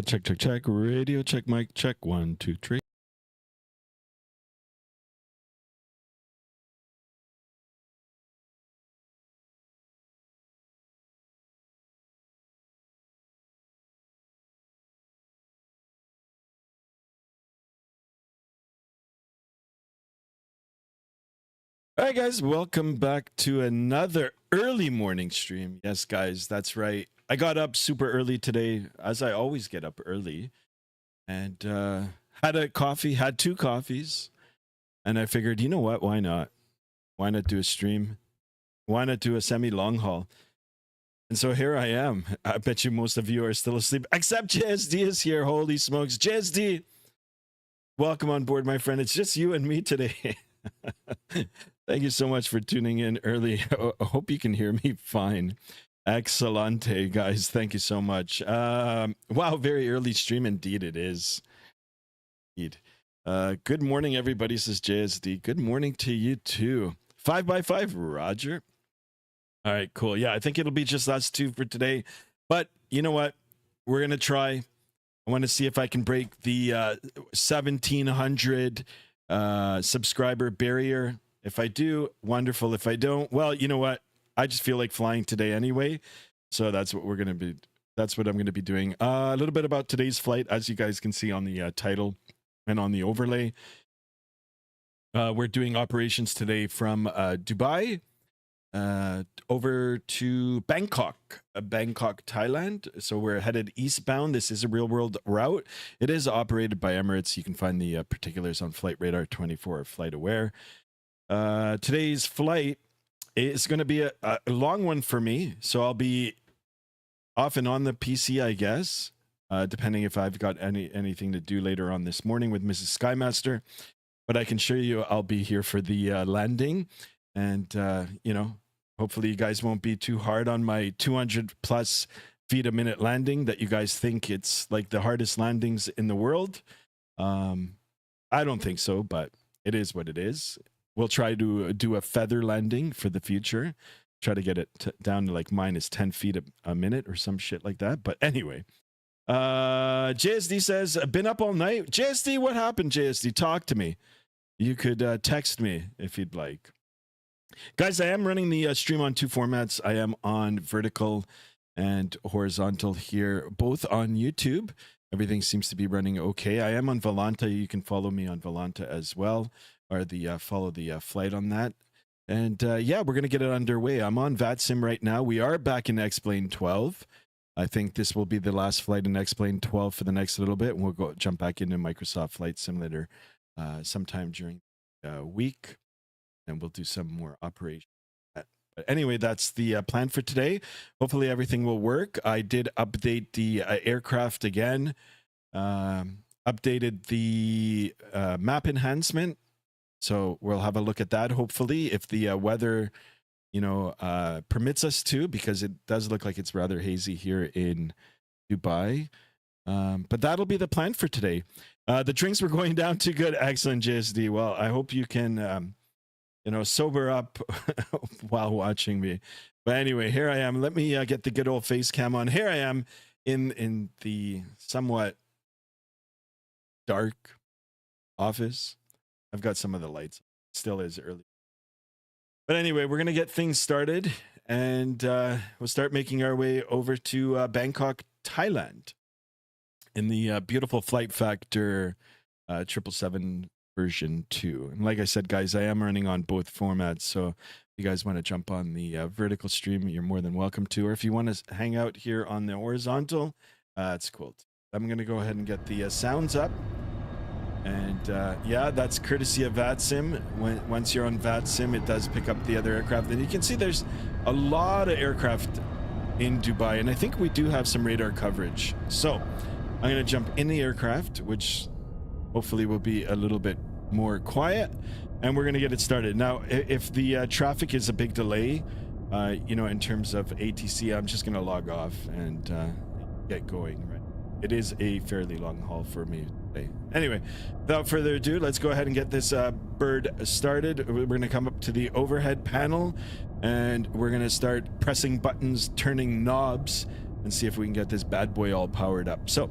Check. Radio check, mic check. 1, 2, 3. All right, guys, welcome back to another early morning stream. Yes, guys, that's right. I got up super early today, as I always get up early, and had a coffee, had 2 coffees, and I figured, you know what? Why not? Why not do a stream? Why not do a semi-long haul? And so here I am. I bet you most of you are still asleep, except JSD is here. Holy smokes. JSD, welcome on board, my friend. It's just you and me today. Thank you so much for tuning in early. I hope you can hear me fine. Excellente, guys. Thank you so much. Wow, very early stream indeed it is. Indeed. Good morning, everybody, says JSD. Good morning to you too. 5x5, Roger. All right, cool. Yeah, I think it'll be just us 2 for today. But you know what? We're going to try. I want to see if I can break the 1,700 subscriber barrier. If I do, wonderful. If I don't, well, you know what? I just feel like flying today anyway. So that's what I'm going to be doing. A little bit about today's flight, as you guys can see on the title and on the overlay. We're doing operations today from Dubai over to Bangkok, Thailand. So we're headed eastbound. This is a real world route. It is operated by Emirates. You can find the particulars on Flight Radar 24 or Flight Aware. Today's flight is going to be a long one for me, so I'll be off and on the PC, I guess, depending if I've got anything to do later on this morning with Mrs. Skymaster. But I can assure you I'll be here for the landing, and you know, hopefully you guys won't be too hard on my 200 plus feet a minute landing that you guys think it's like the hardest landings in the world. I don't think so, but it is what it is. We'll try to do a feather landing for the future. Try to get it down to like minus 10 feet a minute or some shit like that. But anyway, JSD says, been up all night. JSD, what happened, JSD? Talk to me. You could text me if you'd like. Guys, I am running the stream on 2 formats. I am on vertical and horizontal here, both on YouTube. Everything seems to be running okay. I am on Volanta. You can follow me on Volanta as well, or the follow the flight on that. And yeah, we're going to get it underway. I'm on Vatsim right now. We are back in X-Plane 12. I think this will be the last flight in X-Plane 12 for the next little bit. And we'll jump back into Microsoft Flight Simulator sometime during the week. And we'll do some more operations. But anyway, that's the plan for today. Hopefully everything will work. I did update the aircraft again. Updated the map enhancement. So we'll have a look at that, hopefully, if the weather, you know, permits us to, because it does look like it's rather hazy here in Dubai. But that'll be the plan for today. The drinks were going down too good. Excellent, JSD. Well, I hope you can, you know, sober up while watching me. But anyway, here I am. Let me get the good old face cam on. Here I am in the somewhat dark office. I've got some of the lights. It still is early. But anyway, we're going to get things started, and we'll start making our way over to Bangkok, Thailand, in the beautiful Flight Factor 777 version 2. And like I said, guys, I am running on both formats, so if you guys want to jump on the vertical stream, you're more than welcome to. Or if you want to hang out here on the horizontal, it's cool. I'm going to go ahead and get the sounds up. And yeah, that's courtesy of Vatsim. Once you're on Vatsim, it does pick up the other aircraft. And you can see there's a lot of aircraft in Dubai, and I think we do have some radar coverage. So I'm going to jump in the aircraft, which hopefully will be a little bit more quiet, and we're going to get it started. Now, if the traffic is a big delay, you know, in terms of ATC, I'm just going to log off and get going, right? It is a fairly long haul for me today. Anyway, without further ado, let's go ahead and get this bird started. We're going to come up to the overhead panel, and we're going to start pressing buttons, turning knobs, and see if we can get this bad boy all powered up. So,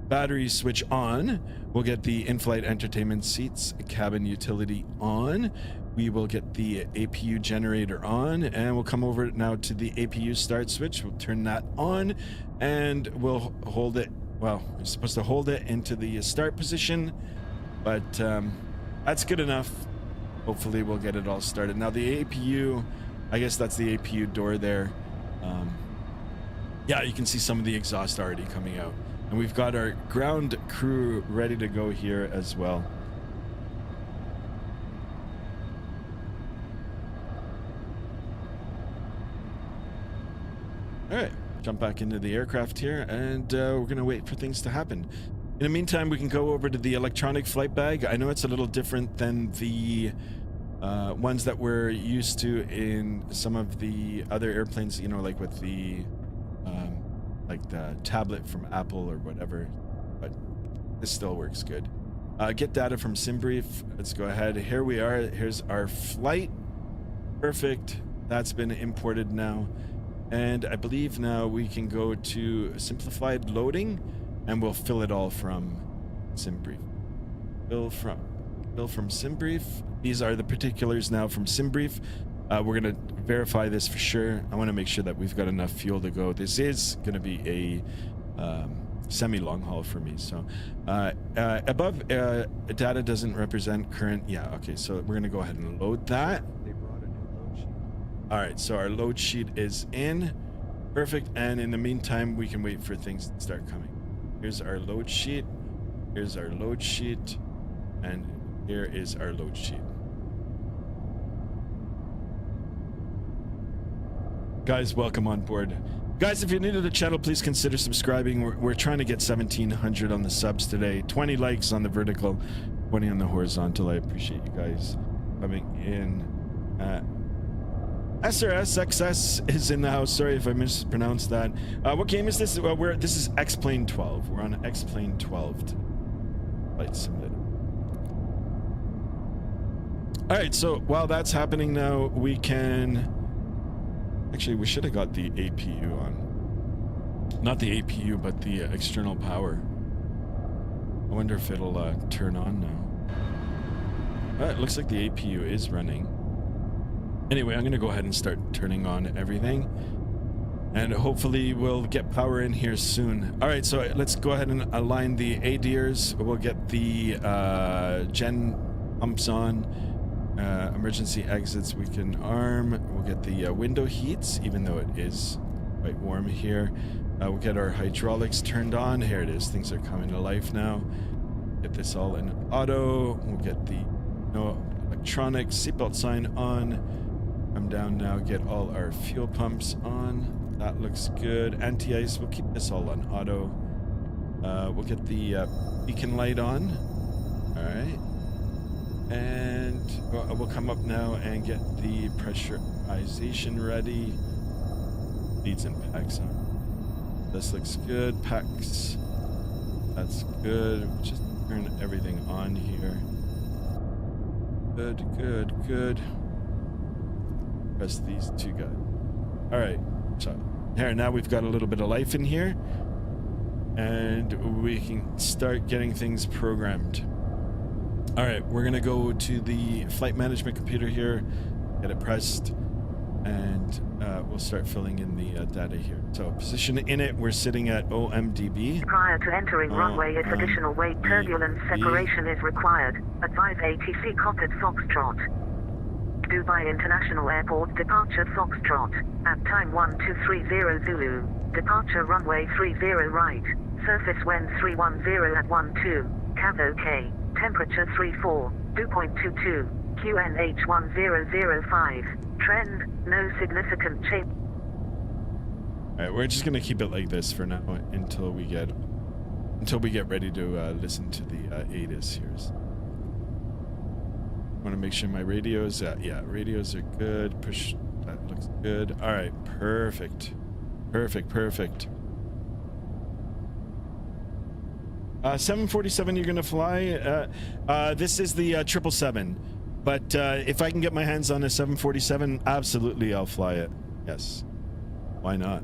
battery switch on. We'll get the in-flight entertainment seats, cabin utility on. We will get the APU generator on, and we'll come over now to the APU start switch. We'll turn that on, and we'll hold it. Well, we're supposed to hold it into the start position, but that's good enough. Hopefully we'll get it all started. Now the APU, I guess that's the APU door there. Yeah, you can see some of the exhaust already coming out. And we've got our ground crew ready to go here as well. All right. Jump back into the aircraft here, and we're gonna wait for things to happen. In the meantime, we can go over to the electronic flight bag. I know it's a little different than the ones that we're used to in some of the other airplanes, you know, like with the like the tablet from Apple or whatever, but this still works good. Get data from SimBrief. Let's go ahead. Here we are. Here's our flight. Perfect. That's been imported now. And I believe now we can go to simplified loading, and we'll fill it all from SimBrief. Fill from SimBrief. These are the particulars now from SimBrief. We're going to verify this for sure. I want to make sure that we've got enough fuel to go. This is going to be a semi-long haul for me. So above data doesn't represent current. Yeah, okay. So we're going to go ahead and load that. All right, so our load sheet is in. Perfect. And in the meantime, we can wait for things to start coming. Here's our load sheet. Here's our load sheet. And here is our load sheet. Guys, welcome on board. Guys, if you're new to the channel, please consider subscribing. We're trying to get 1,700 on the subs today. 20 likes on the vertical, 20 on the horizontal. I appreciate you guys coming in. SRSXS is in the house. Sorry if I mispronounced that. What game is this? Well, this is X-Plane 12. We're on X-Plane 12 today. Flight Simulator. All right, so while that's happening now, we can... Actually, we should have got the APU on. Not the APU, but the external power. I wonder if it'll turn on now. It looks like the APU is running. Anyway, I'm going to go ahead and start turning on everything, and hopefully we'll get power in here soon. All right, so let's go ahead and align the ADIRs. We'll get the gen pumps on, emergency exits we can arm. We'll get the window heats, even though it is quite warm here. We'll get our hydraulics turned on. Here it is. Things are coming to life now. Get this all in auto. We'll get the electronic seatbelt sign on. Come down now, get all our fuel pumps on. That looks good. Anti-ice, we'll keep this all on auto. We'll get the beacon light on. All right. And we'll come up now and get the pressurization ready. Leads and packs on. This looks good. Packs. That's good. Just turn everything on here. Good, good, good. Press these two guys. All right, so here now we've got a little bit of life in here, and we can start getting things programmed. All right, we're gonna go to the flight management computer here, get it pressed, and we'll start filling in the data here. So position in it, we're sitting at OMDB. Prior to entering runway, if additional weight turbulence separation is required, advise ATC cockpit Foxtrot. Dubai International Airport departure Foxtrot. At time 1230 Zulu. Departure runway 30 right. Surface wind 310 at 12. Cav OK. temperature 34, dew point 22, QNH 1005, trend, no significant change. Alright, we're just gonna keep it like this for now until we get ready to listen to the ATIS here. Want to make sure my radios, yeah, radios are good. Push, that looks good. All right, perfect. 747, you're gonna fly. This is the 777, but if I can get my hands on a 747, absolutely, I'll fly it. Yes, why not?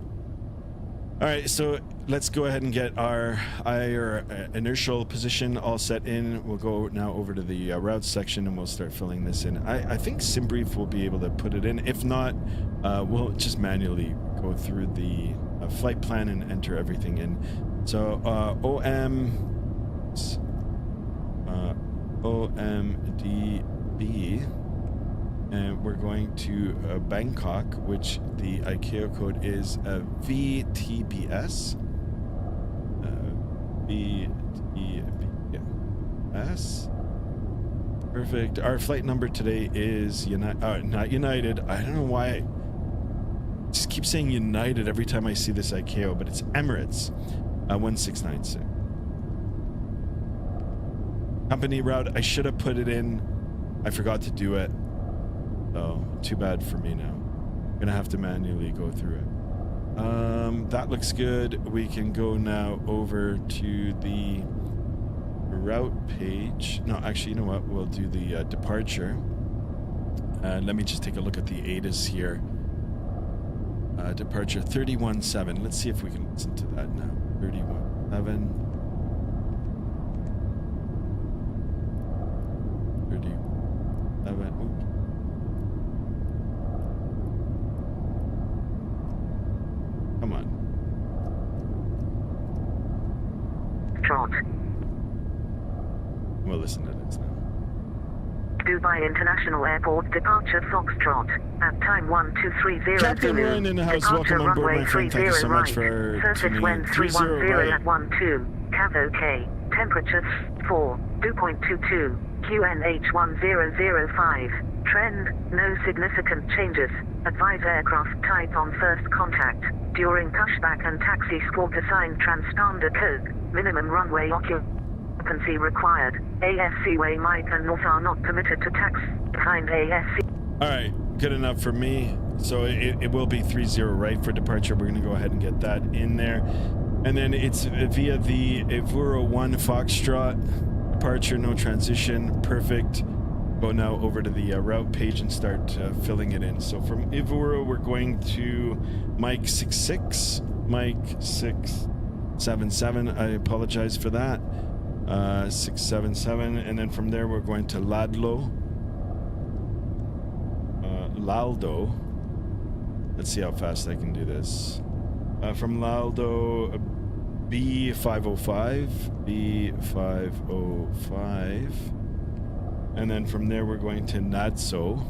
All right, so let's go ahead and get our inertial position all set in. We'll go now over to the routes section and we'll start filling this in. I think SimBrief will be able to put it in. If not, we'll just manually go through the flight plan and enter everything in. So OMDB, and we're going to Bangkok, which the ICAO code is VTBS. VTBS. Perfect. Our flight number today is not United. I don't know why I just keep saying United every time I see this ICAO, but it's Emirates. 1696. Company route, I should have put it in. I forgot to do it. So, too bad for me now. I'm gonna have to manually go through it. That looks good. We can go now over to the route page. No, actually, you know what? We'll do the departure. Let me just take a look at the ATIS here. Departure 317. Let's see if we can listen to that now. 317. 37. Oops. Come on. Trot. We'll listen to this now. Dubai International Airport, departure Foxtrot, at time 1230. Captain Ryan in the house, departure welcome on board, runway my friend. Thank you so much right. for Surface tuning wind in. 310 right. at 12, Cav OK, temperature 4, dew point 22, QNH 1005, trend, no significant changes, advise aircraft type on first contact, during pushback and taxi squawk assigned transponder code, minimum runway occupancy required, ASC way Mike and North are not permitted to tax behind ASC. All right, good enough for me. So it will be 30 right for departure. We're going to go ahead and get that in there. And then it's via the Evura 1 Foxtrot, departure, no transition, perfect. Go now over to the route page and start filling it in. So from Evura, we're going to Mike 66, Mike 677. I apologize for that. 677, and then from there we're going to Laldo. Let's see how fast I can do this. From Laldo, B505, and then from there we're going to Nadso.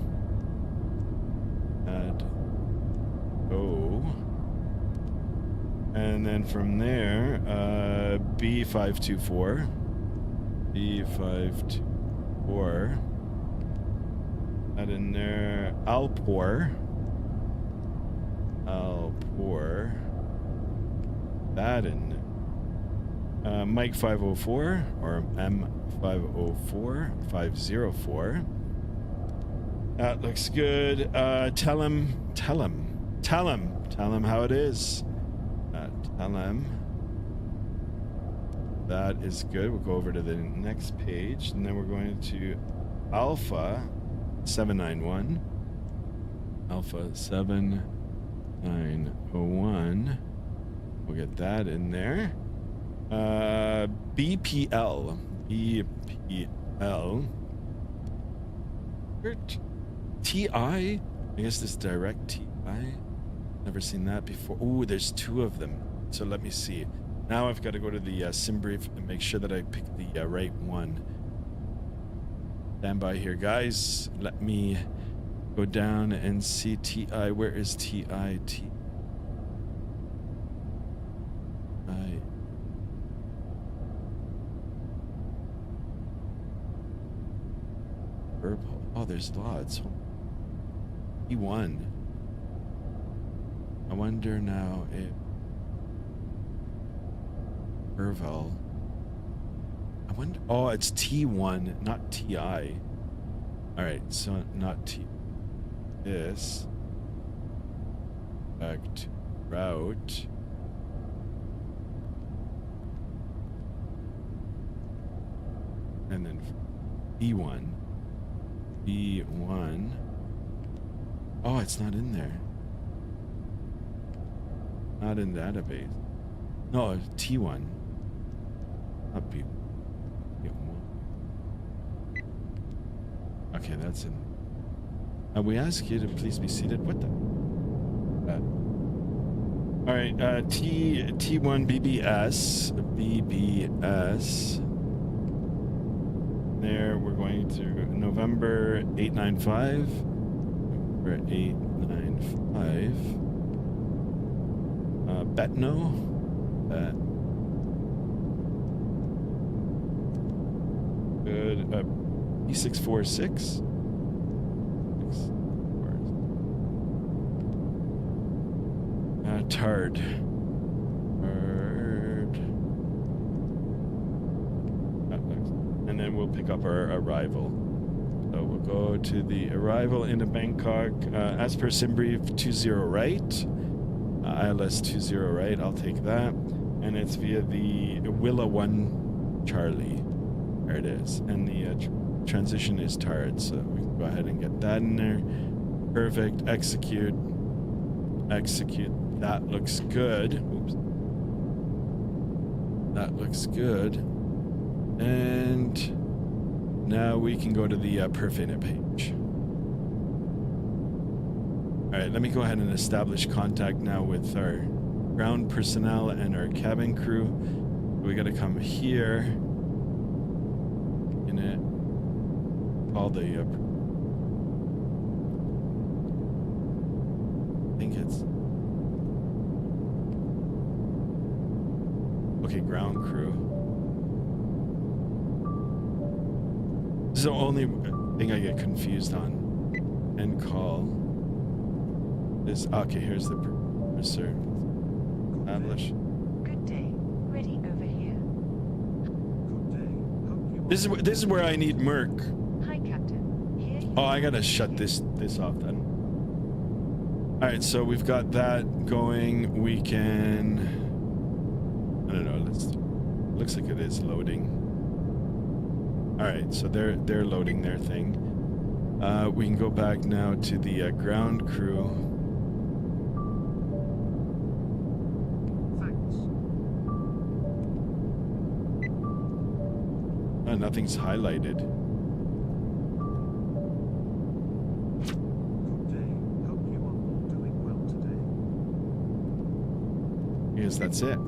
And then from there, B524. That in there. Alpor. That in there. Mike 504 or M504 504. That looks good. Tell him how it is. Tell him. That is good. We'll go over to the next page, and then we're going to Alpha 791. Alpha 7901. We'll get that in there. BPL. TI? I guess this direct TI. Never seen that before. Ooh, there's two of them. So let me see. Now I've got to go to the SimBrief and make sure that I pick the right one. Stand by here, guys. Let me go down and see TI. Where is TI? Purple. Oh, there's lots. E1. I wonder now if Irval. I wonder. Oh, it's T1, not TI. All right, so not T. This. Back to route. And then B1. B1. Oh, it's not in there. Not in database. No, T1. Not B1. Okay, that's in. We ask you to please be seated. What the? All right, T1 BBS. There, we're going to November 895. We're at 895. Betno. Good. E646. Tard. And then we'll pick up our arrival. So we'll go to the arrival into Bangkok. As per SimBrief, 20 right. ILS 20 right. I'll take that. And it's via the Willa 1 Charlie. There it is. And the transition is Tard. So we can go ahead and get that in there. Perfect. Execute. Execute. That looks good. Oops. That looks good. And now we can go to the Perfina page. All right, let me go ahead and establish contact now with our ground personnel and our cabin crew. We got to come here. In it. Call the. I think it's. Okay, ground crew. This is the only thing I get confused on. And call. This. Okay, here's the producer. Establish. Good day. Ready over here. Good day. Hope you This is where I need Merc. Hi, Captain. Here you Oh, I gotta shut this off then. All right, so we've got that going. We can. I don't know. Looks like it is loading. All right, so they're loading their thing. We can go back now to the ground crew. Thanks. Nothing's highlighted. Good day. Hope you are all doing well today. Yes, that's it.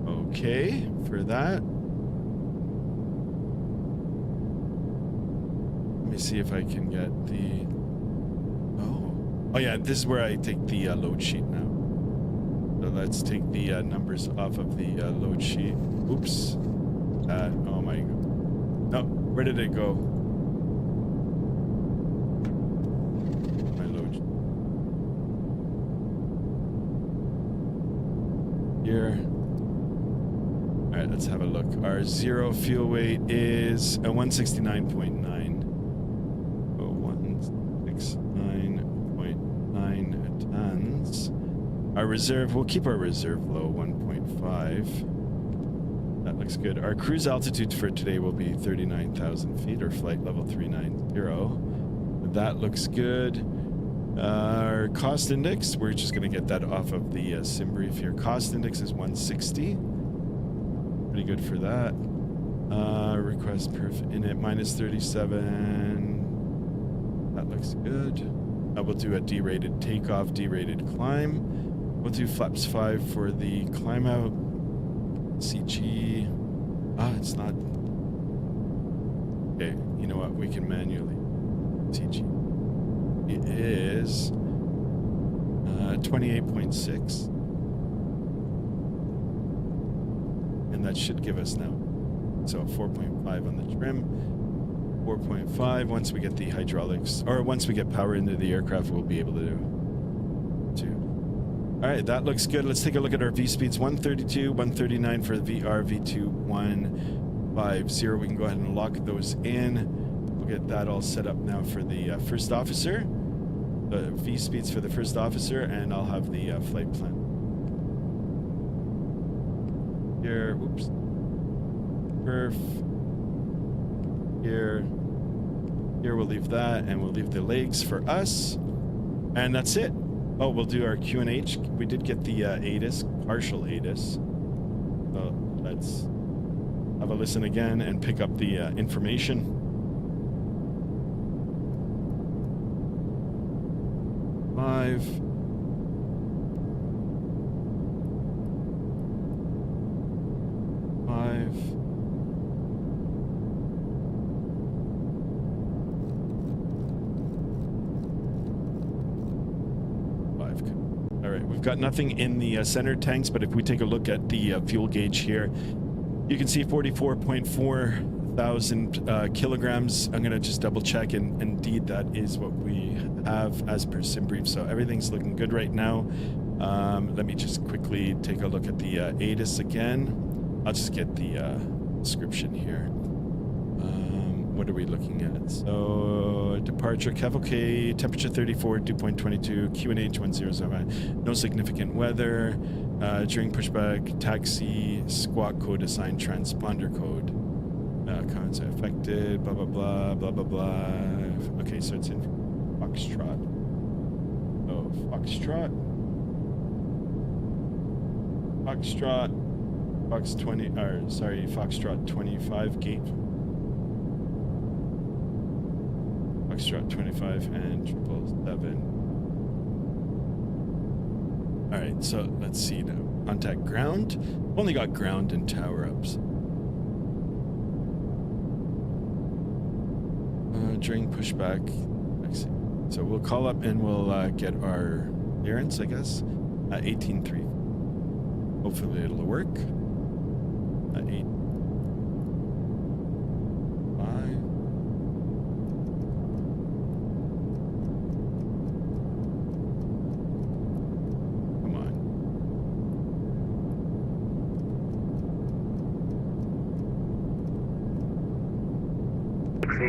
Okay, for that. Let me see if I can get the. Oh yeah, this is where I take the load sheet now. So let's take the numbers off of the load sheet. Oops. Oh my. No, where did it go? My load. Here. All right, let's have a look. Our zero fuel weight is 169.9. 169.9 tons. Our reserve, we'll keep our reserve low, 1.5. That looks good. Our cruise altitude for today will be 39,000 feet, or flight level 390. That looks good. Our cost index, we're just going to get that off of the SimBrief here. Cost index is 160. Pretty good for that. Request perf init minus 37. That looks good. We'll do a derated takeoff, derated climb. We'll do flaps 5 for the climb out. CG. It's not. Okay, you know what? We can manually. CG. It is 28.6. And that should give us now So 4.5 on the trim. 4.5. Once we get the hydraulics, or once we get power into the aircraft, we'll be able to do. All right, that looks good. Let's take a look at our V speeds. 132, 139 for the VR, V2, 150. We can go ahead and lock those in. We'll get that all set up now for the first officer. The V speeds for the first officer, and I'll have the flight plan. Here, whoops. Perf. Here we'll leave that, and we'll leave the legs for us, and that's it. Oh, we'll do our QNH. We did get the ATIS, partial ATIS. So let's have a listen again and pick up the information. Five. We've got nothing in the center tanks, but if we take a look at the fuel gauge here, you can see 44.4 thousand kilograms. I'm gonna just double check, and indeed that is what we have as per SimBrief. So everything's looking good right now. Let me just quickly take a look at the ATIS again. I'll just get the description here. What are we looking at? So departure, cavalcade, temperature 34, dew point 22, QNH 1009, no significant weather. During pushback, taxi, squawk code assigned, transponder code. Comments are affected, blah, blah, blah, blah, blah, blah. Okay, so it's in Foxtrot. Oh, Foxtrot. Foxtrot 25 gate. Foxtrot 25 and 777. All right, so let's see now. Contact ground. Only got ground and tower ups. During pushback. So we'll call up and we'll get our clearance, I guess. 18.3. Hopefully it'll work. 8.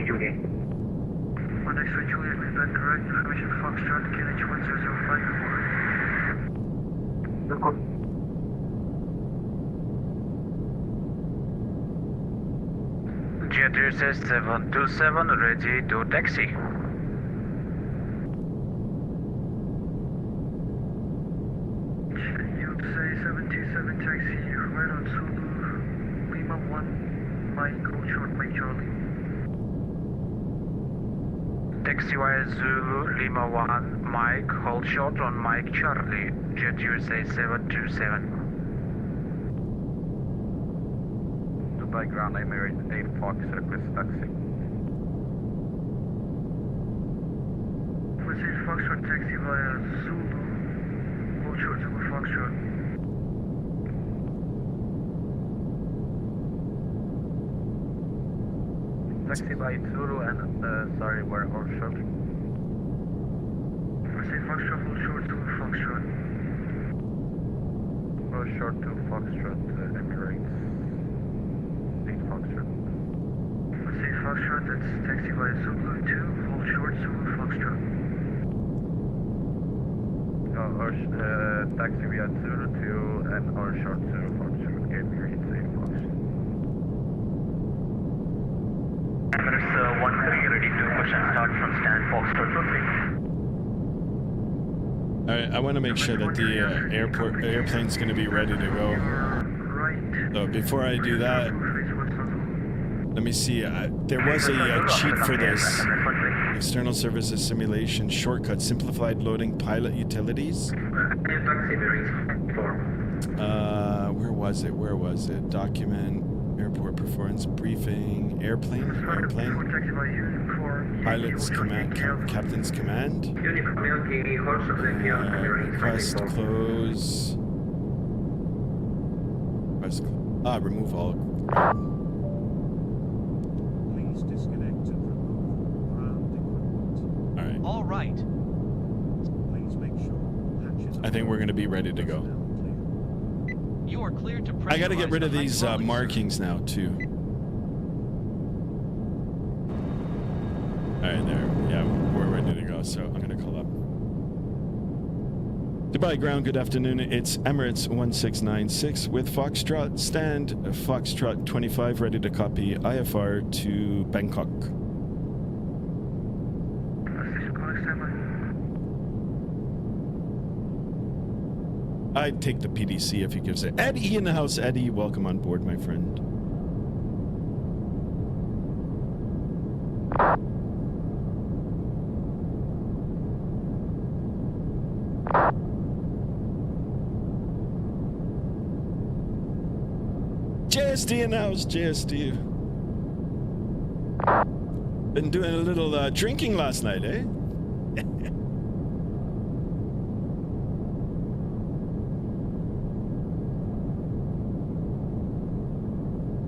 Juliet. On X-ray Juliet, is that correct? Information Foxtrot, QNH 1005. Jet 727 ready to taxi. You say 727 taxi, right on Zulu, Lima 1, Mike, hold short, Mike Charlie. Taxi via Zulu, Lima 1, Mike, hold short on Mike Charlie, Jet USA 727. Dubai ground, Emirates 8 Fox, request taxi. Let's say Foxtrot taxi via Zulu, hold short Zulu Foxtrot. Taxi by Zulu and, sorry, we're all short. Let's say Foxtrot, hold short Zulu Foxtrot. Hold short to Foxtrot, Emirates 8 Foxtrot. Let's say Foxtrot, that's taxi via Zulu 2, hold short Zulu Foxtrot. Taxi via Zulu 2 and or short Zulu Foxtrot, Emirates 8 Foxtrot. Emirates 13 ready to push and start from stand Foxtrot proceed. All right, I want to make sure that the airplane's going to be ready to go. So before I do that, let me see. There was a cheat for this. External services simulation shortcut, simplified loading pilot utilities. Where was it? Document, airport performance briefing, airplane, pilot's command, captain's command. Request close. Remove all. right. Please make sure hatches I think we're going to be ready to go. You are cleared to I got to get pressurize rid of the these hydraulics, sir. markings now, too. All right, there. Yeah, we're ready to go, so I'm going to call up. Dubai ground, good afternoon. It's Emirates 1696 with Foxtrot. Stand Foxtrot 25, ready to copy IFR to Bangkok. I'd take the PDC if he gives it. Eddie in the house. Eddie, welcome on board, my friend. JSD in the house. JSD. Been doing a little drinking last night, eh?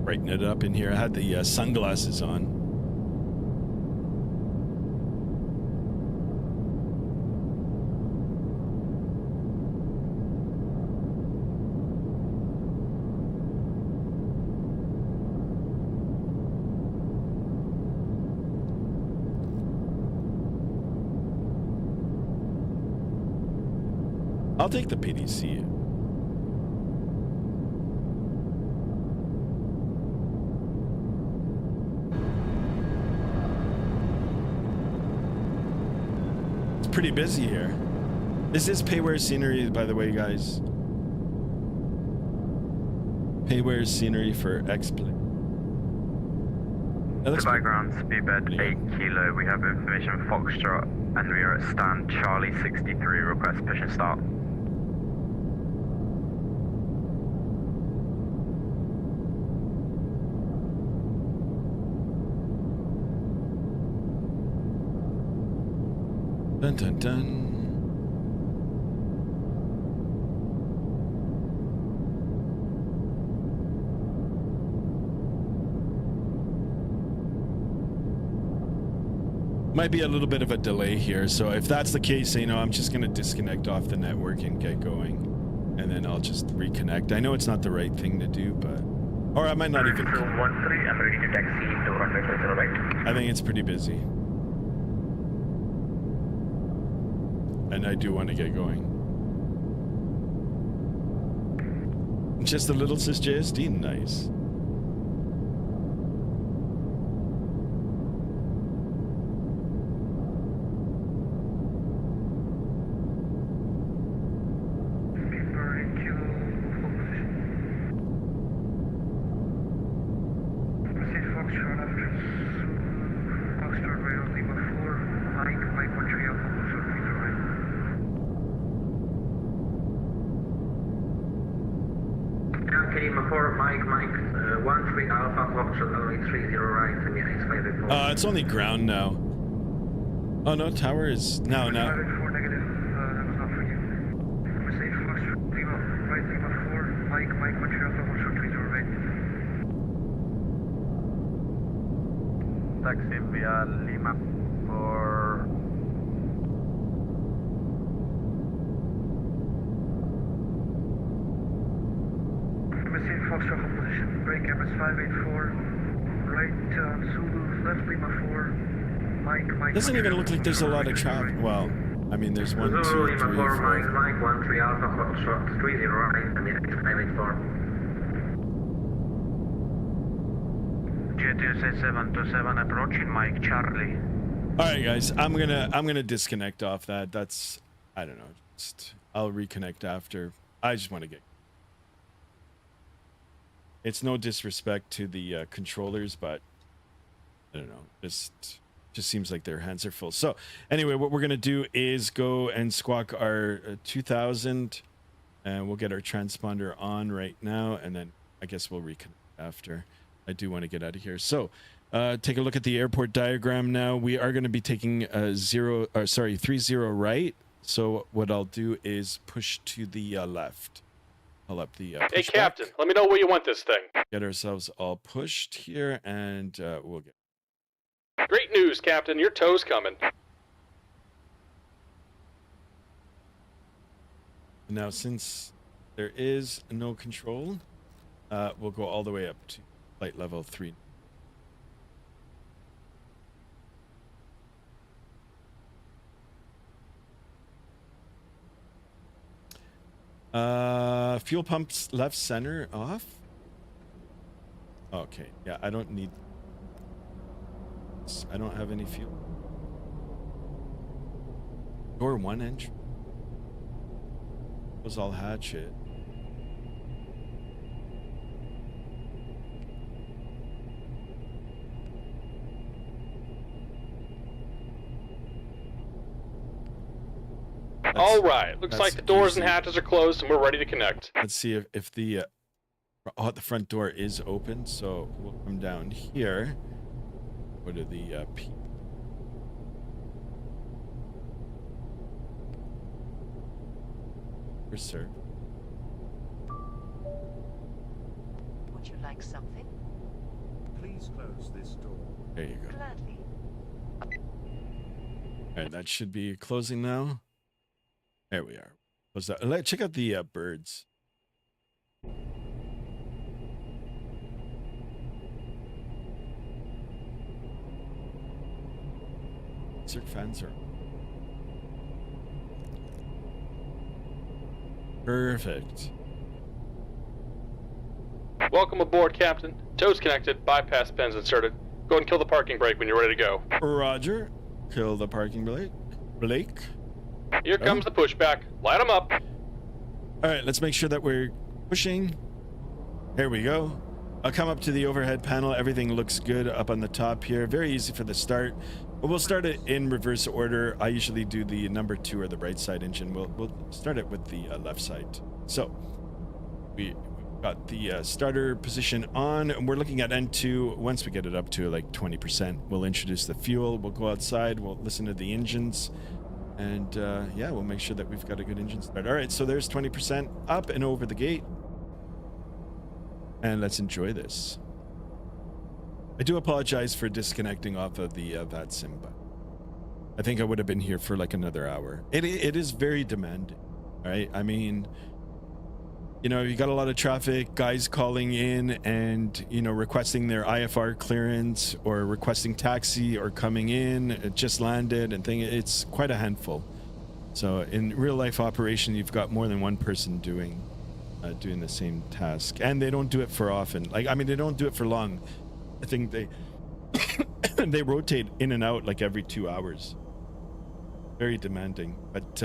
Brighten it up in here. I had the sunglasses on. I'll take the PDC. It's pretty busy here. This is Payware scenery, by the way, guys. Payware scenery for X-Play. Dubai ground, speedbed 8 kilo. We have information Foxtrot, and we are at stand Charlie 63. Request push and start. Dun dun dun. Might be a little bit of a delay here, so if that's the case, you know, I'm just going to disconnect off the network and get going, and then I'll just reconnect. I know it's not the right thing to do, but... Or I might not even... 13, I'm ready to taxi to runway 30 right. I think it's pretty busy. And I do want to get going. Just a little, says JSD. Nice. It's only ground now. Oh no, tower is no. That was not for you. Mercedes Foxtrot, Lima, right Lima 4, Mike, Montreal, Foxtrot 30 right. Taxi via Lima for... Mercedes Foxtrot hold position, break Emirates 584. Right Zulu, left Lima 4, Mike. Doesn't even look like there's a lot of traffic. Well, I mean, there's 1, 2, 3, 4. Mike, 1, 3 Alpha, Foxtrot 30 right, Emirates 584. Jet USA 727 approaching Mike Charlie. All right, guys, I'm gonna disconnect off that. That's, I don't know. Just, I'll reconnect after. I just want to get. It's no disrespect to the controllers, but I don't know. Just seems like their hands are full. So anyway, what we're going to do is go and squawk our 2000, and we'll get our transponder on right now, and then I guess we'll reconnect after. I do want to get out of here. So take a look at the airport diagram now. We are going to be taking 30 right. So what I'll do is push to the left. Pull up the hey, Captain, let me know where you want this thing. Get ourselves all pushed here, and we'll get... Great news, Captain. Your tow's coming. Now, since there is no control, we'll go all the way up to flight level 3. Fuel pumps left center off. Okay, yeah, I don't need. I don't have any fuel. Door 1 entry. Was all hatchet. All right. Looks like the doors and hatches are closed, and we're ready to connect. Let's see if the the front door is open. So we'll come down here. Go to the P. Sir. Would you like something? Please close this door. There you go. Gladly. All right, that should be closing now. There we are. Close that. Check out the birds. Circ fans are perfect. Welcome aboard, Captain. Toes connected, bypass pins inserted. Go ahead and kill the parking brake when you're ready to go. Roger. Kill the parking brake. Blake. Here comes the pushback. Light them up. All right, let's make sure that we're pushing. There we go. I'll come up to the overhead panel. Everything looks good up on the top here. Very easy for the start. But we'll start it in reverse order. I usually do the number 2 or the right side engine. We'll start it with the left side. So we got the starter position on, and we're looking at N2. Once we get it up to like 20%, we'll introduce the fuel. We'll go outside. We'll listen to the engines. And yeah, we'll make sure that we've got a good engine start. All right, so there's 20% up and over the gate. And let's enjoy this. I do apologize for disconnecting off of the Vatsim, but I think I would have been here for like another hour. It is very demanding, right? I mean, you know, you got a lot of traffic, guys calling in and, you know, requesting their IFR clearance or requesting taxi or coming in, it just landed and thing. It's quite a handful. So in real life operation, you've got more than one person doing the same task, and they don't do it for often. Like, I mean, they don't do it for long. I think they they rotate in and out like every 2 hours. Very demanding, but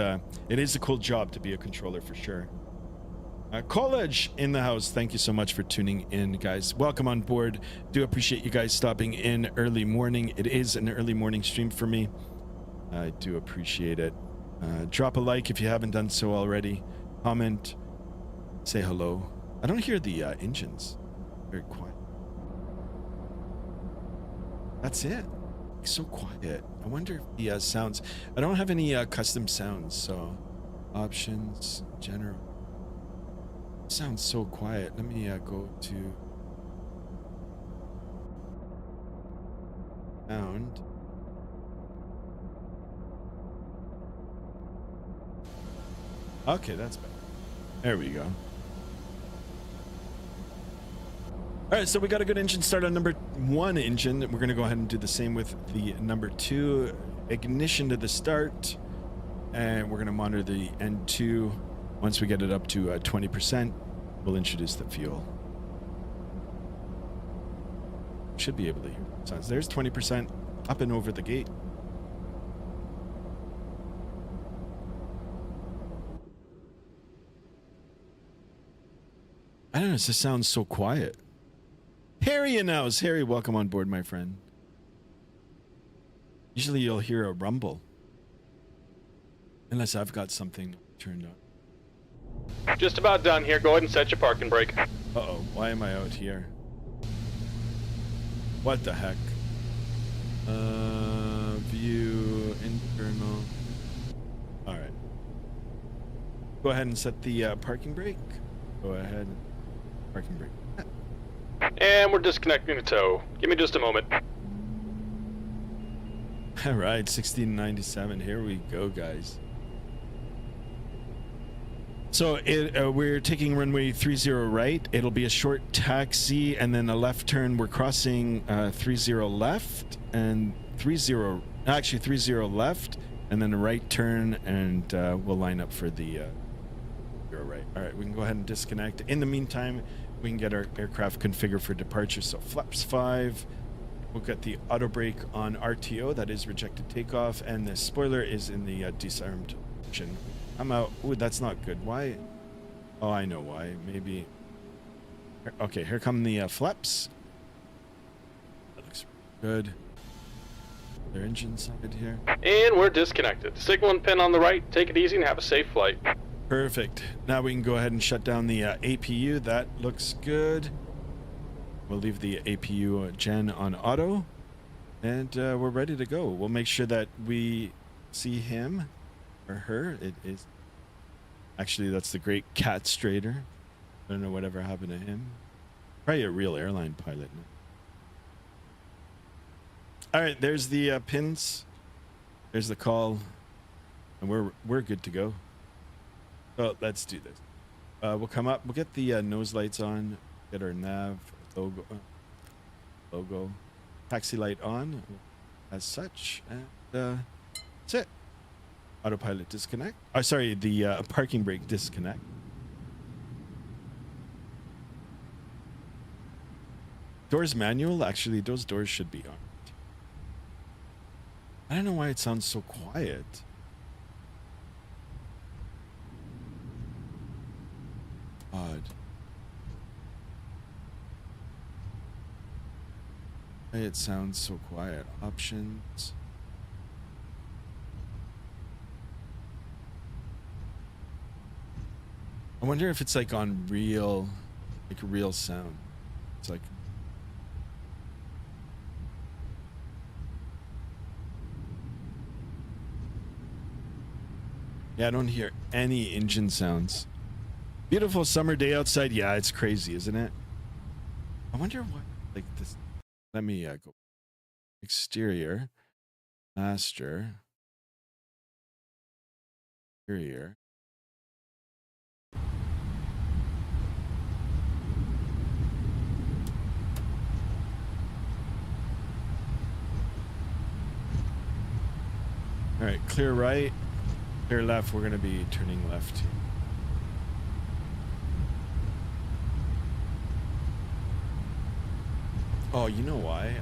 it is a cool job to be a controller for sure. College in the house, thank you so much for tuning in, guys. Welcome on board. Do appreciate you guys stopping in early morning. It is an early morning stream for me. I do appreciate it. Drop a like if you haven't done so already. Comment. Say hello. I don't hear the engines. Very quiet. That's it. It's so quiet. I wonder if the sounds. I don't have any custom sounds, so options, general. Sounds so quiet. Let me go to sound. Okay, that's better. There we go. All right, so we got a good engine start on number 1 engine. We're going to go ahead and do the same with the number 2. Ignition to the start. And we're going to monitor the N2. Once we get it up to 20%, we'll introduce the fuel. Should be able to hear sounds. There's 20% up and over the gate. I don't know, it just sounds so quiet. Harry announced. Harry, welcome on board, my friend. Usually you'll hear a rumble. Unless I've got something turned on. Just about done here. Go ahead and set your parking brake. Uh-oh, why am I out here? What the heck? View, internal. All right. Go ahead and set the parking brake. Go ahead. Parking brake. And we're disconnecting the tow. Give me just a moment. All right, 1697. Here we go, guys. So we're taking runway 30 right. It'll be a short taxi and then a left turn. We're crossing 30 left and 30 left and then a right turn, and we'll line up for the 0 right. All right, we can go ahead and disconnect. In the meantime, we can get our aircraft configured for departure. So flaps 5. We'll get the auto brake on RTO, that is rejected takeoff, and the spoiler is in the disarmed position. I'm out. Ooh, that's not good. Why? Oh, I know why. Maybe. Okay, here come the flaps. That looks good. Their engine side here. And we're disconnected. Signal and pin on the right. Take it easy and have a safe flight. Perfect. Now we can go ahead and shut down the APU. That looks good. We'll leave the APU gen on auto, and we're ready to go. We'll make sure that we see him or her. It is actually, that's the great Cat Strader. I don't know whatever happened to him. Probably a real airline pilot. All right, there's the pins. There's the call, and we're good to go. So let's do this. We'll come up. We'll get the nose lights on. Get our nav logo, taxi light on, as such, and that's it. Autopilot disconnect. Oh, sorry, the parking brake disconnect. Doors manual. Actually, those doors should be on. I don't know why it sounds so quiet. Odd. Why it sounds so quiet. Options. I wonder if it's like on real, like real sound. It's like. Yeah, I don't hear any engine sounds. Beautiful summer day outside. Yeah, it's crazy, isn't it? I wonder what, like this. Let me go. Exterior. Master. Exterior. All right, clear right. Clear left. We're going to be turning left here. Oh, you know why?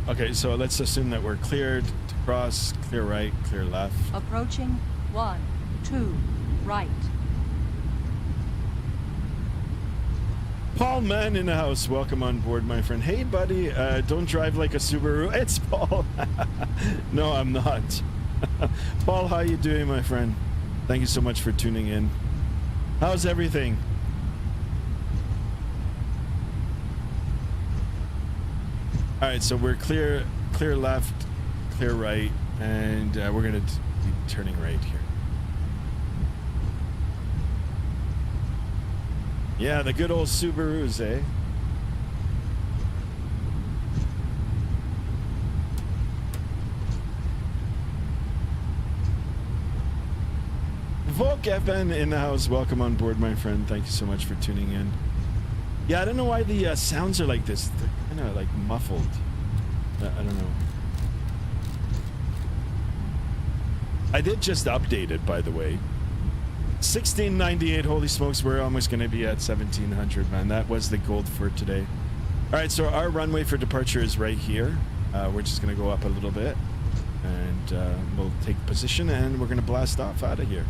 Okay, so let's assume that we're cleared to cross. Clear right, clear left. Approaching 1, 2, right. Paul Mann in the house. Welcome on board, my friend. Hey, buddy. Don't drive like a Subaru. It's Paul. No, I'm not. Paul, how you doing, my friend? Thank you so much for tuning in. How's everything? All right, so we're clear left, clear right, and we're going to be turning right here. Yeah, the good old Subarus, eh? Volk FN in the house. Welcome on board, my friend. Thank you so much for tuning in. Yeah, I don't know why the sounds are like this. They're kind of like muffled. I don't know. I did just update it, by the way. 1698, holy smokes, we're almost going to be at 1700, man. That was the gold for today. All right, so our runway for departure is right here. We're just going to go up a little bit, and we'll take position, and we're going to blast off out of here.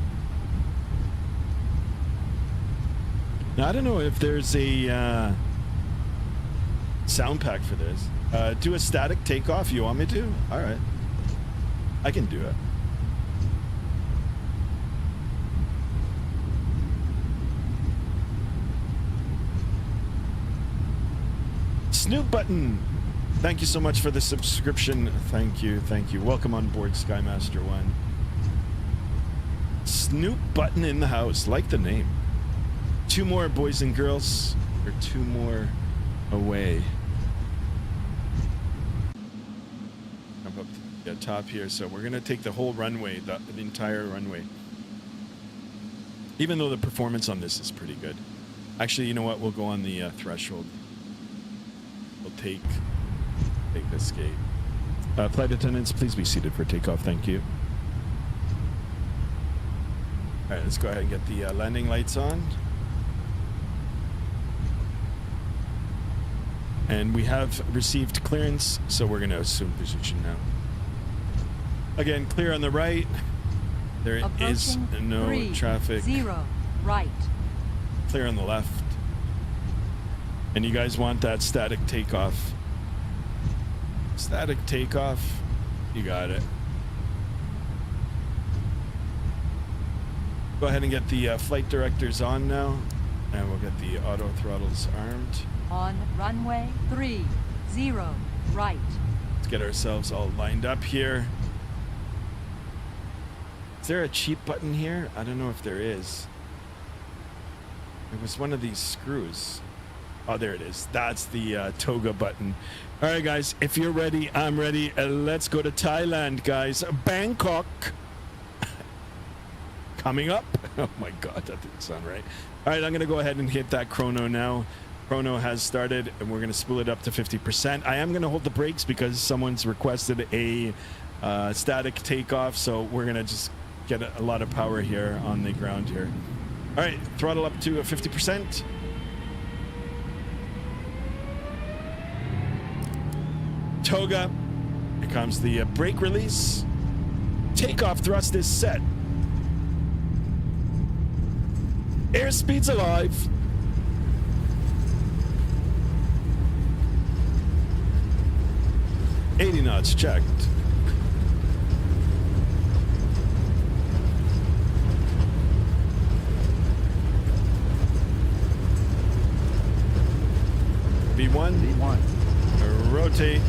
Now, I don't know if there's a sound pack for this. Do a static takeoff. You want me to? All right. I can do it. Snoop Button, thank you so much for the subscription. Thank you, thank you. Welcome on board, Skymaster 1. Snoop Button in the house. Like the name. 2 more boys and girls. Or 2 more away. Jump up to the top here. So we're going to take the whole runway, the entire runway. Even though the performance on this is pretty good. Actually, you know what? We'll go on the threshold. We'll take this gate. Flight attendants, please be seated for takeoff. Thank you. All right, let's go ahead and get the landing lights on. And we have received clearance, so we're going to assume position now. Again, clear on the right. There is no 3, traffic. 0, right. Clear on the left. And you guys want that static takeoff. Static takeoff. You got it. Go ahead and get the flight directors on now. And we'll get the auto throttles armed. On runway 30, right. Let's get ourselves all lined up here. Is there a cheap button here? I don't know if there is. It was one of these screws. Oh, there it is. That's the toga button. All right, guys, if you're ready, I'm ready. Let's go to Thailand, guys. Bangkok. Coming up. Oh, my God, that didn't sound right. All right, I'm going to go ahead and hit that chrono now. Chrono has started, and we're going to spool it up to 50%. I am going to hold the brakes because someone's requested a static takeoff, so we're going to just get a lot of power here on the ground here. All right, throttle up to 50%. Toga. Here comes the brake release. Takeoff thrust is set. Airspeed's alive. $80 knots checked. V1. Rotate.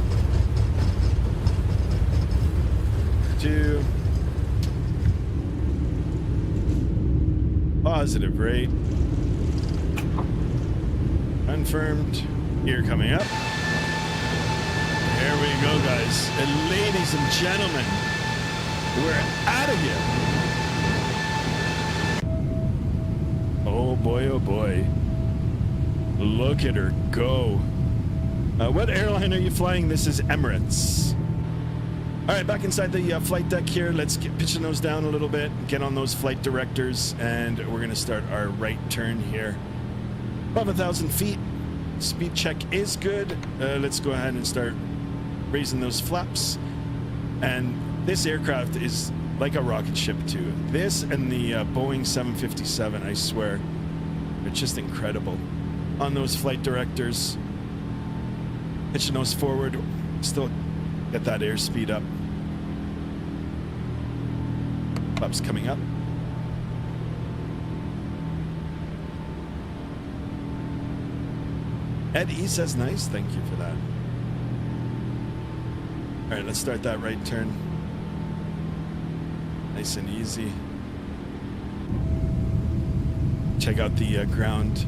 2. Positive rate. Confirmed. Gear coming up. There we go, guys. And ladies and gentlemen, we're out of here. Oh boy, oh boy. Look at her go. What airline are you flying? This is Emirates. All right, back inside the flight deck here. Let's pitch the nose down a little bit, get on those flight directors, and we're going to start our right turn here. Above 1,000 feet. Speed check is good. Let's go ahead and start raising those flaps. And this aircraft is like a rocket ship too. This and the Boeing 757, I swear, they're just incredible. On those flight directors. Pitch the nose forward. Still get that airspeed up. Flaps coming up. Ed E says nice. Thank you for that. All right, let's start that right turn. Nice and easy. Check out the ground.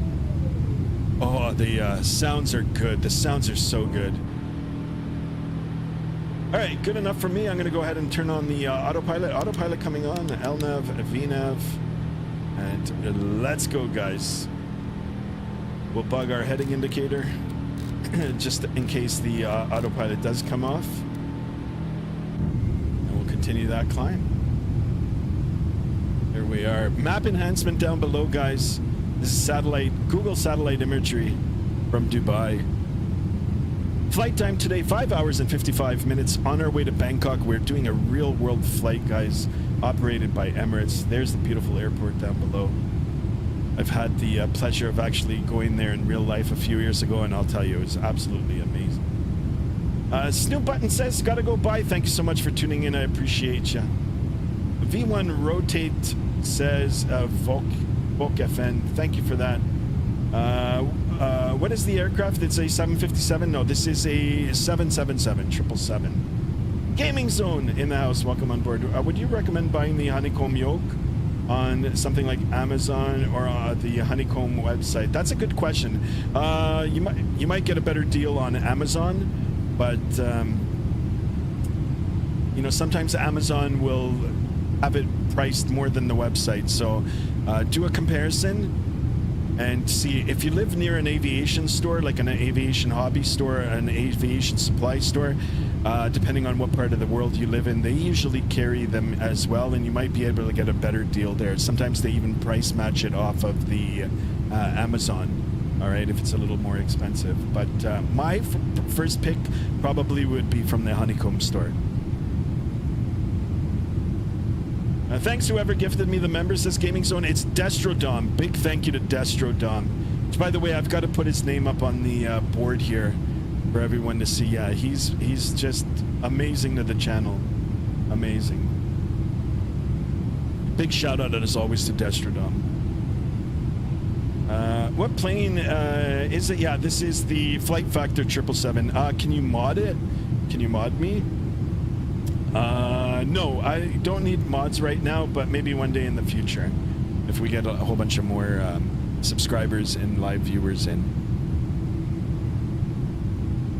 Oh, the sounds are good. The sounds are so good. All right, good enough for me. I'm going to go ahead and turn on the autopilot. Autopilot coming on. LNAV, VNAV. And let's go, guys. We'll bug our heading indicator just in case the autopilot does come off. And we'll continue that climb. There we are. Map enhancement down below, guys. This is Google satellite imagery from Dubai. Flight time today, 5 hours and 55 minutes on our way to Bangkok. We're doing a real world flight, guys, operated by Emirates. There's the beautiful airport down below. I've had the pleasure of actually going there in real life a few years ago, and I'll tell you, it was absolutely amazing. Snoop Button says, gotta go by. Thank you so much for tuning in. I appreciate you. V1 Rotate says, Volk FN, thank you for that. What is the aircraft? It's a 757? No, this is a 777, 777. Gaming Zone in the house. Welcome on board. Would you recommend buying the honeycomb yoke? on something like Amazon or the Honeycomb website? That's a good question. You might get a better deal on Amazon, but you know, sometimes Amazon will have it priced more than the website. So do a comparison and see if you live near an aviation store, like an aviation hobby store, an aviation supply store. Depending on what part of the world you live in, they usually carry them as well, and you might be able to get a better deal there. Sometimes they even price match it off of the Amazon, all right, if it's a little more expensive. But my first pick probably would be from the Honeycomb store. Thanks whoever gifted me the members this Gaming Zone. It's Destrodom. Big thank you to Destrodom. Which, by the way, I've got to put his name up on the board here for everyone to see. Yeah, he's just amazing to the channel. Amazing. Big shout out as always to Destrodom. What plane is it? Yeah, this is the Flight Factor 777. Can you mod it? Can you mod me? No, I don't need mods right now, but maybe one day in the future, if we get a whole bunch of more subscribers and live viewers in.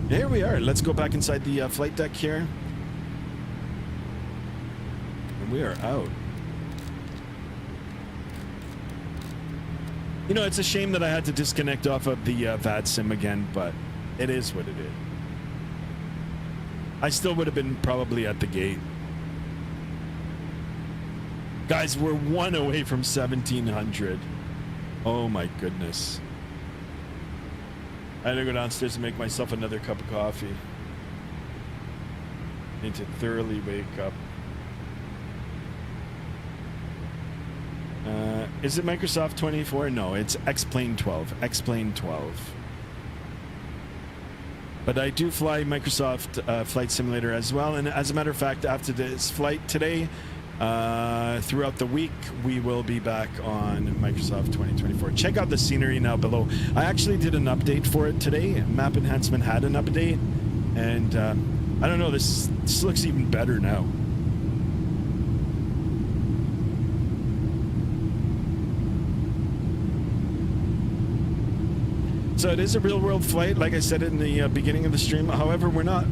Here we are. Let's go back inside the flight deck here. And we are out. You know, it's a shame that I had to disconnect off of the Vatsim again, but it is what it is. I still would have been probably at the gate. Guys, we're 1 away from 1700. Oh my goodness. I had to go downstairs and make myself another cup of coffee. Need to thoroughly wake up. Is it Microsoft 24? No, it's X-Plane 12. X-Plane 12. But I do fly Microsoft Flight Simulator as well. And as a matter of fact, after this flight today, throughout the week, we will be back on Microsoft 2024. Check out the scenery now below. I actually did an update for it today. Map Enhancement had an update. And I don't know, this looks even better now. So it is a real-world flight, like I said in the beginning of the stream. However, we're not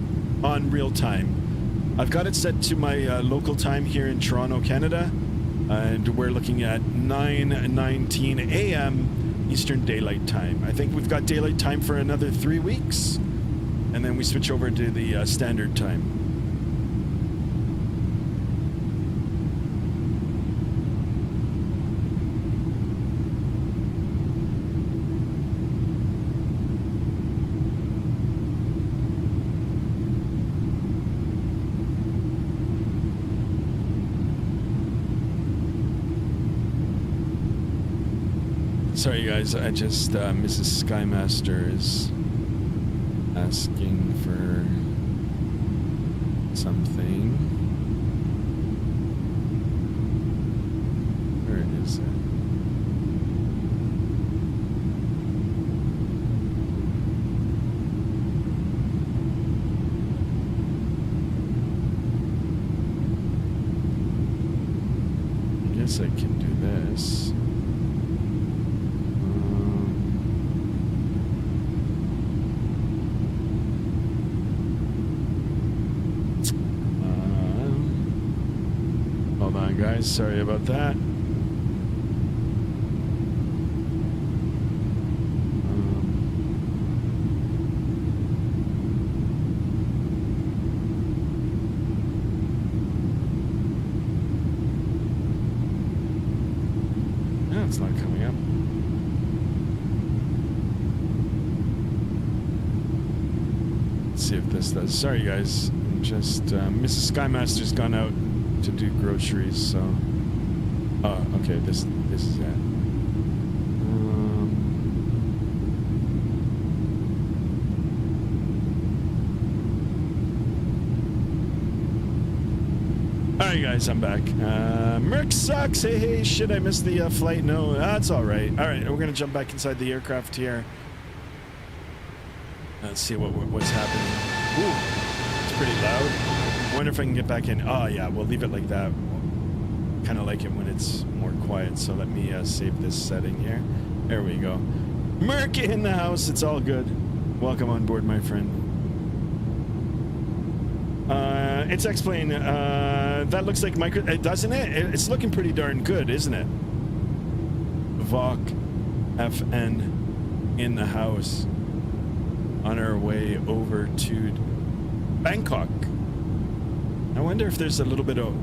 on real time. I've got it set to my local time here in Toronto, Canada, and we're looking at 9:19 a.m. Eastern Daylight Time. I think we've got daylight time for another 3 weeks, and then we switch over to the standard time. Sorry guys, I just, Mrs. Skymaster is asking for something. Where is it? I guess I can do this. Guys, sorry about that. Yeah, it's not coming up. Let's see if this does. Sorry guys, just Mrs. Skymaster's gone out to do groceries, so oh, okay, this is it. Alright guys, I'm back. Merc sucks. Hey, shit, I missed the flight. No, that's alright. Alright, we're gonna jump back inside the aircraft here. Let's see what's happening. Ooh, it's pretty loud. I wonder if I can get back in. Oh yeah, we'll leave it like that. kind of like it when it's more quiet. So let me save this setting here. There we go. Merc in the house. It's all good. Welcome on board, my friend. It's X-Plane. That looks like micro, doesn't it? It's looking pretty darn good, isn't it? Vok FN in the house on our way over to Bangkok. I wonder if there's a little bit of,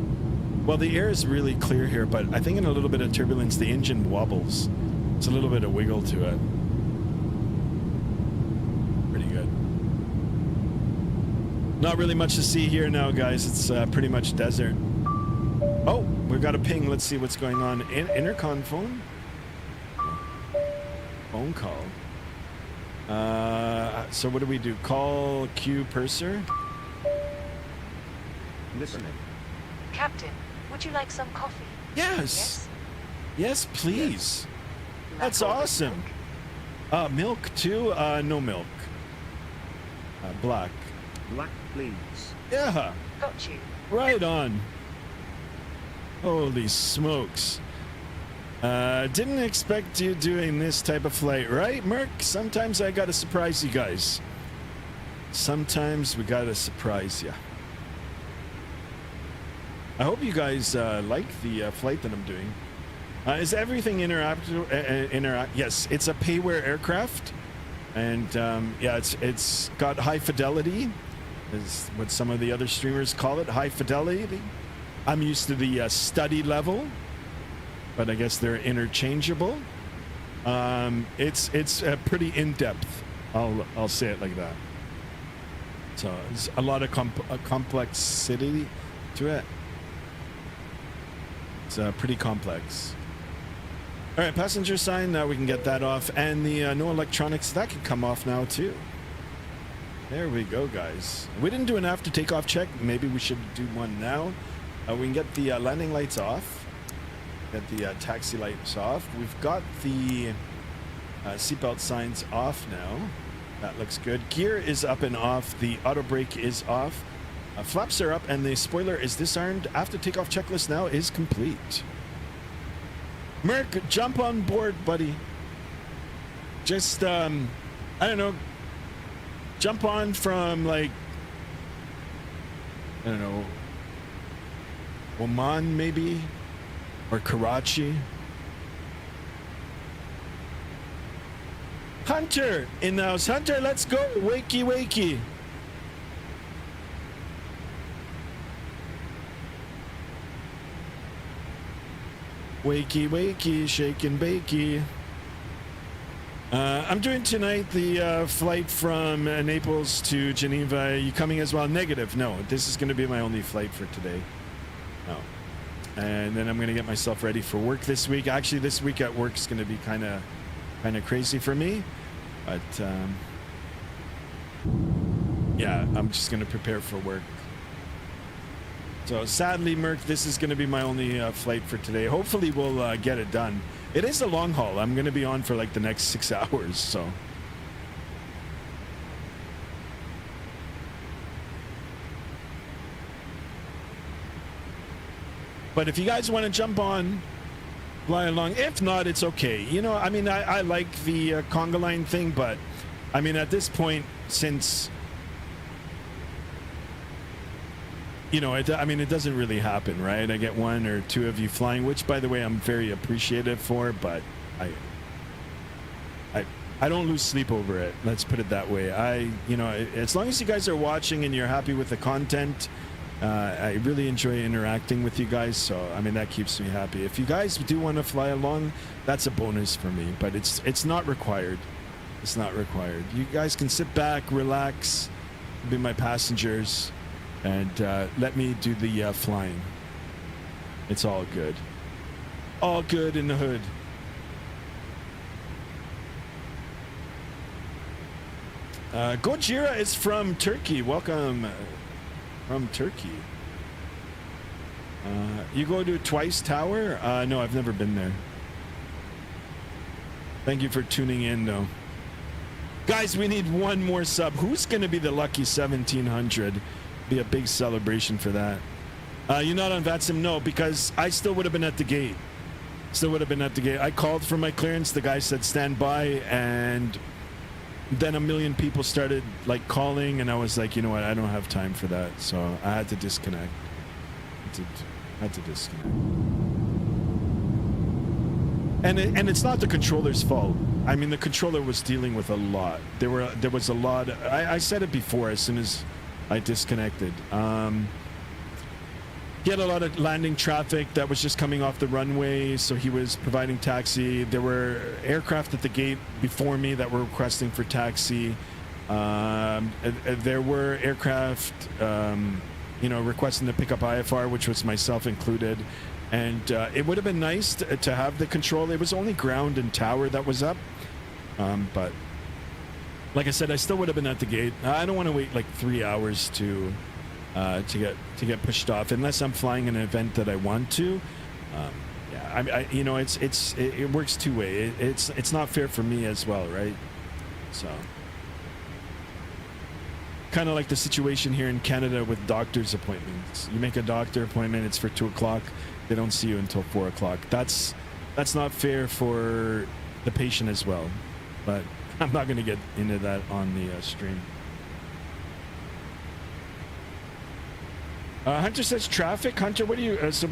well, the air is really clear here, but I think in a little bit of turbulence, the engine wobbles. It's a little bit of wiggle to it. Pretty good. Not really much to see here now, guys. It's pretty much desert. Oh, we've got a ping. Let's see what's going on. Intercom phone? Phone call. So what do we do? Call Q Purser? Listening. Captain, would you like some coffee? Yes. Yes, please. Black That's or with awesome. milk? Milk too? No milk. Black. Black, please. Yeah. Got you. Right on. Holy smokes. Didn't expect you doing this type of flight, right, Merc? Sometimes I gotta surprise you guys. Sometimes we gotta surprise you. I hope you guys like the flight that I'm doing. Is everything yes, it's a payware aircraft, and yeah, it's got high fidelity, is what some of the other streamers call it, high fidelity. I'm used to the study level, but I guess they're interchangeable. It's pretty in depth. I'll say it like that. So there's a lot of complexity to it. It's pretty complex. All right, passenger sign. Now we can get that off, and the no electronics, that can come off now too. There we go, guys. We didn't do an after takeoff check. Maybe we should do one now. We can get the landing lights off. Get the taxi lights off. We've got the seatbelt signs off now. That looks good. Gear is up and off. The auto brake is off. Flaps are up and the spoiler is disarmed. After takeoff checklist now is complete. Merc, jump on board, buddy. Just, I don't know. Jump on from, like, I don't know, Oman maybe? Or Karachi? Hunter in the house. Hunter, let's go. Wakey, wakey. Wakey, wakey, shake and bakey. I'm doing tonight the flight from Naples to Geneva. Are you coming as well? Negative. No, this is going to be my only flight for today. No. And then I'm going to get myself ready for work this week. Actually, this week at work is going to be kind of crazy for me. But, yeah, I'm just going to prepare for work. So sadly, Merc, this is going to be my only flight for today. Hopefully we'll get it done. It is a long haul. I'm going to be on for like the next 6 hours, so. But if you guys want to jump on, fly along. If not, it's okay. You know, I mean, I like the conga line thing, but I mean, at this point, since, you know, I mean, it doesn't really happen, right? I get one or two of you flying, which, by the way, I'm very appreciative for, but I don't lose sleep over it. Let's put it that way. You know, as long as you guys are watching and you're happy with the content, I really enjoy interacting with you guys. So, I mean, that keeps me happy. If you guys do want to fly along, that's a bonus for me, but it's not required. It's not required. You guys can sit back, relax, be my passengers, and let me do the flying. It's all good. All good in the hood. Gojira is from Turkey. Welcome from Turkey. You go to Twice Tower? No, I've never been there. Thank you for tuning in, though. Guys, we need one more sub. Who's going to be the lucky 1700? Be a big celebration for that. You're not on Vatsim? No, because I still would have been at the gate. I called for my clearance. The guy said stand by, and then a million people started like calling, and I was like, you know what? I don't have time for that, so I had to disconnect. Had to disconnect. And it's not the controller's fault. I mean, the controller was dealing with a lot. There was a lot. I said it before. As soon as I disconnected. He had a lot of landing traffic that was just coming off the runway, so he was providing taxi. There were aircraft at the gate before me that were requesting for taxi. There were aircraft, requesting to pick up IFR, which was myself included. And it would have been nice to have the control. It was only ground and tower that was up. But like I said, I still would have been at the gate. I don't want to wait like 3 hours to get pushed off unless I'm flying an event that I want to. It works two way. It's not fair for me as well, right? So kind of like the situation here in Canada with doctor's appointments. You make a doctor appointment, it's for 2 o'clock. They don't see you until 4 o'clock. That's not fair for the patient as well. But I'm not going to get into that on the stream. Hunter says traffic. Hunter, what do you... so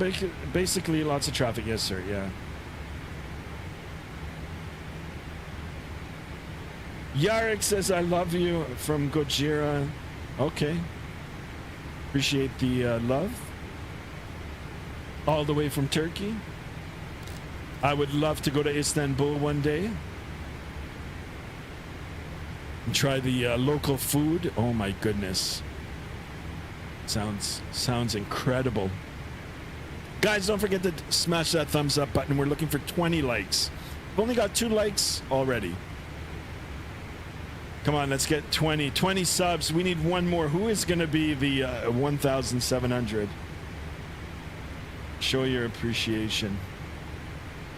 basically lots of traffic. Yes, sir. Yeah. Yarek says, I love you from Gojira. Okay. Appreciate the love. All the way from Turkey. I would love to go to Istanbul one day. And try the local food. Oh my goodness. Sounds incredible. Guys, don't forget to smash that thumbs up button. We're looking for 20 likes. We've only got 2 likes already. Come on, let's get 20 subs. We need one more. Who is going to be the 1,700? Show your appreciation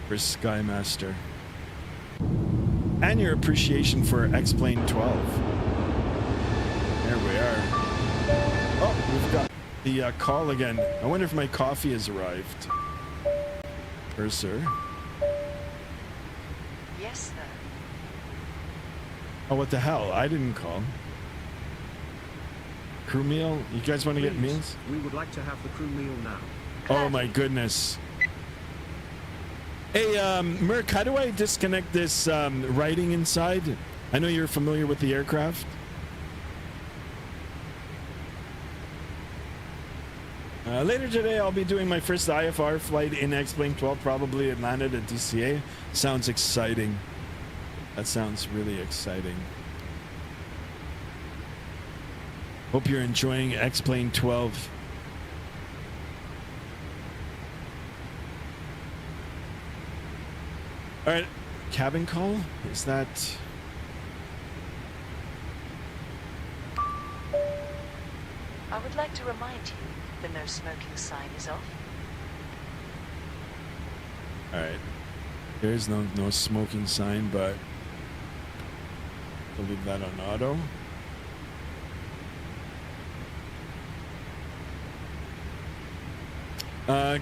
for Skymaster. And your appreciation for X-Plane 12. There we are. Oh, we've got the call again. I wonder if my coffee has arrived. Sir. Yes, sir. Oh, what the hell? I didn't call. Crew meal? You guys want to get meals? We would like to have the crew meal now. Oh my goodness. Hey, Merc, how do I disconnect this writing inside? I know you're familiar with the aircraft. Later today, I'll be doing my first IFR flight in X-Plane 12, probably it landed at DCA. Sounds exciting. That sounds really exciting. Hope you're enjoying X-Plane 12. All right, cabin call? Is that... I would like to remind you the no smoking sign is off. All right. There is no smoking sign, but I'll leave that on auto.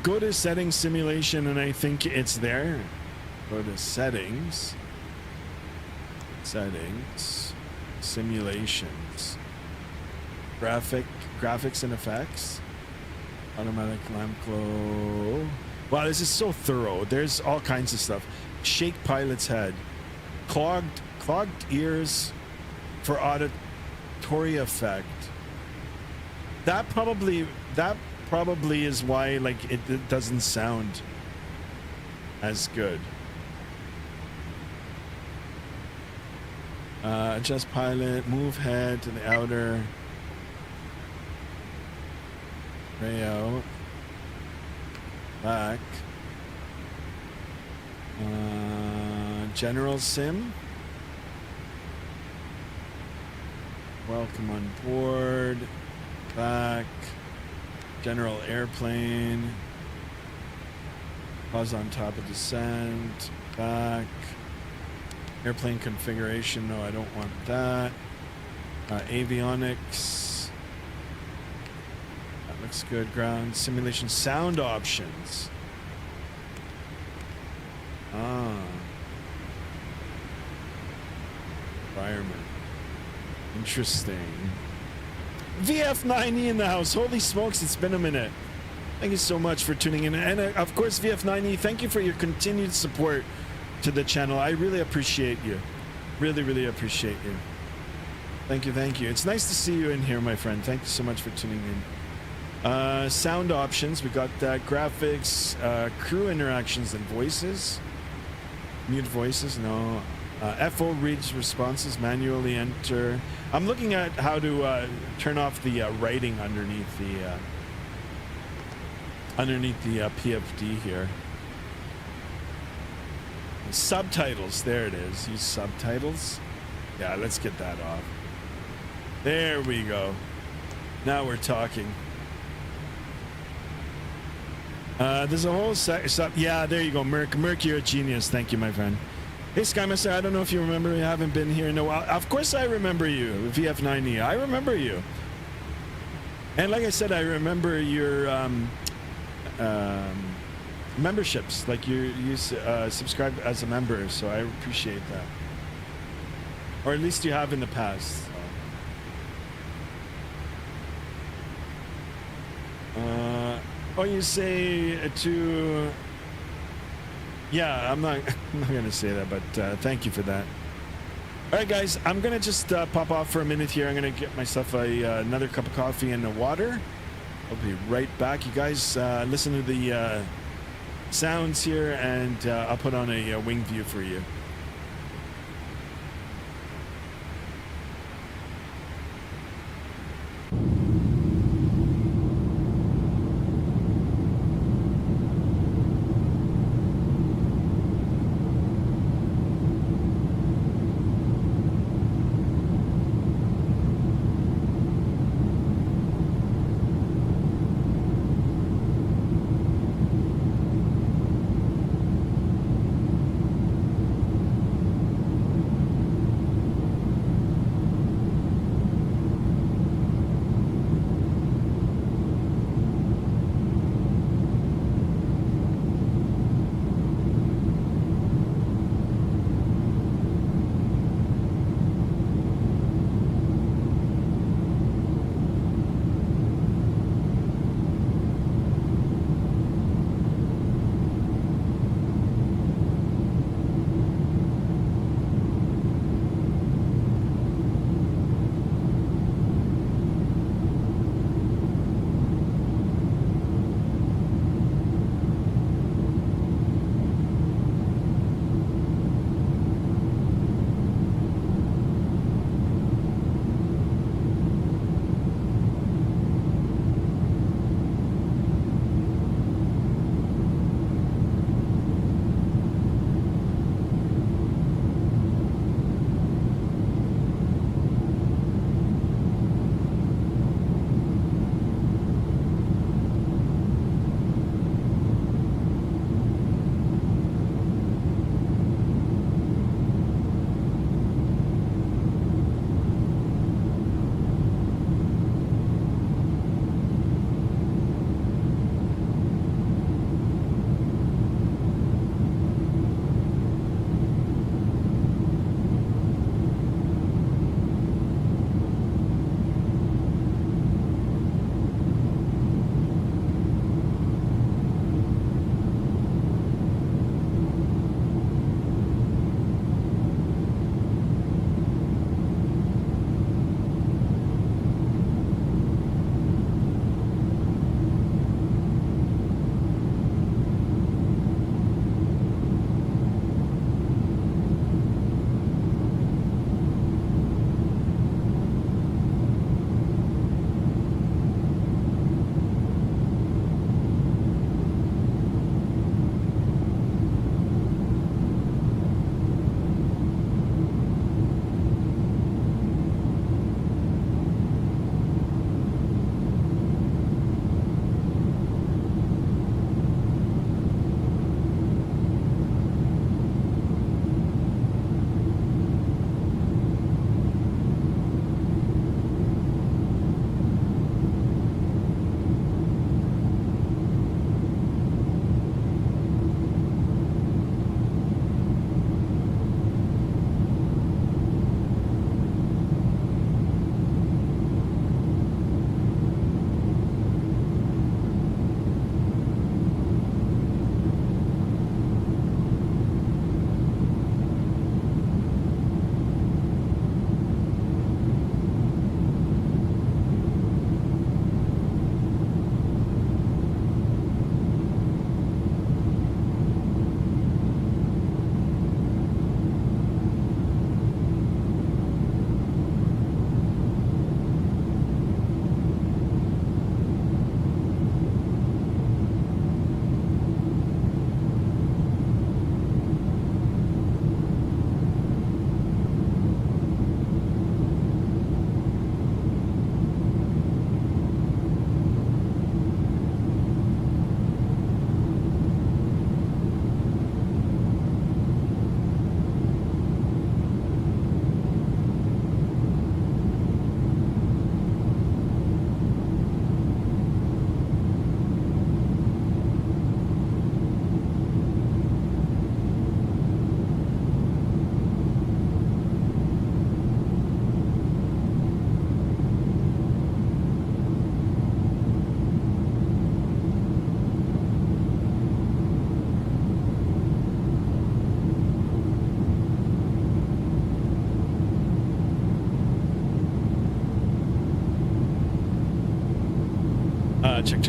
Go to settings simulation, and I think it's there. Go to settings, simulations, graphics and effects, automatic lamp glow. Wow, this is so thorough. There's all kinds of stuff. Shake pilot's head, clogged ears for auditory effect. That probably is why like it doesn't sound as good. Adjust pilot, move head to the outer layout, back, general sim, welcome on board, back, general airplane, pause on top of descent, back, airplane configuration, no, I don't want that, avionics, Looks good. Ground simulation sound options. Environment. Interesting. VF90 in the house. Holy smokes, it's been a minute. Thank you so much for tuning in. And of course, VF90, thank you for your continued support to the channel. I really appreciate you. Really, really appreciate you. Thank you, thank you. It's nice to see you in here, my friend. Thank you so much for tuning in. Sound options. We got graphics, crew interactions, and voices. Mute voices, no. FO reads responses, manually enter. I'm looking at how to turn off the writing underneath the PFD here. Subtitles, there it is. Use subtitles. Yeah, let's get that off. There we go. Now we're talking. There's a whole yeah, there you go. Merc, you're a genius. Thank you, my friend. Hey, Skymaster, I don't know if you remember me. I haven't been here in a while. Of course I remember you, VF90. I remember you. And like I said, I remember your memberships. Like you subscribe as a member, so I appreciate that. Or at least you have in the past. Oh, you say to... Yeah, I'm not gonna say that, but thank you for that. All right, guys, I'm gonna just pop off for a minute here. I'm gonna get myself another cup of coffee and water. I'll be right back. You guys listen to the sounds here, and I'll put on a wing view for you.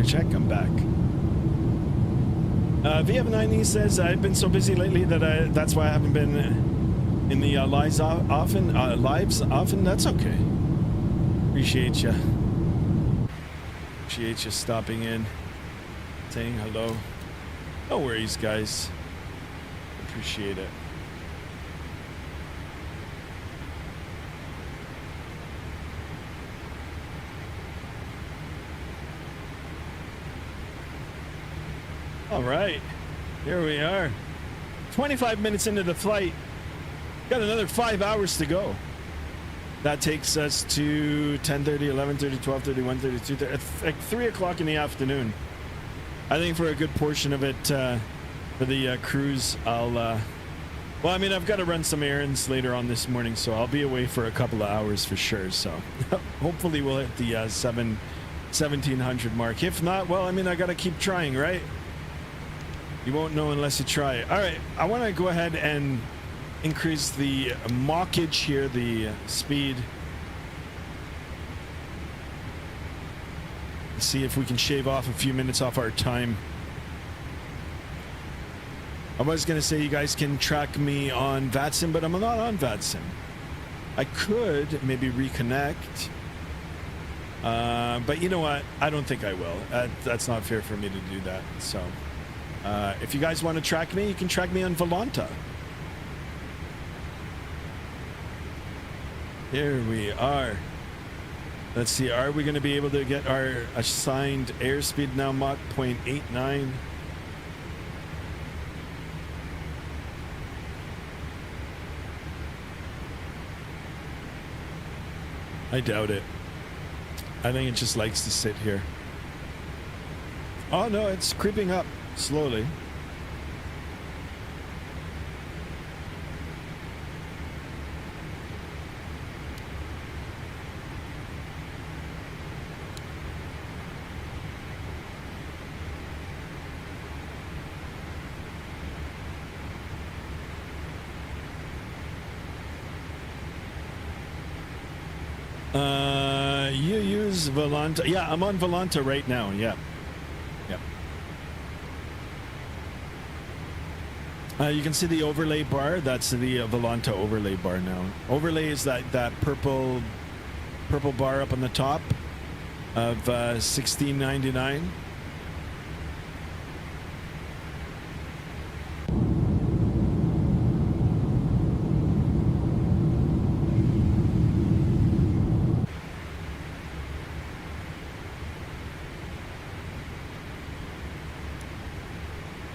Check. I'm back. VF90 says I've been so busy lately that that's why I haven't been in the lives often. That's okay. Appreciate you. Appreciate you stopping in, saying hello. No worries, guys. Appreciate it. All right, here we are. 25 minutes into the flight. Got another 5 hours to go. That takes us to 10:30, 11:30, 12:30, 1:30, 2:30, like 3 o'clock in the afternoon. I think for a good portion of it, for the cruise, well, I mean, I've got to run some errands later on this morning, so I'll be away for a couple of hours for sure. So hopefully we'll hit the 1700 mark. If not, well, I mean, I got to keep trying, right? You won't know unless you try. All right, I want to go ahead and increase the mockage here, the speed. See if we can shave off a few minutes off our time. I was going to say you guys can track me on Vatsim, but I'm not on Vatsim. I could maybe reconnect. But you know what? I don't think I will. That's not fair for me to do that. So if you guys want to track me, you can track me on Volanta. Here we are. Let's see, are we going to be able to get our assigned airspeed now? Mach 0.89. I doubt it. I think it just likes to sit here. Oh no, it's creeping up slowly. You use Volanta. Yeah, I'm on Volanta right now. Yeah. You can see the overlay bar. That's the Volanta overlay bar now. Overlay is that purple bar up on the top of $16.99.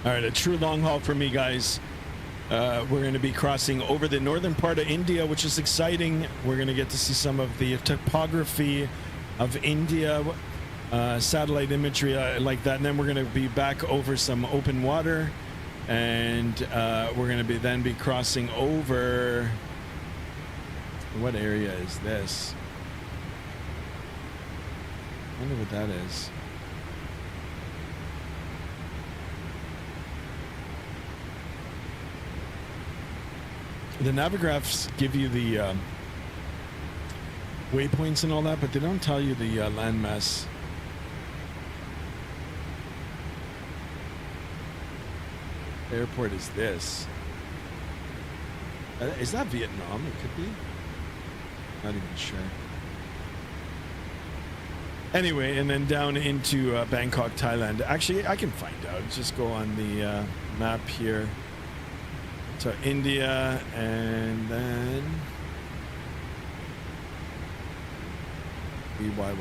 All right, a true long haul for me, guys. We're going to be crossing over the northern part of India, which is exciting. We're going to get to see some of the topography of India, satellite imagery like that. And then we're going to be back over some open water. And we're going to then be crossing over... What area is this? I wonder what that is. The navigraphs give you the waypoints and all that, but they don't tell you the landmass. Airport is this. Is that Vietnam? It could be. Not even sure. Anyway, and then down into Bangkok, Thailand. Actually, I can find out. Just go on the map here. So India, and then Y.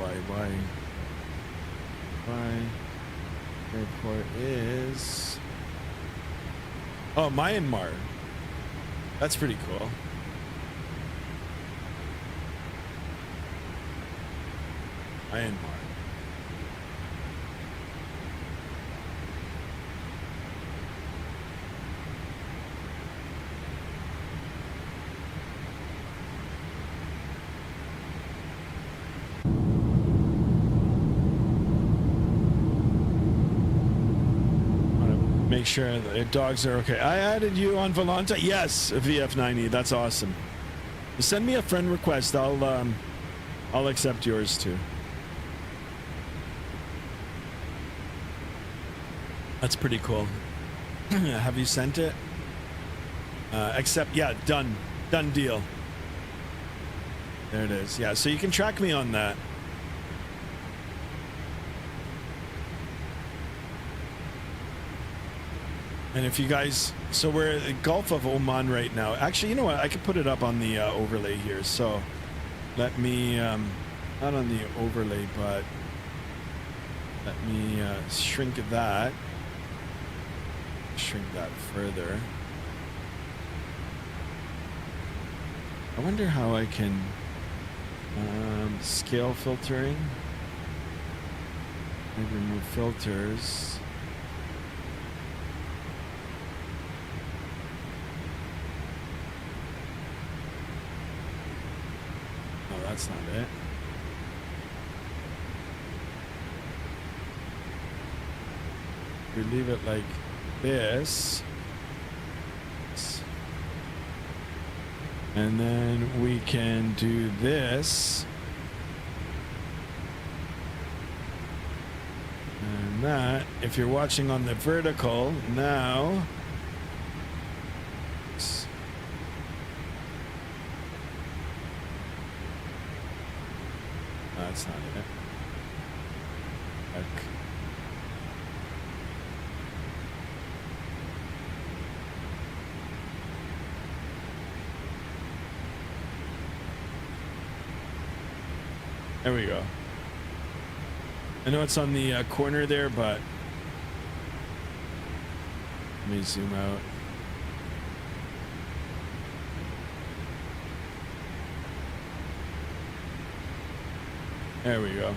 Airport is Myanmar. That's pretty cool. Myanmar. Make sure the dogs are okay. I added you on Volanta. Yes, VF90. That's awesome. Send me a friend request. I'll accept yours too. That's pretty cool. Have you sent it? Accept. Yeah, done. Done deal. There it is. Yeah, so you can track me on that. And if you guys, so we're in the Gulf of Oman right now. Actually, you know what? I could put it up on the overlay here. So let me, not on the overlay, but let me shrink that. Shrink that further. I wonder how I can scale filtering. Maybe remove filters. Oh, that's not it. We leave it like this. And then we can do this. And that, if you're watching on the vertical, now. That's not it. Okay. There we go. I know it's on the corner there, but let me zoom out. There we go.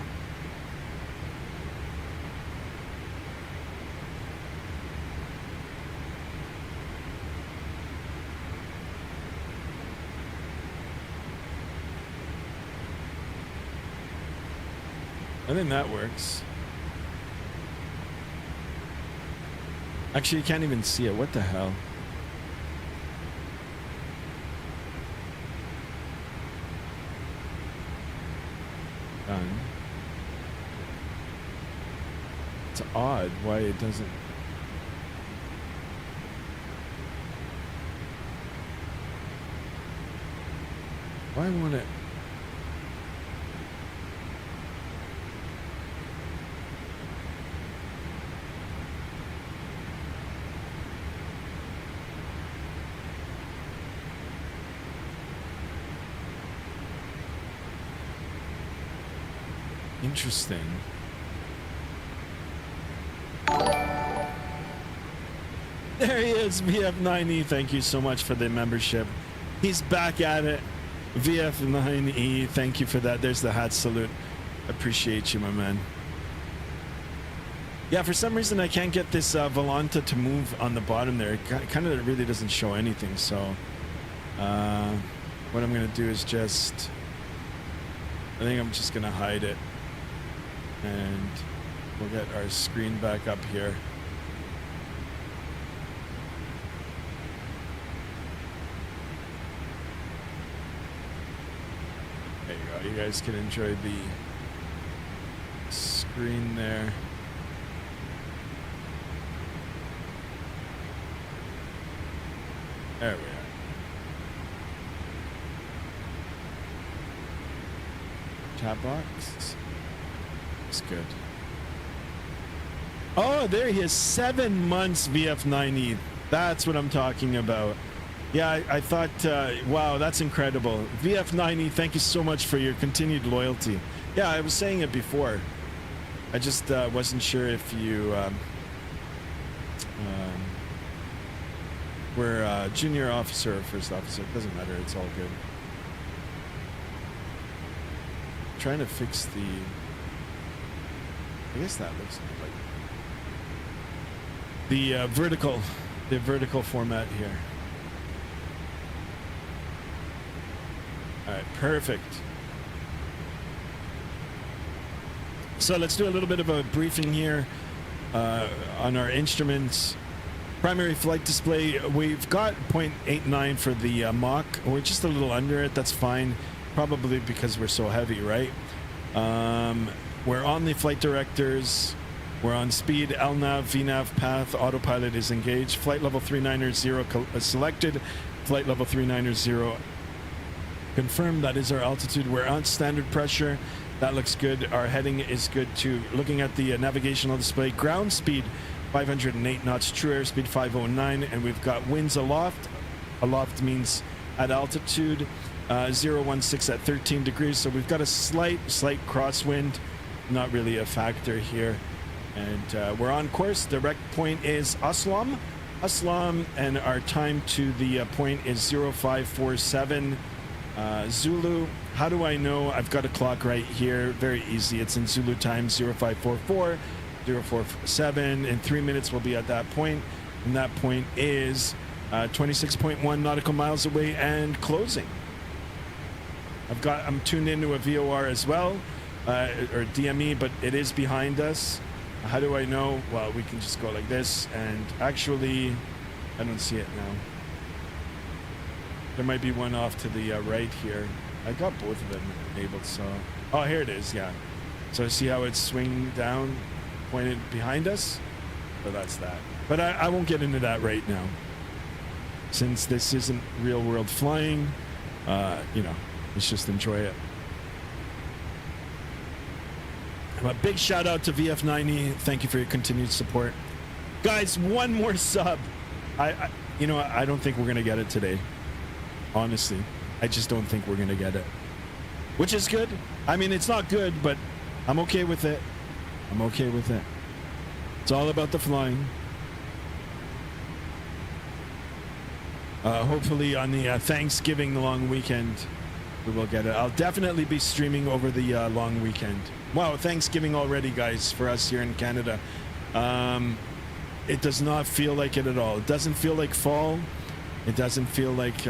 I think that works. Actually, you can't even see it. What the hell? Done. It's odd why it doesn't. Why won't it? Interesting. There he is, VF9E. Thank you so much for the membership. He's back at it. VF9E, thank you for that. There's the hat salute. Appreciate you, my man. Yeah, for some reason I can't get this Volanta to move on the bottom there. It kind of really doesn't show anything. So what I'm going to do is just, I think I'm just going to hide it. And we'll get our screen back up here. There you go. You guys can enjoy the screen there. There we are. Chat box. It's good. Oh, there he is. 7 months, VF9E. That's what I'm talking about. Yeah, I thought, wow, that's incredible. VF9E, thank you so much for your continued loyalty. Yeah, I was saying it before. I just wasn't sure if you were a junior officer or first officer. It doesn't matter. It's all good. I'm trying to fix the... I guess that looks like the vertical format here. All right, perfect. So let's do a little bit of a briefing here on our instruments. Primary flight display, we've got 0.89 for the Mach. We're just a little under it. That's fine, probably because we're so heavy, right? We're on the flight directors. We're on speed, LNAV, VNAV, path, autopilot is engaged. Flight level 390 selected. Flight level 390 confirmed. That is our altitude. We're on standard pressure. That looks good. Our heading is good too. Looking at the navigational display, ground speed 508 knots, true airspeed 509, and we've got winds aloft. Aloft means at altitude, 016 at 13 degrees. So we've got a slight crosswind, not really a factor here. And we're on course. Direct point is Aslam, and our time to the point is 0547 Zulu. How do I know? I've got a clock right here. Very easy. It's in Zulu time, 0544 047. In 3 minutes, we'll be at that point. And that point is 26.1 nautical miles away and closing. I'm tuned into a VOR as well, or DME, but it is behind us. How do I know? Well, we can just go like this, and actually, I don't see it now. There might be one off to the right here. I got both of them enabled, so... Oh, here it is, yeah. So see how it's swinging down, pointed behind us? So that's that. But I won't get into that right now. Since this isn't real-world flying, you know, let's just enjoy it. A big shout out to VF90. Thank you for your continued support. Guys, one more sub. You know, I don't think we're going to get it today. Honestly, I just don't think we're going to get it. Which is good. I mean, it's not good, but I'm okay with it. I'm okay with it. It's all about the flying. Hopefully on the Thanksgiving long weekend, we will get it. I'll definitely be streaming over the long weekend. Wow, Thanksgiving already, guys, for us here in Canada. It does not feel like it at all. It doesn't feel like fall. It doesn't feel like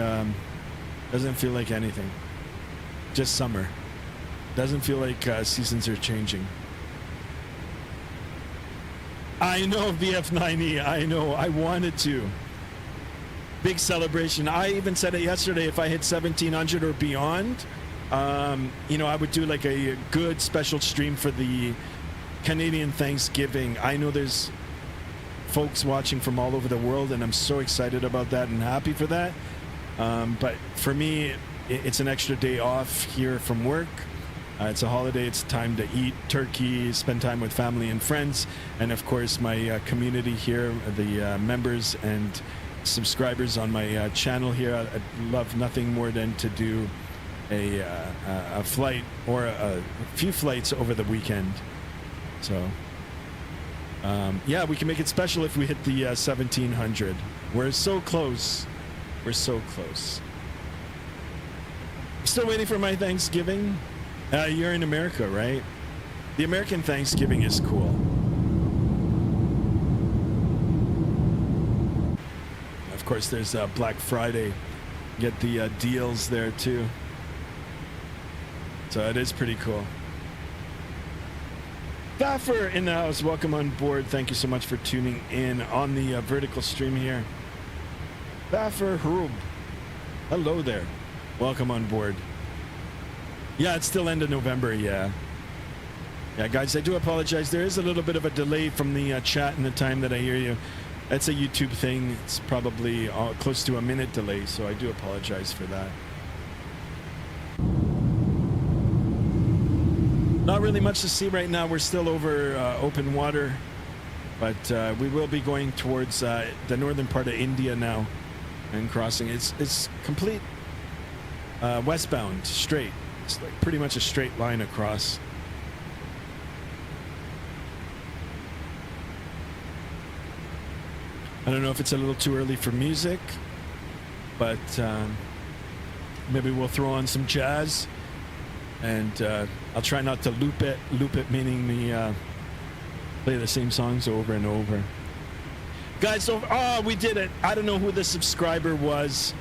anything. Just summer. Doesn't feel like seasons are changing. I know, VF90. I know. I wanted to. Big celebration. I even said it yesterday. If I hit 1700 or beyond, you know, I would do like a good special stream for the Canadian Thanksgiving. I know there's folks watching from all over the world, and I'm so excited about that and happy for that. But for me, it's an extra day off here from work. It's a holiday. It's time to eat turkey, spend time with family and friends, and of course my community here, the members and subscribers on my channel here. I'd love nothing more than to do a flight or a few flights over the weekend. So yeah, we can make it special if we hit the 1700. We're so close. We're so close. Still waiting for my Thanksgiving. You're in America, right? The American Thanksgiving is cool. Of course, there's Black Friday. Get the deals there too. So it is pretty cool. Baffer in the house, welcome on board. Thank you so much for tuning in on the vertical stream here. Baffer Hrub, hello there. Welcome on board. Yeah, it's still end of November, yeah. Yeah, guys, I do apologize. There is a little bit of a delay from the chat and the time that I hear you. That's a YouTube thing. It's probably close to a minute delay, so I do apologize for that. Not really much to see right now. We're still over open water, but we will be going towards the northern part of India now and crossing. It's complete westbound, straight. It's like pretty much a straight line across. I don't know if it's a little too early for music, but maybe we'll throw on some jazz, and I'll try not to loop it. Loop it meaning the play the same songs over and over. Guys, so we did it. I don't know who the subscriber was.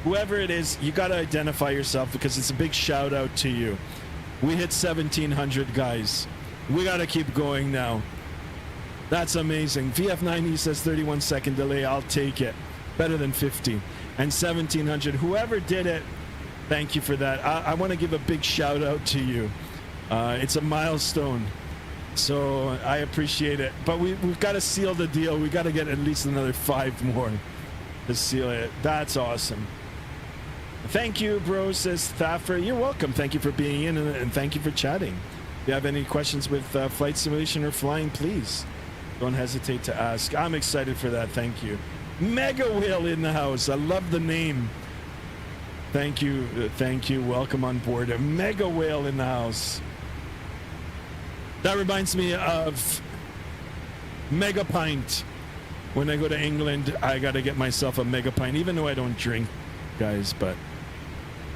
Whoever it is, you got to identify yourself because it's a big shout out to you. We hit 1700, guys. We got to keep going now. That's amazing. VF90 says 31-second delay. I'll take it. Better than 50. And 1700. Whoever did it, thank you for that. I want to give a big shout out to you. It's a milestone. So I appreciate it. But we've got to seal the deal. We got to get at least another 5 more to seal it. That's awesome. Thank you, bro, says Thaffer. You're welcome. Thank you for being in, and thank you for chatting. If you have any questions with flight simulation or flying, please don't hesitate to ask. I'm excited for that. Thank you. Mega Whale in the house. I love the name. Thank you. Thank you. Welcome on board. A Mega Whale in the house. That reminds me of Mega Pint. When I go to England, I got to get myself a Mega Pint, even though I don't drink, guys. But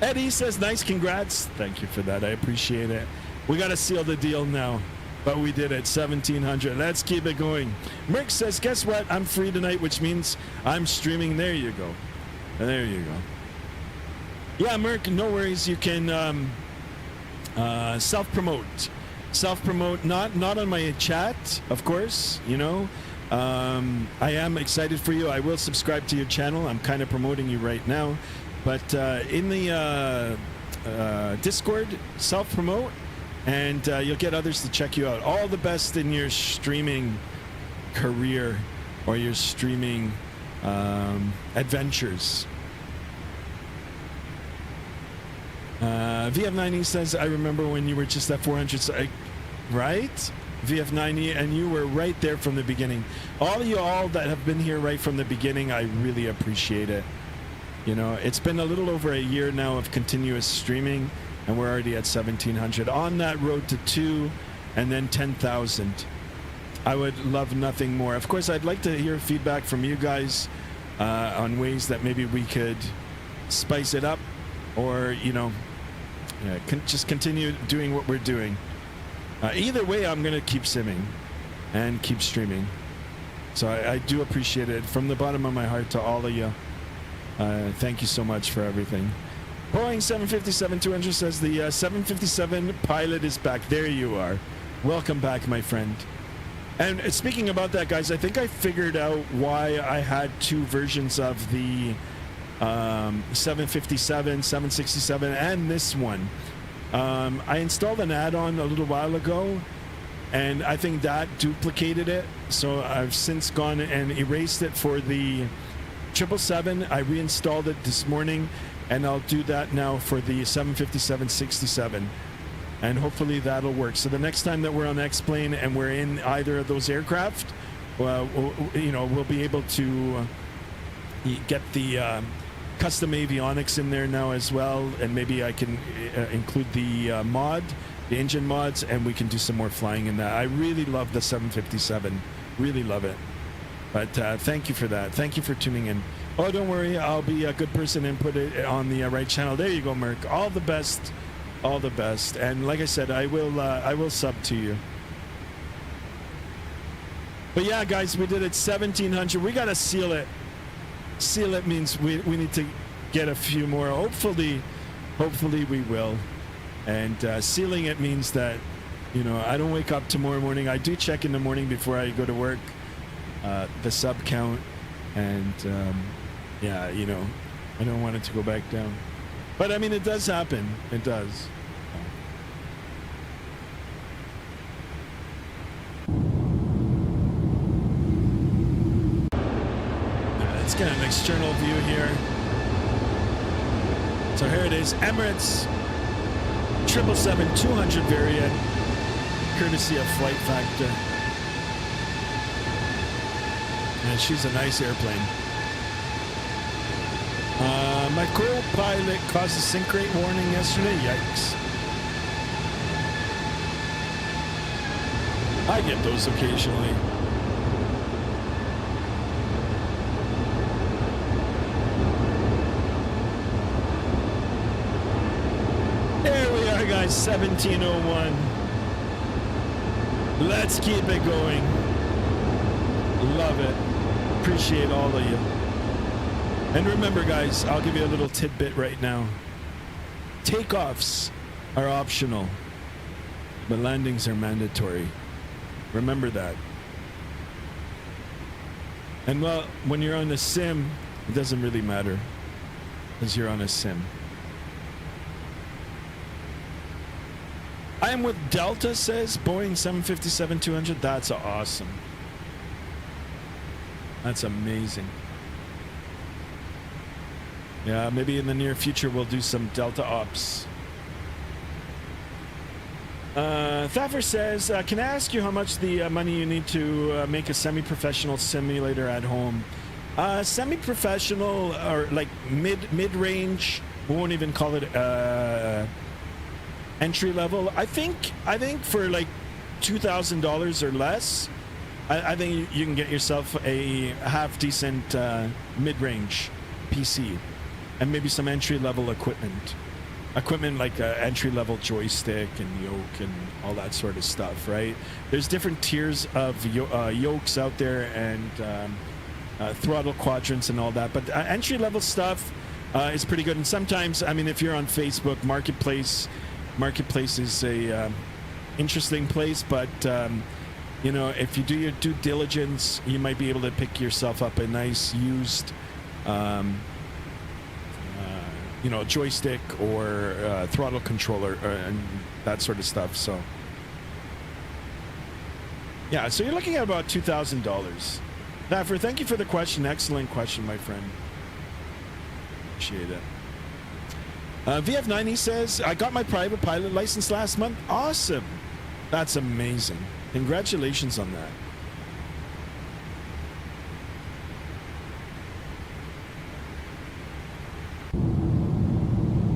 Eddie says, nice, congrats. Thank you for that. I appreciate it. We got to seal the deal now. But we did it, 1,700. Let's keep it going. Merck says, guess what? I'm free tonight, which means I'm streaming. There you go. There you go. Yeah, Merck, no worries. You can self-promote. Self-promote, not on my chat, of course, you know. I am excited for you. I will subscribe to your channel. I'm kind of promoting you right now. But in the Discord, self-promote. And you'll get others to check you out. All the best in your streaming career or your streaming adventures. VF90 says, I remember when you were just at 400, right? VF90, and you were right there from the beginning. All of you all that have been here right from the beginning, I really appreciate it. You know, it's been a little over a year now of continuous streaming. And we're already at 1,700 on that road to 2 and then 10,000. I would love nothing more. Of course, I'd like to hear feedback from you guys on ways that maybe we could spice it up or, you know, just continue doing what we're doing. Either way, I'm going to keep simming and keep streaming. So I do appreciate it from the bottom of my heart to all of you. Thank you so much for everything. Boeing 757-200 says the 757 pilot is back. There you are. Welcome back, my friend. And speaking about that, guys, I think I figured out why I had 2 versions of the 757, 767, and this one. I installed an add-on a little while ago, and I think that duplicated it. So I've since gone and erased it for the 777. I reinstalled it this morning. And I'll do that now for the 757-67. And hopefully that'll work. So the next time that we're on X-Plane and we're in either of those aircraft, well, you know, we'll be able to get the custom avionics in there now as well. And maybe I can include the the engine mods, and we can do some more flying in that. I really love the 757. Really love it. But thank you for that. Thank you for tuning in. Oh, don't worry. I'll be a good person and put it on the right channel. There you go, Merc. All the best. All the best. And like I said, I will sub to you. But yeah, guys, we did it 1,700. We got to seal it. Seal it means we need to get a few more. Hopefully we will. And sealing it means that, you know, I don't wake up tomorrow morning. I do check in the morning before I go to work, the sub count. And yeah, you know, I don't want it to go back down. But I mean, it does happen. It does. Let's get an external view here. So here it is, Emirates 777-200 variant, courtesy of Flight Factor. And she's a nice airplane. My co-pilot caused a sink rate warning yesterday. Yikes. I get those occasionally. There we are, guys. 1701. Let's keep it going. Love it. Appreciate all of you. And remember, guys, I'll give you a little tidbit right now. Takeoffs are optional, but landings are mandatory. Remember that. And well, when you're on a sim, it doesn't really matter because you're on a sim. I am with Delta, says Boeing 757-200. That's awesome. That's amazing. Yeah, maybe in the near future we'll do some Delta ops. Thaffer says, can I ask you how much the money you need to make a semi-professional simulator at home? Semi-professional or like mid-range, we won't even call it entry level. I think for like $2,000 or less, I think you can get yourself a half decent mid-range PC and maybe some entry level equipment like entry level joystick and yoke and all that sort of stuff, right? There's different tiers of yokes out there and throttle quadrants and all that, but entry level stuff is pretty good. And sometimes, I mean, if you're on Facebook Marketplace is a interesting place, but you know, if you do your due diligence, you might be able to pick yourself up a nice used you know, joystick or throttle controller and that sort of stuff. So yeah, so you're looking at about $2,000. Naffer, thank you for the question. Excellent question, my friend. Appreciate it. VF90 says, I got my private pilot license last month. Awesome. That's amazing. Congratulations on that.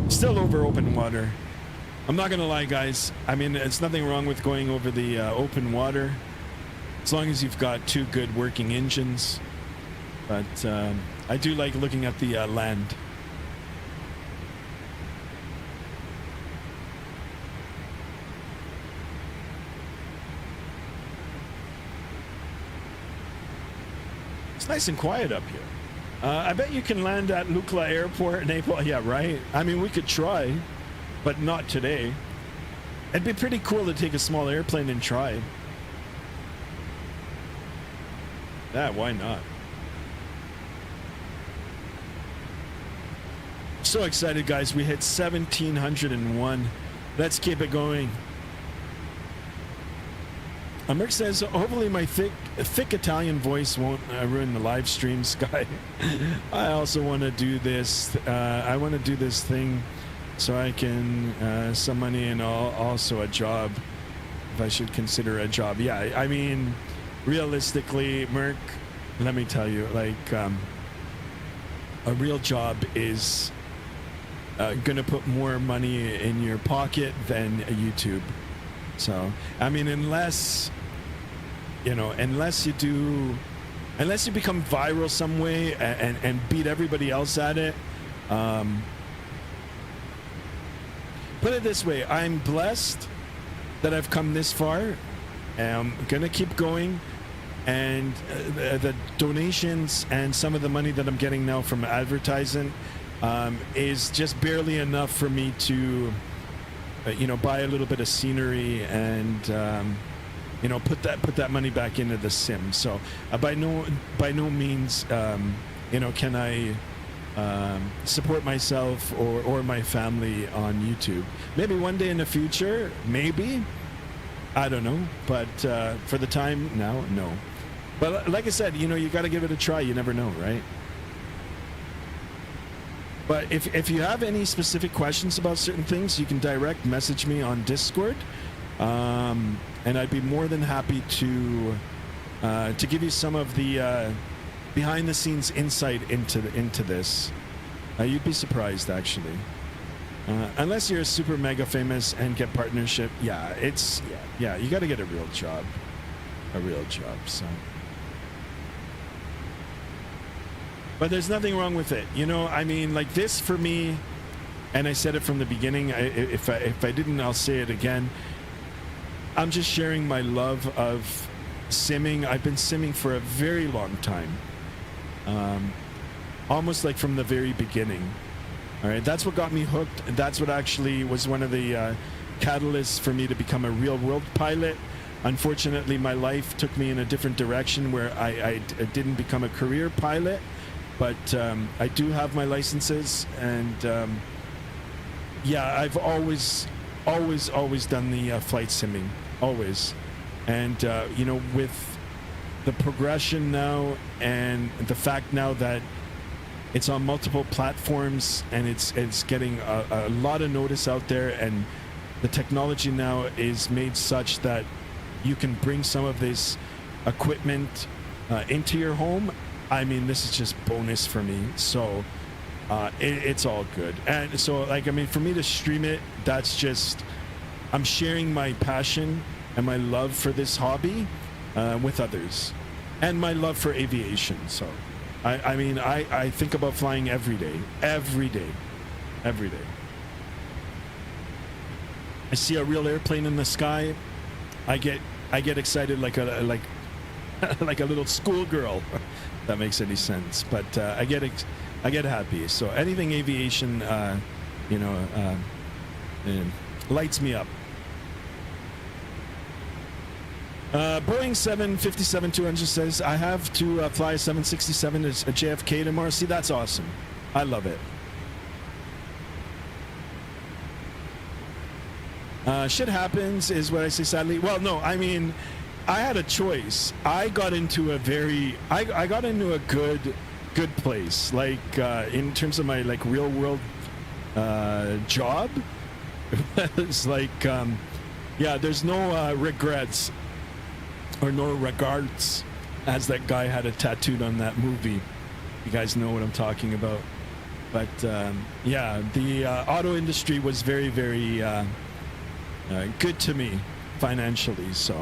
Still over open water. I'm not gonna lie, guys. I mean, it's nothing wrong with going over the open water as long as you've got two good working engines. But I do like looking at the land. It's nice and quiet up here. I bet you can land at Lukla Airport in April. Yeah, right? I mean, we could try, but not today. It'd be pretty cool to take a small airplane and try. Yeah, why not? So excited, guys. We hit 1,701. Let's keep it going. Merck says, hopefully my thick Italian voice won't ruin the live stream, Sky. I also want to do this. I want to do this thing so I can some money and also a job, if I should consider a job. Yeah, I mean, realistically, Merck, let me tell you, like, a real job is going to put more money in your pocket than a YouTube. So, I mean, unless you become viral some way and beat everybody else at it. Put it this way, I'm blessed that I've come this far. I'm going to keep going. And the donations and some of the money that I'm getting now from advertising is just barely enough for me to buy a little bit of scenery and put that money back into the sim. So by no means can I support myself or my family on YouTube. Maybe one day in the future, maybe, I don't know, but for the time now, no. But like I said, you got to give it a try. You never know, right? But if you have any specific questions about certain things, you can direct message me on Discord, and I'd be more than happy to give you some of the behind-the-scenes insight into this. You'd be surprised, actually. Unless you're super mega famous and get partnership, you got to get a real job, So. But there's nothing wrong with it. I mean, like this for me, and I said it from the beginning, if I didn't, I'll say it again. I'm just sharing my love of simming. I've been simming for a very long time. Almost like from the very beginning. All right, that's what got me hooked. That's what actually was one of the catalysts for me to become a real world pilot. Unfortunately, my life took me in a different direction where I didn't become a career pilot. But I do have my licenses, and I've always always done the flight simming, always. And you know, with the progression now and the fact now that it's on multiple platforms and it's getting a lot of notice out there, and the technology now is made such that you can bring some of this equipment into your home. I mean, this is just bonus for me. So it's all good. And so, like, I mean, for me to stream it, that's just, I'm sharing my passion and my love for this hobby with others, and my love for aviation. So I mean, I think about flying every day. I see a real airplane in the sky, I get excited like a like a little schoolgirl. If that makes any sense. But I get happy. So anything aviation, you know, lights me up. Boeing 757-200 says, I have to fly a 767 to JFK tomorrow. See, that's awesome. I love it. Shit happens is what I say, sadly. Well, no, I mean, I had a choice. I got into a good place, like in terms of my like real world job. It's like, yeah, there's no regrets. Or no regards, as that guy had it tattooed on that movie. You guys know what I'm talking about. But yeah, the auto industry was very, very good to me financially. So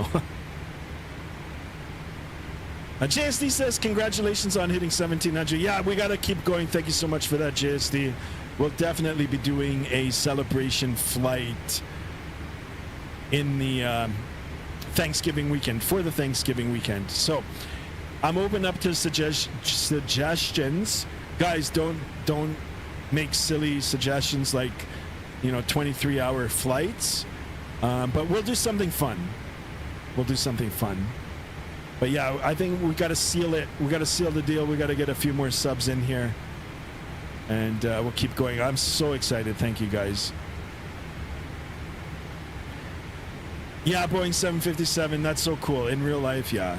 JSD says, congratulations on hitting 1700. Yeah, we got to keep going. Thank you so much for that, JSD. We'll definitely be doing a celebration flight in the Thanksgiving weekend, for the Thanksgiving weekend. So I'm open up to suggestions. Guys, don't make silly suggestions like, you know, 23-hour flights. But we'll do something fun. But yeah, I think we got to seal it. We got to seal the deal. We got to get a few more subs in here. And we'll keep going. I'm so excited. Thank you, guys. Yeah, Boeing 757, that's so cool. In real life, yeah.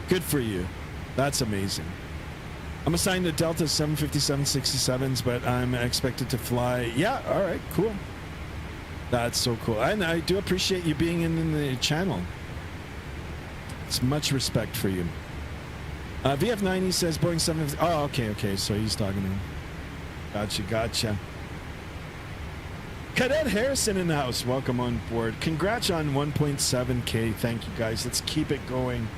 Good for you. That's amazing. I'm assigned to Delta 757-67s, but I'm expected to fly. Yeah, all right, cool. That's so cool. And I do appreciate you being in the channel. It's much respect for you. VF90 says Boeing 757. Oh, okay, so he's talking to him. Gotcha. Cadet Harrison in the house. Welcome on board. Congrats on 1.7K. Thank you, guys. Let's keep it going.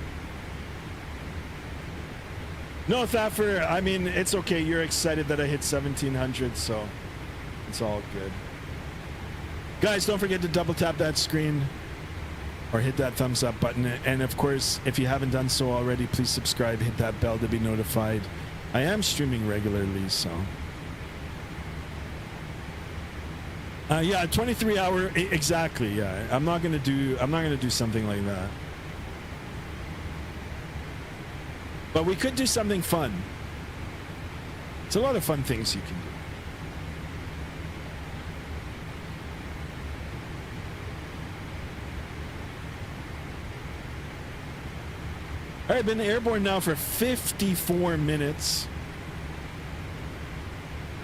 No, Thaffer, I mean, it's okay. You're excited that I hit 1700, so it's all good. Guys, don't forget to double tap that screen or hit that thumbs up button. And of course, if you haven't done so already, please subscribe, hit that bell to be notified. I am streaming regularly, so... yeah, 23-hour, exactly. Yeah, I'm not gonna do something like that. But we could do something fun. It's a lot of fun things you can do. All right, been airborne now for 54 minutes.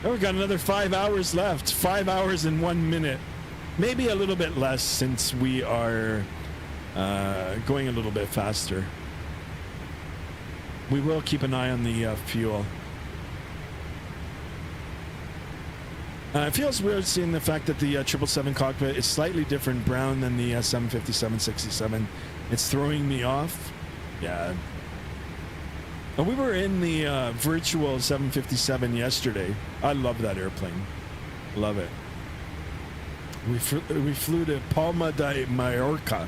Oh, we got another 5 hours left. 5 hours and 1 minute. Maybe a little bit less since we are going a little bit faster. We will keep an eye on the fuel. It feels weird seeing the fact that the 777 cockpit is slightly different brown than the 757-67. It's throwing me off. Yeah. We were in the virtual 757 yesterday. I love that airplane. Love it. We flew to Palma de Mallorca.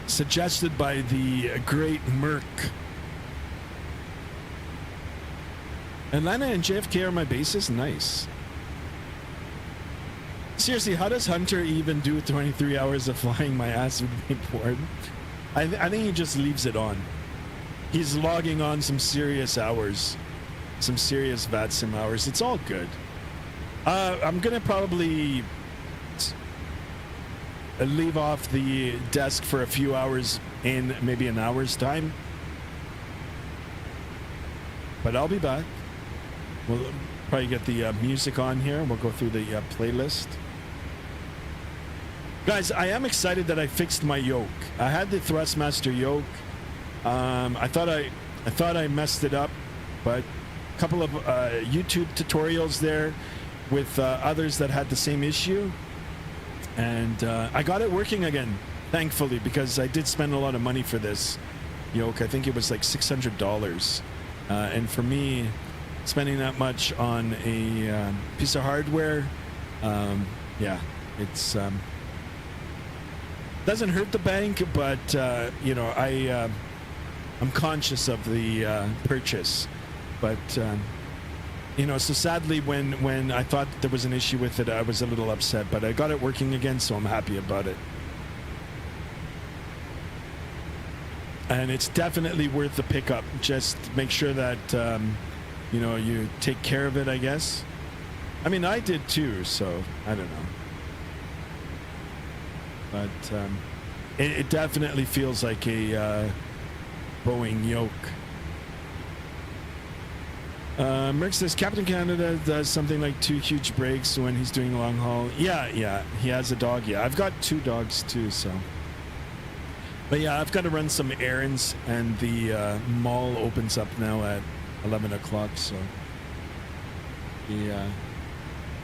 Suggested by the great Merc. Atlanta and JFK are my bases? Nice. Seriously, how does Hunter even do 23 hours of flying? My ass would be bored. I think he just leaves it on. He's logging on some serious hours. Some serious Vatsim hours. It's all good. I'm gonna probably leave off the desk for a few hours in maybe an hour's time, but I'll be back. We'll probably get the music on here. We'll go through the playlist. Guys, I am excited that I fixed my yoke. I had the Thrustmaster yoke. I thought I messed it up, but a couple of YouTube tutorials there with others that had the same issue, and I got it working again, thankfully, because I did spend a lot of money for this yoke. I think it was like $600, and for me, spending that much on a piece of hardware, yeah, it's doesn't hurt the bank, but you know, I'm conscious of the purchase, but you know, so sadly when I thought there was an issue with it, I was a little upset, but I got it working again, so I'm happy about it. And it's definitely worth the pickup. Just make sure that you know, you take care of it, I guess. I mean, I did too, so I don't know. But it definitely feels like a Boeing yoke. Merck says Captain Canada does something like 2 huge breaks when he's doing long haul. Yeah, he has a dog. Yeah, I've got 2 dogs too, so. But yeah, I've got to run some errands, and the mall opens up now at 11 o'clock, so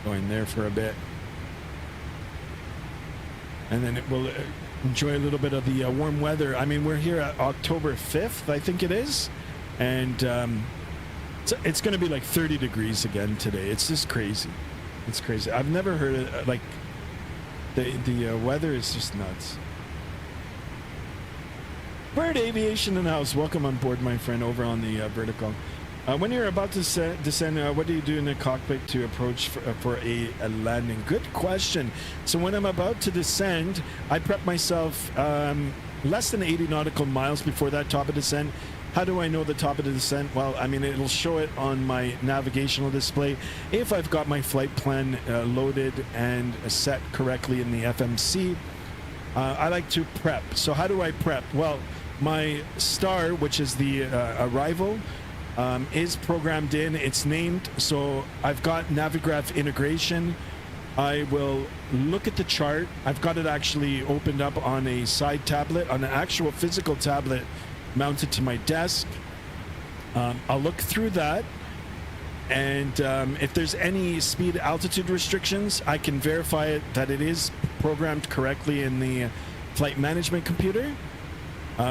going there for a bit. And then we'll enjoy a little bit of the warm weather. I mean, we're here at October 5th, I think it is. And it's going to be like 30 degrees again today. It's just crazy. It's crazy. I've never heard it, like, the weather is just nuts. Bird Aviation in the house. Welcome on board, my friend, over on the vertical. When you're about to descend, what do you do in the cockpit to approach for a landing? Good question. So when I'm about to descend, I prep myself less than 80 nautical miles before that top of descent. How do I know the top of the descent? Well, I mean, it'll show it on my navigational display. If I've got my flight plan loaded and set correctly in the FMC, I like to prep. So how do I prep? Well, my star, which is the arrival, is programmed in. It's named, so I've got Navigraph integration. I will look at the chart. I've got it actually opened up on a side tablet, on an actual physical tablet mounted to my desk. I'll look through that, and if there's any speed altitude restrictions, I can verify it that it is programmed correctly in the flight management computer,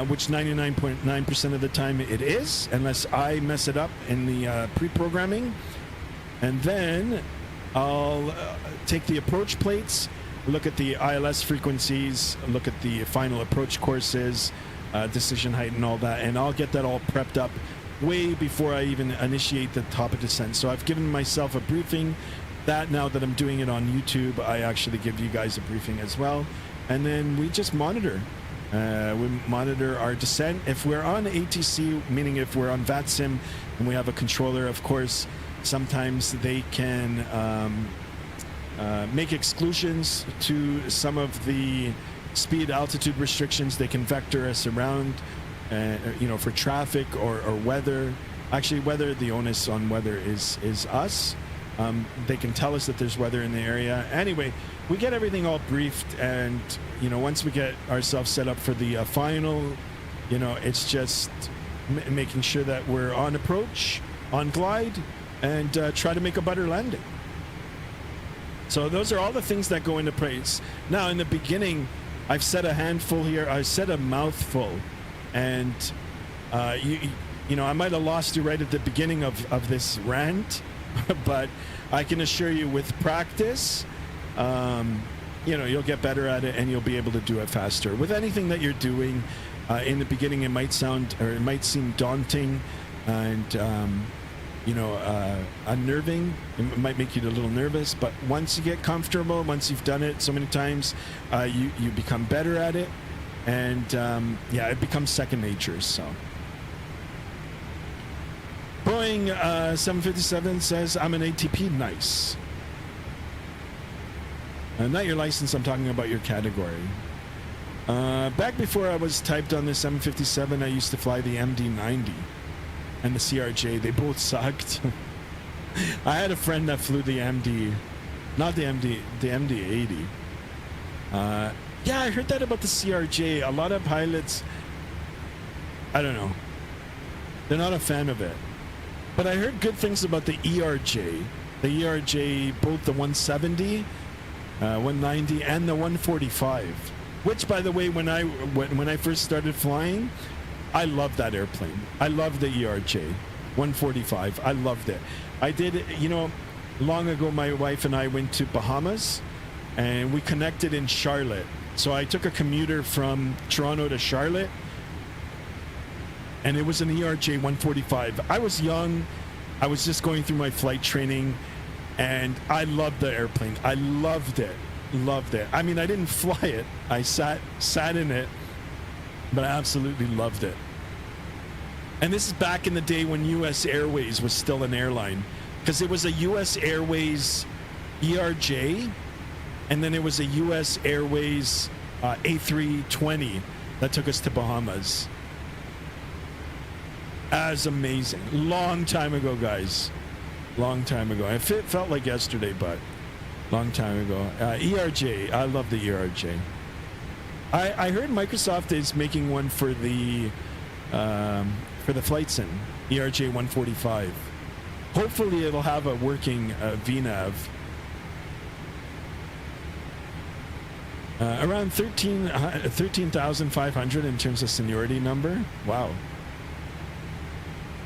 which 99.9% of the time it is, unless I mess it up in the pre-programming. And then I'll take the approach plates, look at the ILS frequencies, look at the final approach courses, decision height and all that, and I'll get that all prepped up way before I even initiate the top of descent. So I've given myself a briefing. That now that I'm doing it on YouTube, I actually give you guys a briefing as well. And then we just monitor. We monitor our descent. If we're on ATC, meaning if we're on Vatsim and we have a controller, of course, sometimes they can make exclusions to some of the speed altitude restrictions. They can vector us around, you know, for traffic or weather. Actually, weather, the onus on weather is us. They can tell us that there's weather in the area. Anyway, we get everything all briefed, and you know, once we get ourselves set up for the final, you know, it's just making sure that we're on approach, on glide, and try to make a better landing. So those are all the things that go into place. Now, in the beginning, I've said a handful here. I said a mouthful, and you know, I might have lost you right at the beginning of this rant, but I can assure you, with practice, you know, you'll get better at it and you'll be able to do it faster. With anything that you're doing, in the beginning, it might sound, or it might seem daunting, and you know, unnerving. It might make you a little nervous, but once you get comfortable, once you've done it so many times, you become better at it, and yeah, it becomes second nature. So Boeing 757 says, I'm an ATP. Nice. Not your license, I'm talking about your category. Back before I was typed on this M57, I used to fly the MD-90 and the CRJ. They both sucked. I had a friend that flew the MD, not the MD, the MD-80. Yeah, I heard that about the CRJ. A lot of pilots, I don't know, they're not a fan of it. But I heard good things about the ERJ. The ERJ, both the 170, 190, and the 145. Which, by the way, when I first started flying, I loved that airplane. I loved the ERJ 145. I loved it. I did, you know, long ago, my wife and I went to Bahamas, and we connected in Charlotte. So I took a commuter from Toronto to Charlotte, and it was an ERJ 145. I was young. I was just going through my flight training, and I loved the airplane. I loved it. Loved it. I mean, I didn't fly it. I sat in it, but I absolutely loved it. And this is back in the day when US Airways was still an airline, because it was a US Airways ERJ, and then it was a US Airways A320 that took us to Bahamas. As amazing. Long time ago, guys. Long time ago. It felt like yesterday, but long time ago. ERJ. I love the ERJ. I heard Microsoft is making one for the flight sim, ERJ 145. Hopefully it'll have a working VNAV. Around 13,500 in terms of seniority number. Wow.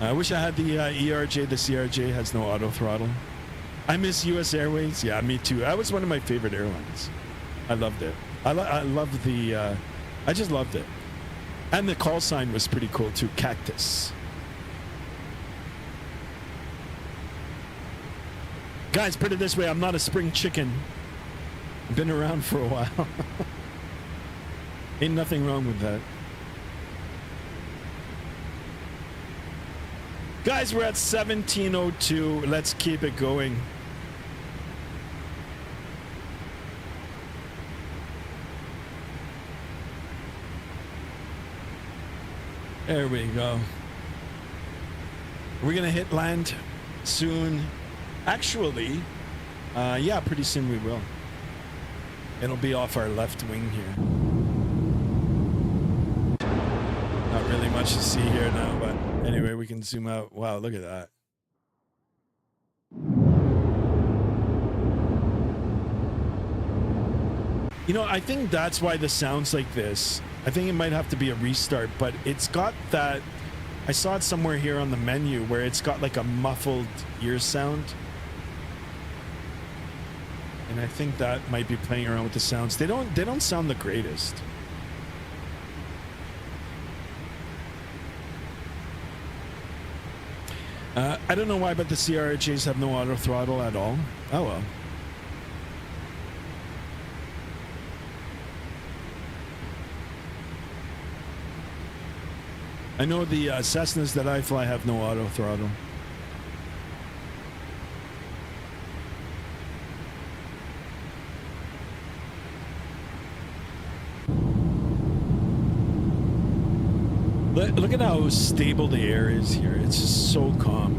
I wish I had the ERJ. The CRJ has no auto throttle. I miss US Airways. Yeah, me too. That was one of my favorite airlines. I loved it. I loved the, I just loved it. And the call sign was pretty cool too, Cactus. Guys, put it this way, I'm not a spring chicken. I've been around for a while. Ain't nothing wrong with that. Guys, we're at 17:02. Let's keep it going. There we go. We're gonna hit land soon. Actually, yeah, pretty soon we will. It'll be off our left wing here. Not really much to see here now, but anyway, we can zoom out. Wow, look at that. You know, I think that's why the sound's like this. I think it might have to be a restart, but it's got that. I saw it somewhere here on the menu where it's got like a muffled ear sound. And I think that might be playing around with the sounds. They don't sound the greatest. I don't know why, but the CRJs have no auto throttle at all. Oh well. I know the Cessnas that I fly have no auto throttle. Look at how stable the air is here. It's just so calm.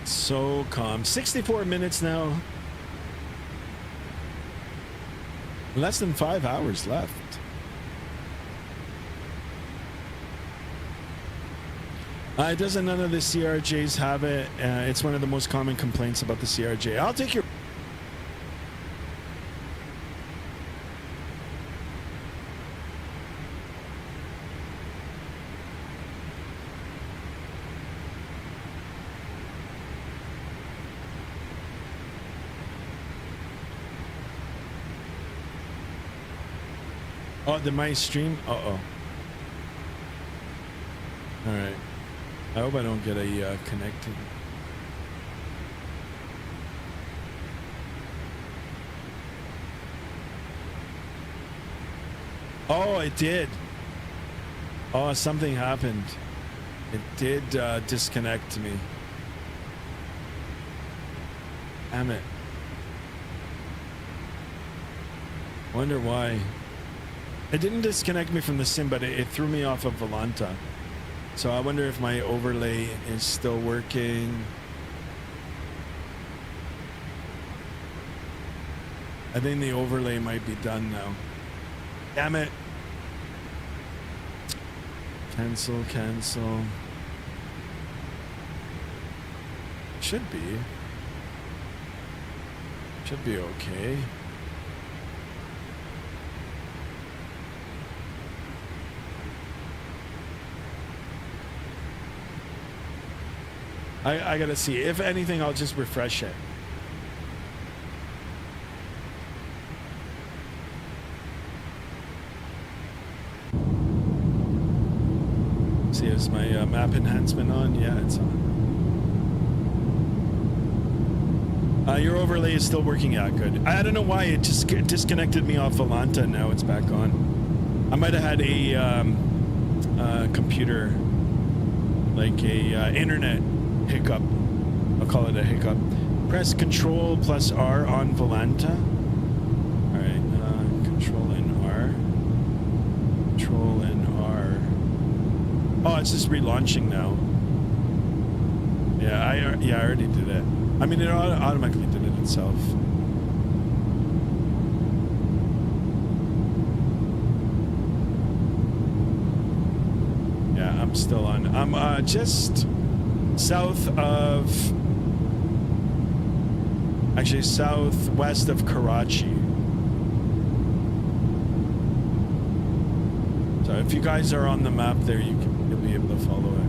So calm. 64 minutes now. Less than 5 hours left. Doesn't none of the CRJs have it? It's one of the most common complaints about the CRJ. I'll take your... Oh, did my stream? Uh-oh. Alright. I hope I don't get a connecting. Oh, it did. Oh, something happened. It did disconnect me. Damn it. Wonder why. It didn't disconnect me from the sim, but it threw me off of Volanta. So I wonder if my overlay is still working. I think the overlay might be done now. Damn it. Cancel, cancel. Should be. Should be okay. I gotta see. If anything, I'll just refresh it. See, is my map enhancement on? Yeah, it's on. Your overlay is still working. Yeah, good. I don't know why it just disconnected me off Volanta. Now it's back on. I might have had a computer, like a internet hiccup. I'll call it a hiccup. Press Control plus R on Volanta. All right, Control and R. Control and R. Oh, it's just relaunching now. Yeah, I already did it. I mean, it automatically did it itself. Yeah, I'm still on. I'm just south of, actually southwest of Karachi. So if you guys are on the map there, you'll be able to follow it.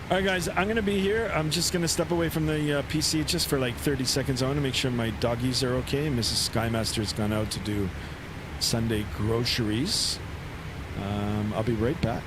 All right, guys, I'm going to be here. I'm just going to step away from the PC just for like 30 seconds. I want to make sure my doggies are okay. Mrs. Skymaster's gone out to do Sunday groceries. I'll be right back.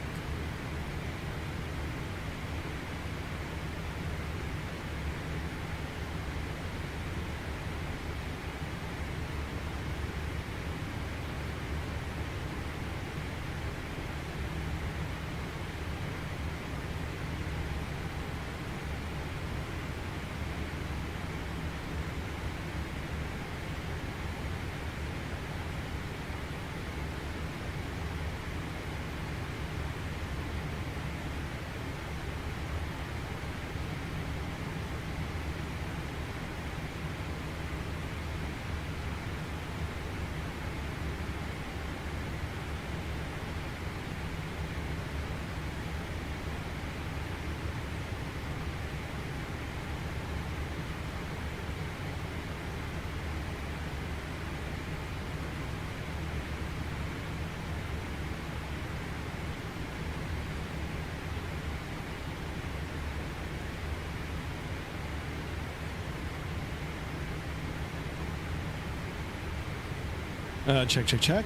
Check.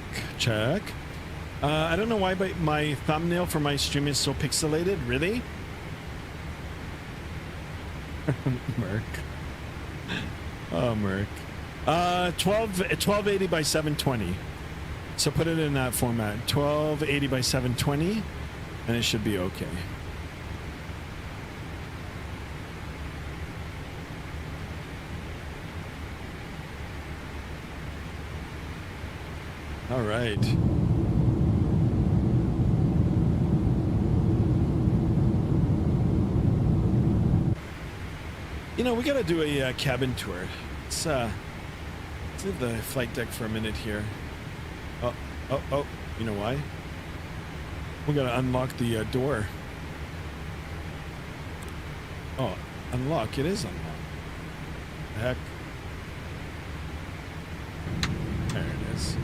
I don't know why, but my thumbnail for my stream is so pixelated. Really? Merc. Oh, Merc. 1280 by 720. So put it in that format. 1280 by 720, and it should be okay. All right. You know, we got to do a cabin tour. Let's leave the flight deck for a minute here. Oh, you know why? We got to unlock the door. Oh, unlock. It is unlocked. The heck? There it is.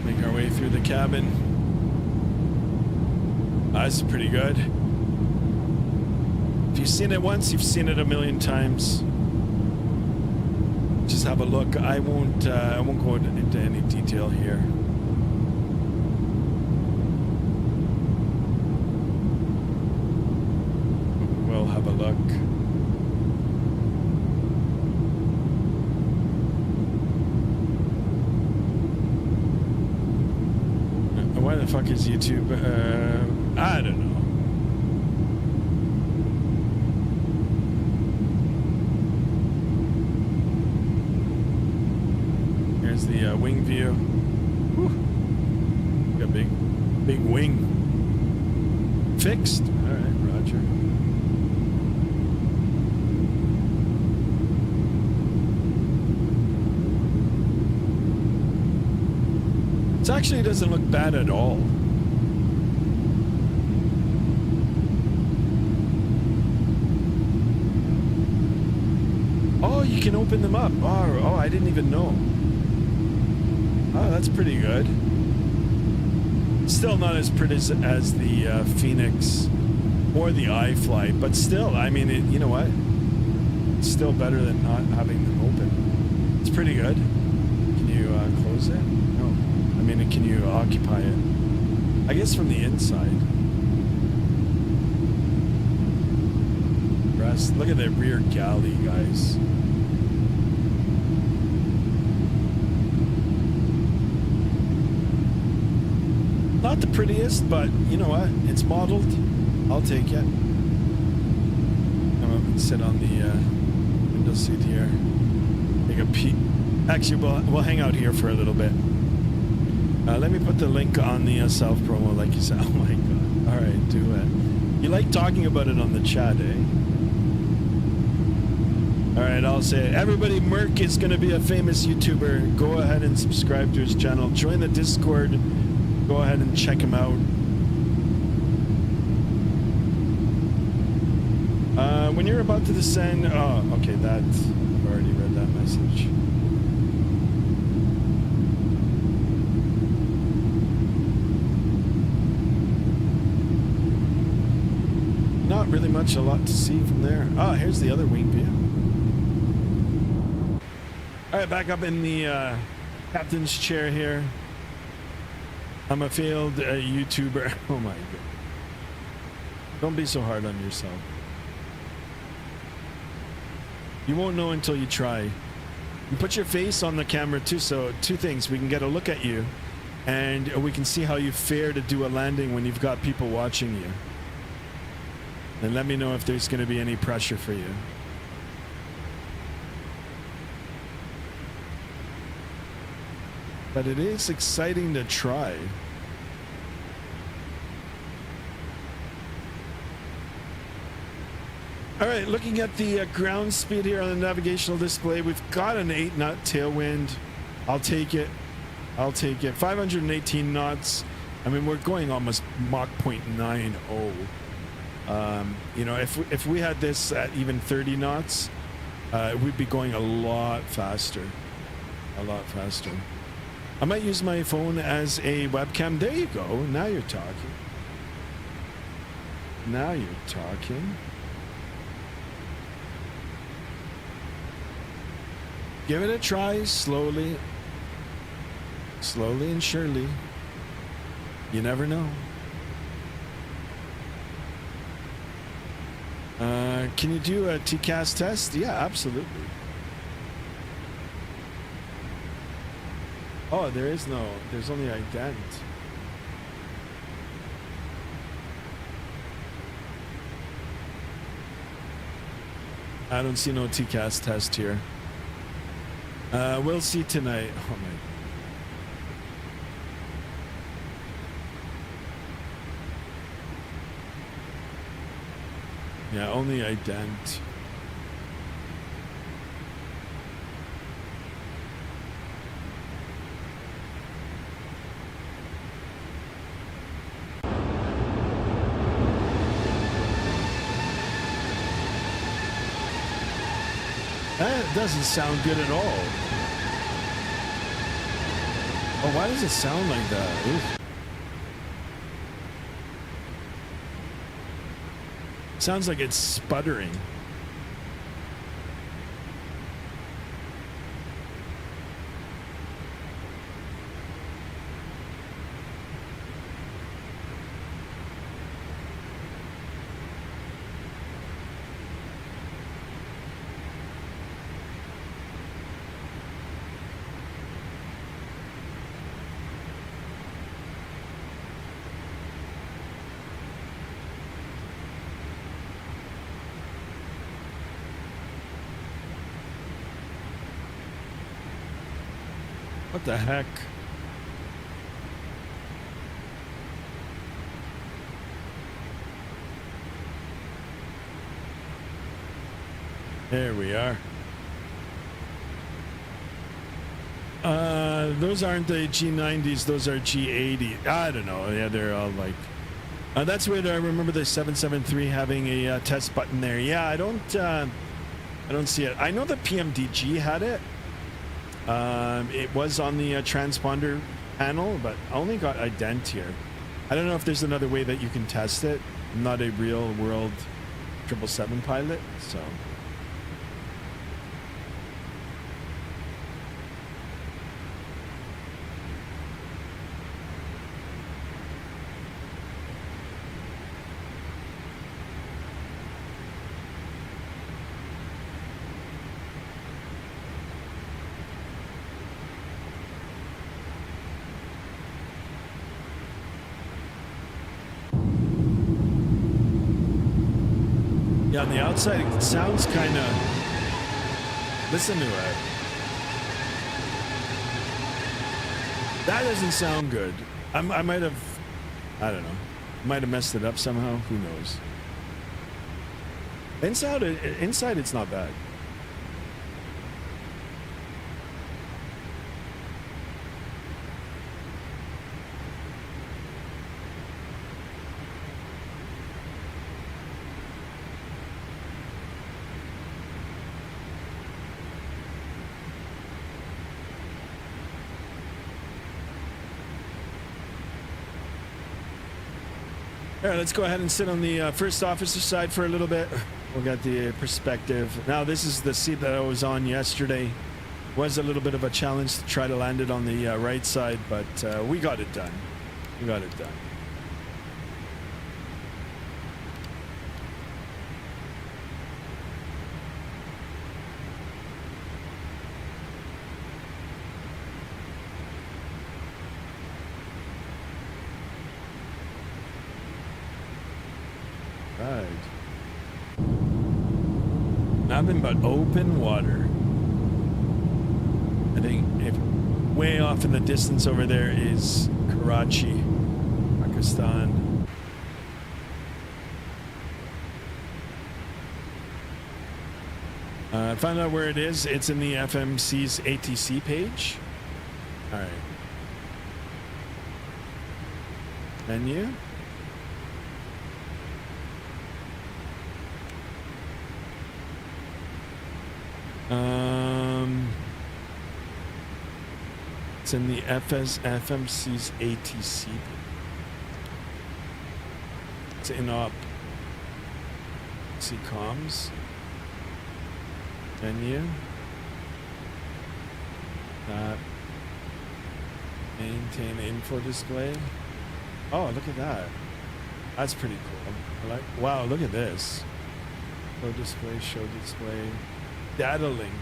Make our way through the cabin. That's pretty good. If you've seen it once, you've seen it a million times. Just have a look. I won't go into any detail here. we'll have a look. Why the fuck is YouTube? I don't know. Here's the wing view. Whew. Got a big wing. Fixed. All right, Roger. It actually doesn't look bad at all. Oh, you can open them up. Oh, I didn't even know. Oh, that's pretty good. Still not as pretty as the Phoenix or the iFly, but still, I mean, you know what? It's still better than not having them open. It's pretty good. Can you close it? No. I mean, can you occupy it? I guess from the inside. Rest. Look at the rear galley, guys. Not the prettiest, but you know what? It's modeled. I'll take it. I'm gonna sit on the window seat here. Take a peek. Actually, we'll hang out here for a little bit. Let me put the link on the self promo, like you said. Oh my god! All right, do it. You like talking about it on the chat, eh? All right, I'll say it. Everybody, Merc is going to be a famous YouTuber. Go ahead and subscribe to his channel. Join the Discord. Go ahead and check him out. When you're about to descend... Oh, okay, I've already read that message. Not really much, a lot to see from there. Oh, here's the other wing view. All right, back up in the captain's chair here. I'm a failed YouTuber. Oh my god. Don't be so hard on yourself. You won't know until you try. You put your face on the camera too, so two things. We can get a look at you, and we can see how you fare to do a landing when you've got people watching you. And let me know if there's going to be any pressure for you. But it is exciting to try. All right, looking at the ground speed here on the navigational display, we've got an 8-knot tailwind. I'll take it. I'll take it. 518 knots. I mean, we're going almost Mach 0.90. You know, if we had this at even 30 knots, we'd be going a lot faster. A lot faster. I might use my phone as a webcam. There you go. Now you're talking. Now you're talking. Give it a try slowly. Slowly and surely. You never know. Can you do a TCAS test? Yeah, absolutely. Oh, there's only ident. I don't see no TCAS test here. We'll see tonight. Oh my. Yeah, only ident. That doesn't sound good at all. Oh, why does it sound like that? Oof. Sounds like it's sputtering. What the heck? There we are. Those aren't the G90s, those are G80. I don't know. Yeah, they're all like... that's weird. I remember the 773 having a test button there. Yeah, I don't see it. I know the PMDG had it. It was on the transponder panel, but I only got ident here. I don't know if there's another way that you can test it. I'm not a real world 777 pilot, so... Yeah, on the outside, it sounds kind of... Listen to it. That doesn't sound good. I might have... I don't know. Might have messed it up somehow. Who knows? Inside, it's not bad. All right, let's go ahead and sit on the first officer side for a little bit. We'll get the perspective. Now, this is the seat that I was on yesterday. Was a little bit of a challenge to try to land it on the right side, but we got it done. We got it done. Nothing but open water. I think if way off in the distance over there is Karachi, Pakistan. I found out where it is. It's in the FMC's ATC page. All right. Menu. It's in the FMC's ATC. It's in op. See comms. Menu. Maintain info display. Oh, look at that. That's pretty cool. I like. Wow, look at this. Show display. Data link.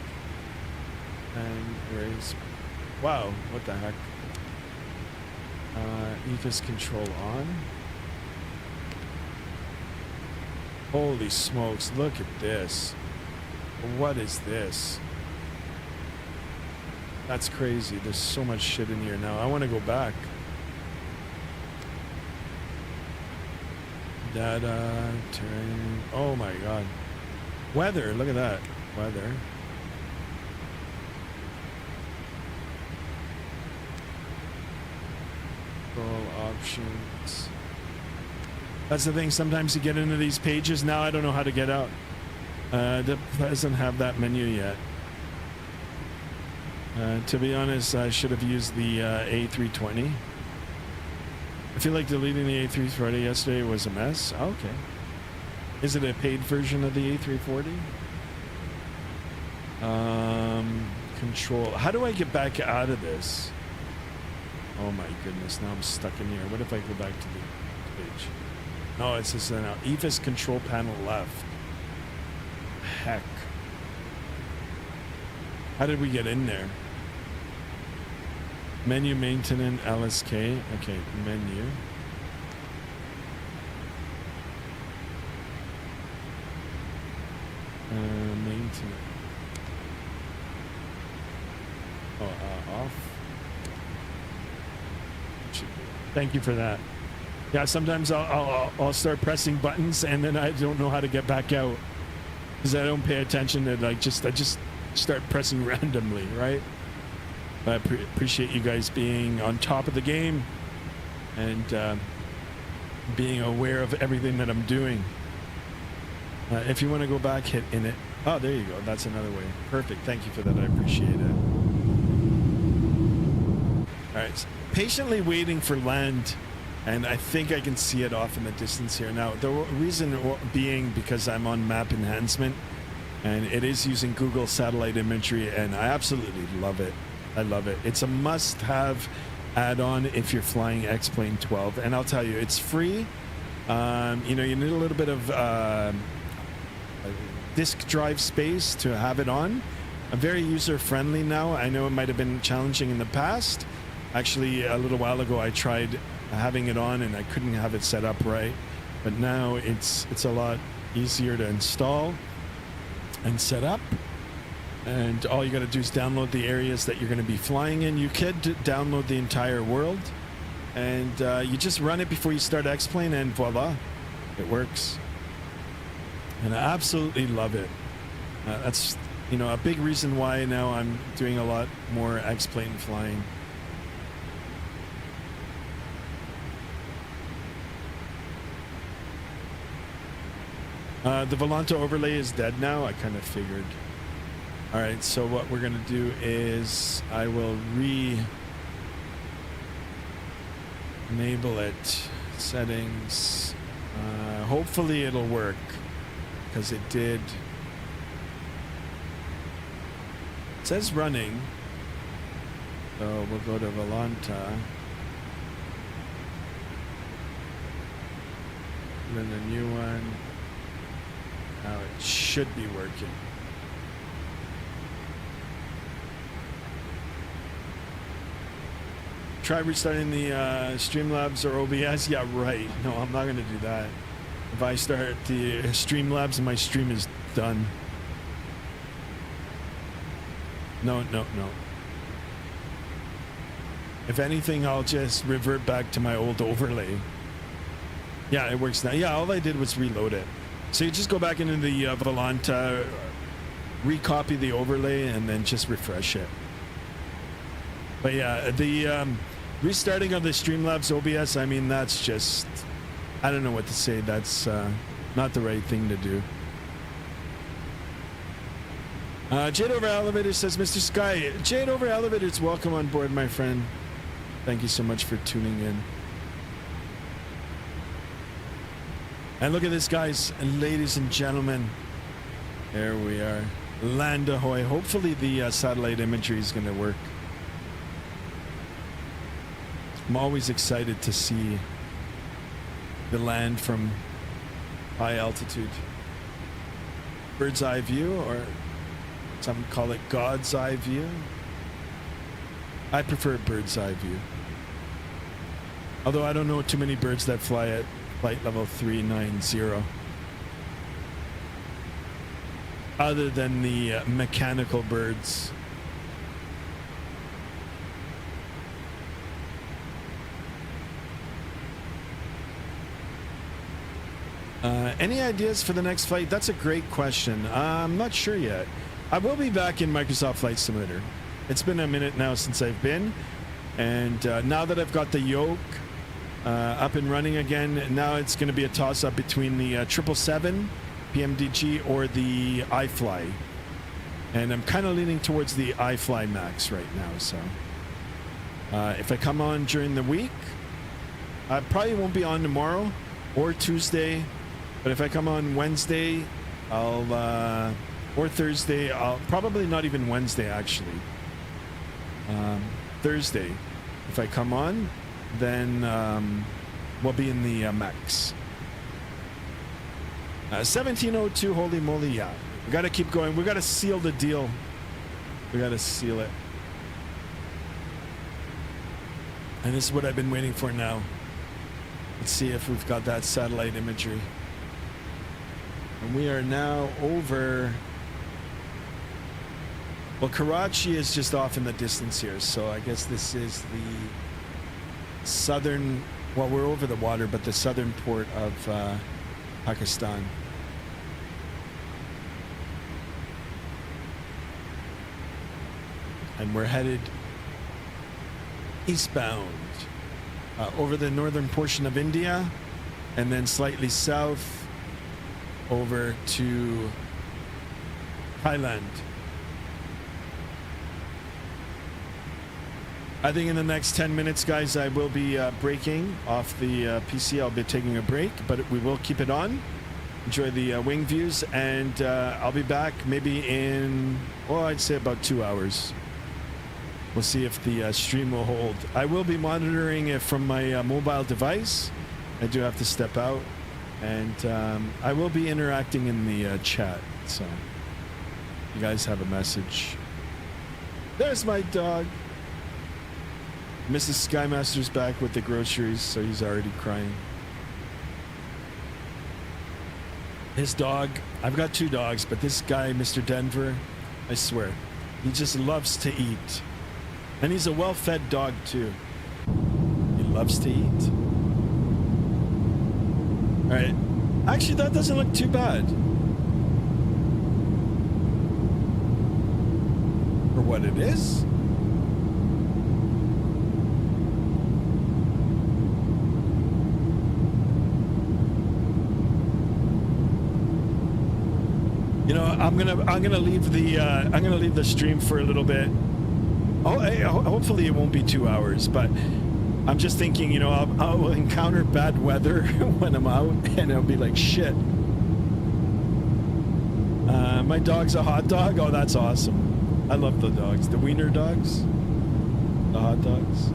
And erase. Wow, what the heck? EFIS control on. Holy smokes, look at this. What is this? That's crazy. There's so much shit in here now. I want to go back. Data, terrain. Oh my god. Weather, look at that. Weather. Control options. That's the thing. Sometimes you get into these pages. Now I don't know how to get out. It doesn't have that menu yet. To be honest, I should have used the A320. I feel like deleting the A340 yesterday was a mess. Okay. Is it a paid version of the A340? Control. How do I get back out of this? Oh my goodness, now I'm stuck in here. What if I go back to the page? No, it says now EFIS control panel left. Heck. How did we get in there? Menu maintenance LSK. Okay, menu. Maintenance. Oh, off. Thank you for that. Yeah, sometimes I'll start pressing buttons and then I don't know how to get back out because I don't pay attention and I just start pressing randomly, right? I appreciate you guys being on top of the game and being aware of everything that I'm doing. If you want to go back, hit in it. Oh, there you go. That's another way. Perfect. Thank you for that. I appreciate it. All right. So patiently waiting for land, and I think I can see it off in the distance here. Now, the reason being because I'm on map enhancement, and it is using Google satellite imagery, and I absolutely love it. I love it. It's a must-have add-on if you're flying X-Plane 12, and I'll tell you, it's free. You need a little bit of disk drive space to have it on. I'm very user-friendly now. I know it might have been challenging in the past. Actually, a little while ago, I tried having it on and I couldn't have it set up right. But now it's a lot easier to install and set up. And all you got to do is download the areas that you're going to be flying in. You could download the entire world, and you just run it before you start X-Plane, and voila, it works. And I absolutely love it. That's a big reason why now I'm doing a lot more X-Plane flying. The Volanta overlay is dead now. I kind of figured. All right, so what we're going to do is I will enable it. Settings. Hopefully it'll work, because it did. It says running. So we'll go to Volanta. And then the new one. Now it should be working. Try restarting the Streamlabs or OBS. Yeah, right. No, I'm not going to do that. If I start the Streamlabs, my stream is done. No. If anything, I'll just revert back to my old overlay. Yeah, it works now. Yeah, all I did was reload it. So you just go back into the Volanta, recopy the overlay, and then just refresh it. But yeah, the restarting of the Streamlabs OBS, I mean, that's just, I don't know what to say. That's not the right thing to do. Jade Over Elevator says, Mr. Sky, Jade Over Elevators, welcome on board, my friend. Thank you so much for tuning in. And look at this, guys and ladies and gentlemen. There we are. Land ahoy. Hopefully the satellite imagery is going to work. I'm always excited to see the land from high altitude. Bird's eye view, or some call it God's eye view. I prefer bird's eye view. Although I don't know too many birds that fly at flight level 390. Other than the mechanical birds. Any ideas for the next flight? That's a great question. I'm not sure yet. I will be back in Microsoft Flight Simulator. It's been a minute now since I've been. And now that I've got the yoke up and running again, now it's going to be a toss-up between the 777 PMDG or the iFly. And I'm kind of leaning towards the iFly Max right now. So if I come on during the week, I probably won't be on tomorrow or Tuesday. But if I come on Wednesday, or Thursday, I'll probably not even Wednesday, actually. Thursday, if I come on, then we'll be in the Max. 1702, holy moly, yeah. We got to keep going. We got to seal the deal. We got to seal it. And this is what I've been waiting for now. Let's see if we've got that satellite imagery. And we are now over. Well, Karachi is just off in the distance here, so I guess this is southern, well, we're over the water, but the southern port of Pakistan. And we're headed eastbound over the northern portion of India, and then slightly south over to Thailand. I think in the next 10 minutes, guys, I will be breaking off the PC. I'll be taking a break, but we will keep it on. Enjoy the wing views, and I'll be back maybe in, well, I'd say about 2 hours. We'll see if the stream will hold. I will be monitoring it from my mobile device. I do have to step out, and I will be interacting in the chat. So you guys have a message. There's my dog. Mrs. Skymaster's back with the groceries, so he's already crying. His dog, I've got 2 dogs, but this guy, Mr. Denver, I swear, he just loves to eat. And he's a well-fed dog, too. He loves to eat. All right. Actually, that doesn't look too bad. For what it is. You know, I'm gonna leave the stream for a little bit. Oh, hopefully it won't be 2 hours, but I'm just thinking, you know, I'll encounter bad weather when I'm out, and it'll be like shit. My dog's a hot dog. Oh, that's awesome. I love the dogs, the wiener dogs, the hot dogs.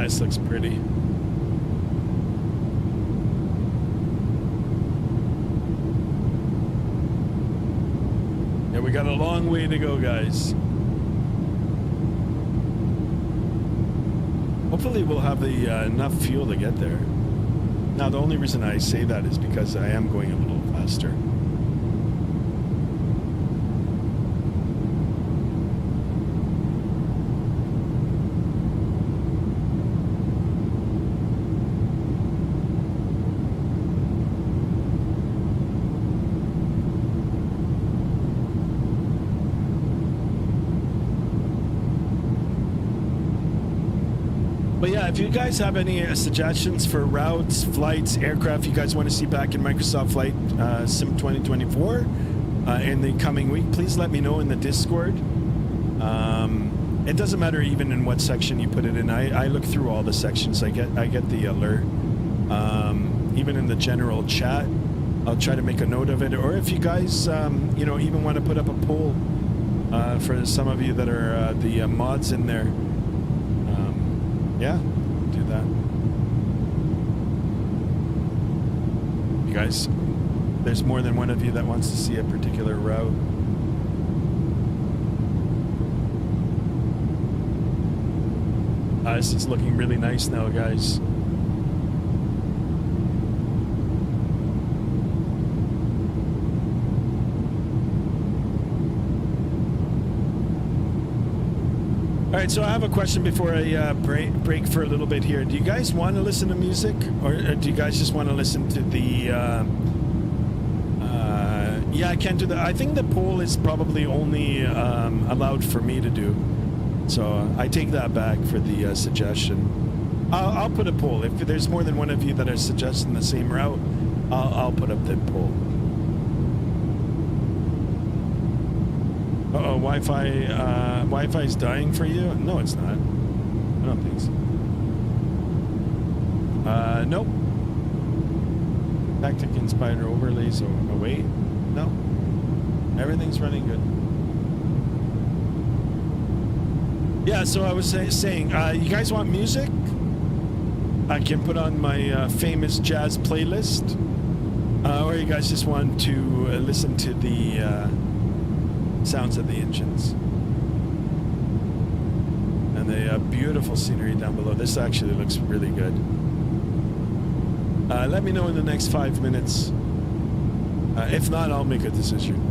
This looks pretty. Yeah, we got a long way to go, guys. Hopefully we'll have the enough fuel to get there. Now, the only reason I say that is because I am going a little faster. If you guys have any suggestions for routes, flights, aircraft you guys want to see back in Microsoft Flight Sim 2024 in the coming week, please let me know in the Discord. It doesn't matter even in what section you put it in. I look through all the sections. I get the alert. Even in the general chat, I'll try to make a note of it. Or if you guys, you know, even want to put up a poll for some of you that are the mods in there. Yeah, do that. You guys, there's more than one of you that wants to see a particular route. This is looking really nice now, guys. All right, so I have a question before I break for a little bit here. Do you guys want to listen to music, or do you guys just want to listen to the... yeah, I can't do that. I think the poll is probably only allowed for me to do. So I take that back for the suggestion. I'll put a poll. If there's more than one of you that are suggesting the same route, I'll put up the poll. Uh-oh, Wi-Fi's dying for you? No, it's not. I don't think so. Nope. Tactic Inspired overlays. Oh, wait. No. Everything's running good. Yeah, so I was saying, you guys want music? I can put on my famous jazz playlist. Or you guys just want to listen to the sounds of the engines and the beautiful scenery down below. This actually looks really good. Let me know in the next 5 minutes. If not, I'll make a decision.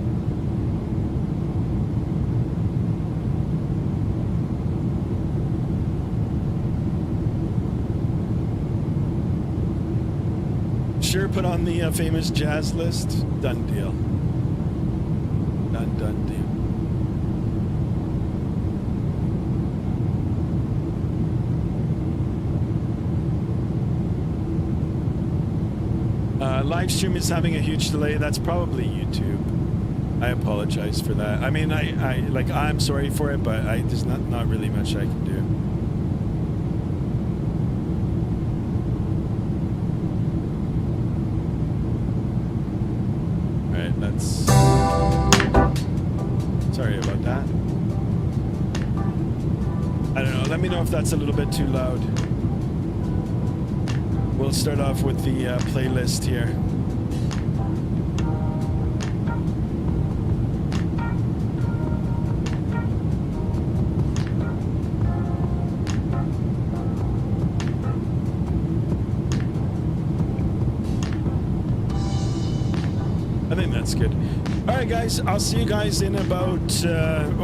Sure, put on the famous jazz list. Done deal. Done deal. Live stream is having a huge delay. That's probably YouTube. I apologize for that. I mean, I'm sorry for it, but there's not really much I can do. All right, let's. Sorry about that. I don't know. Let me know if that's a little bit too loud. We'll start off with the playlist here. I think that's good. All right, guys. I'll see you guys in about an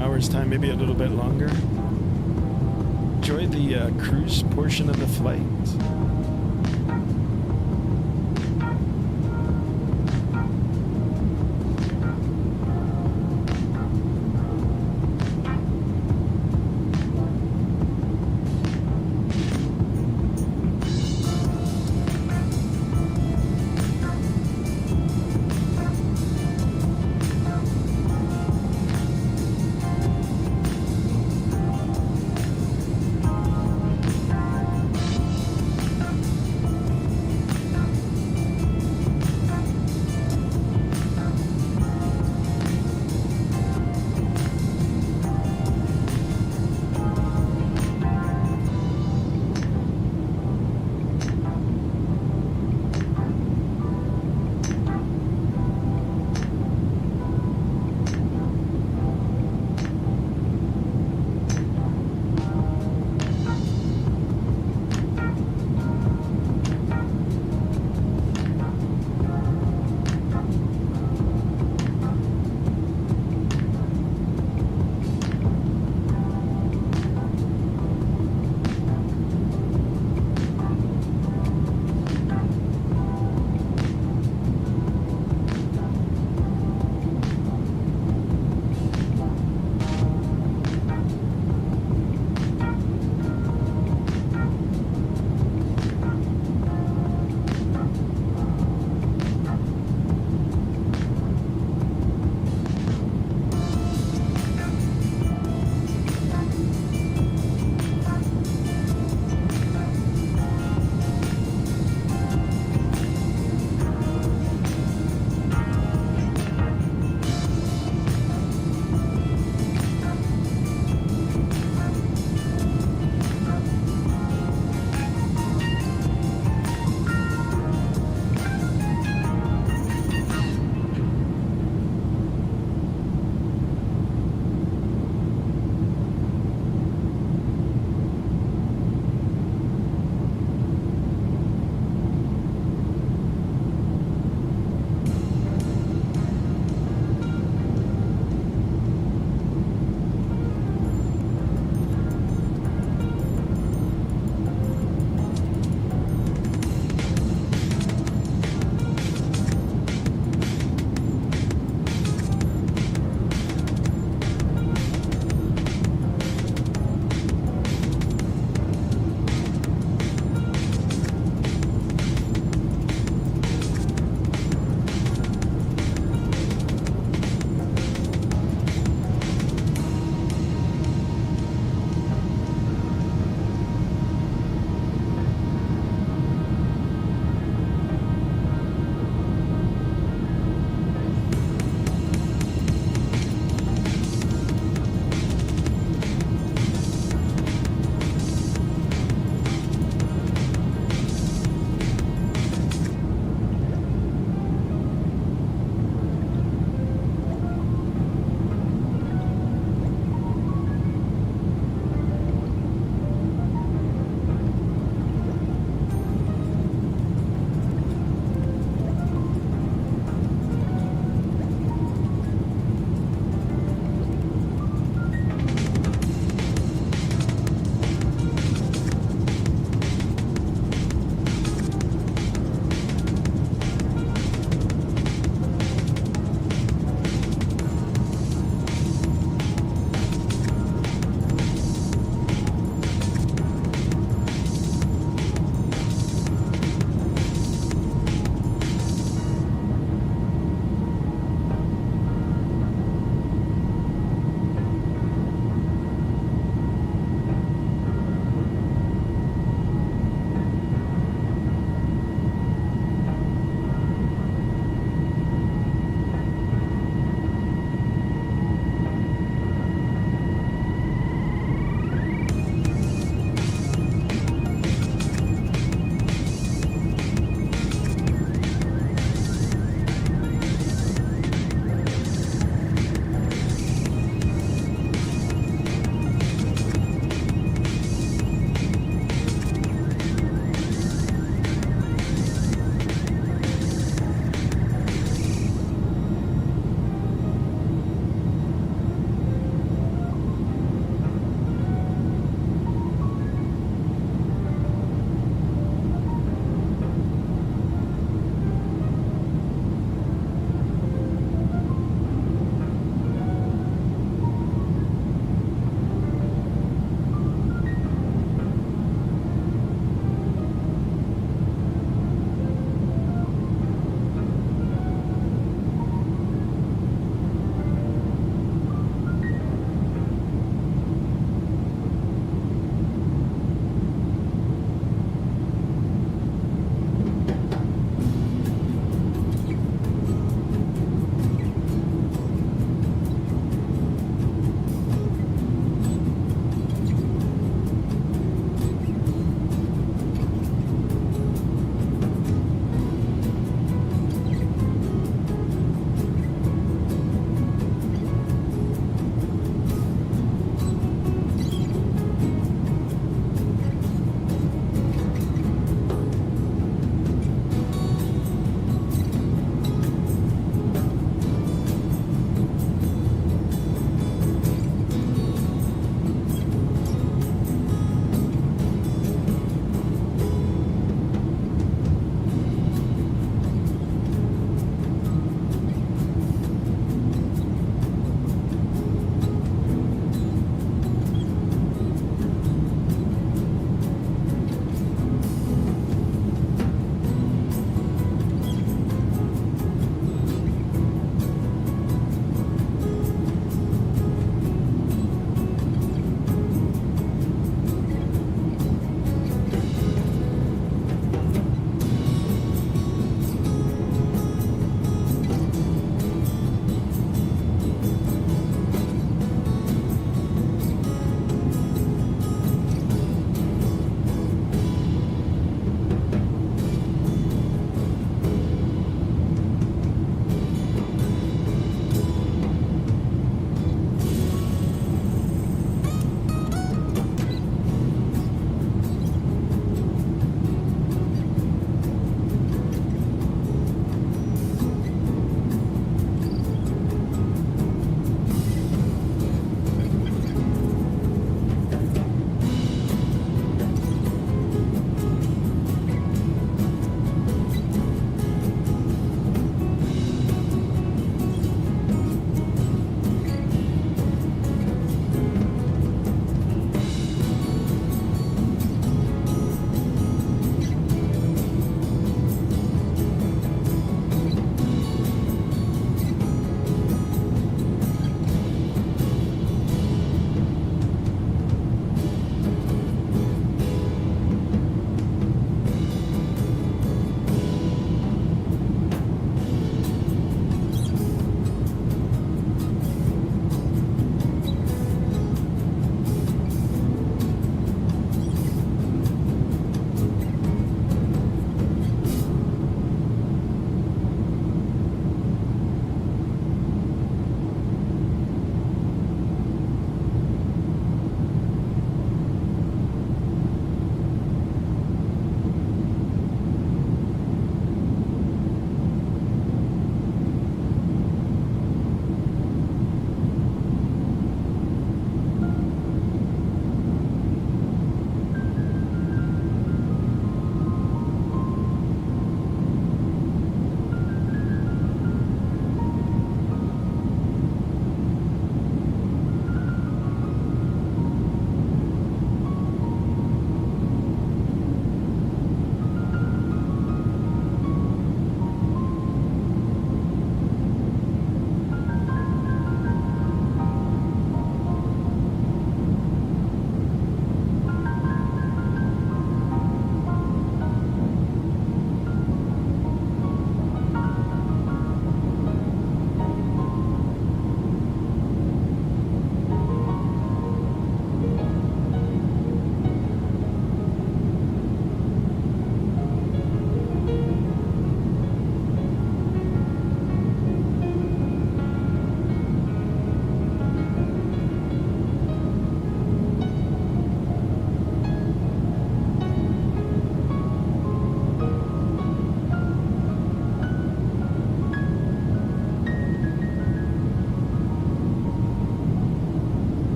hour's time, maybe a little bit longer. Enjoy the cruise portion of the flight.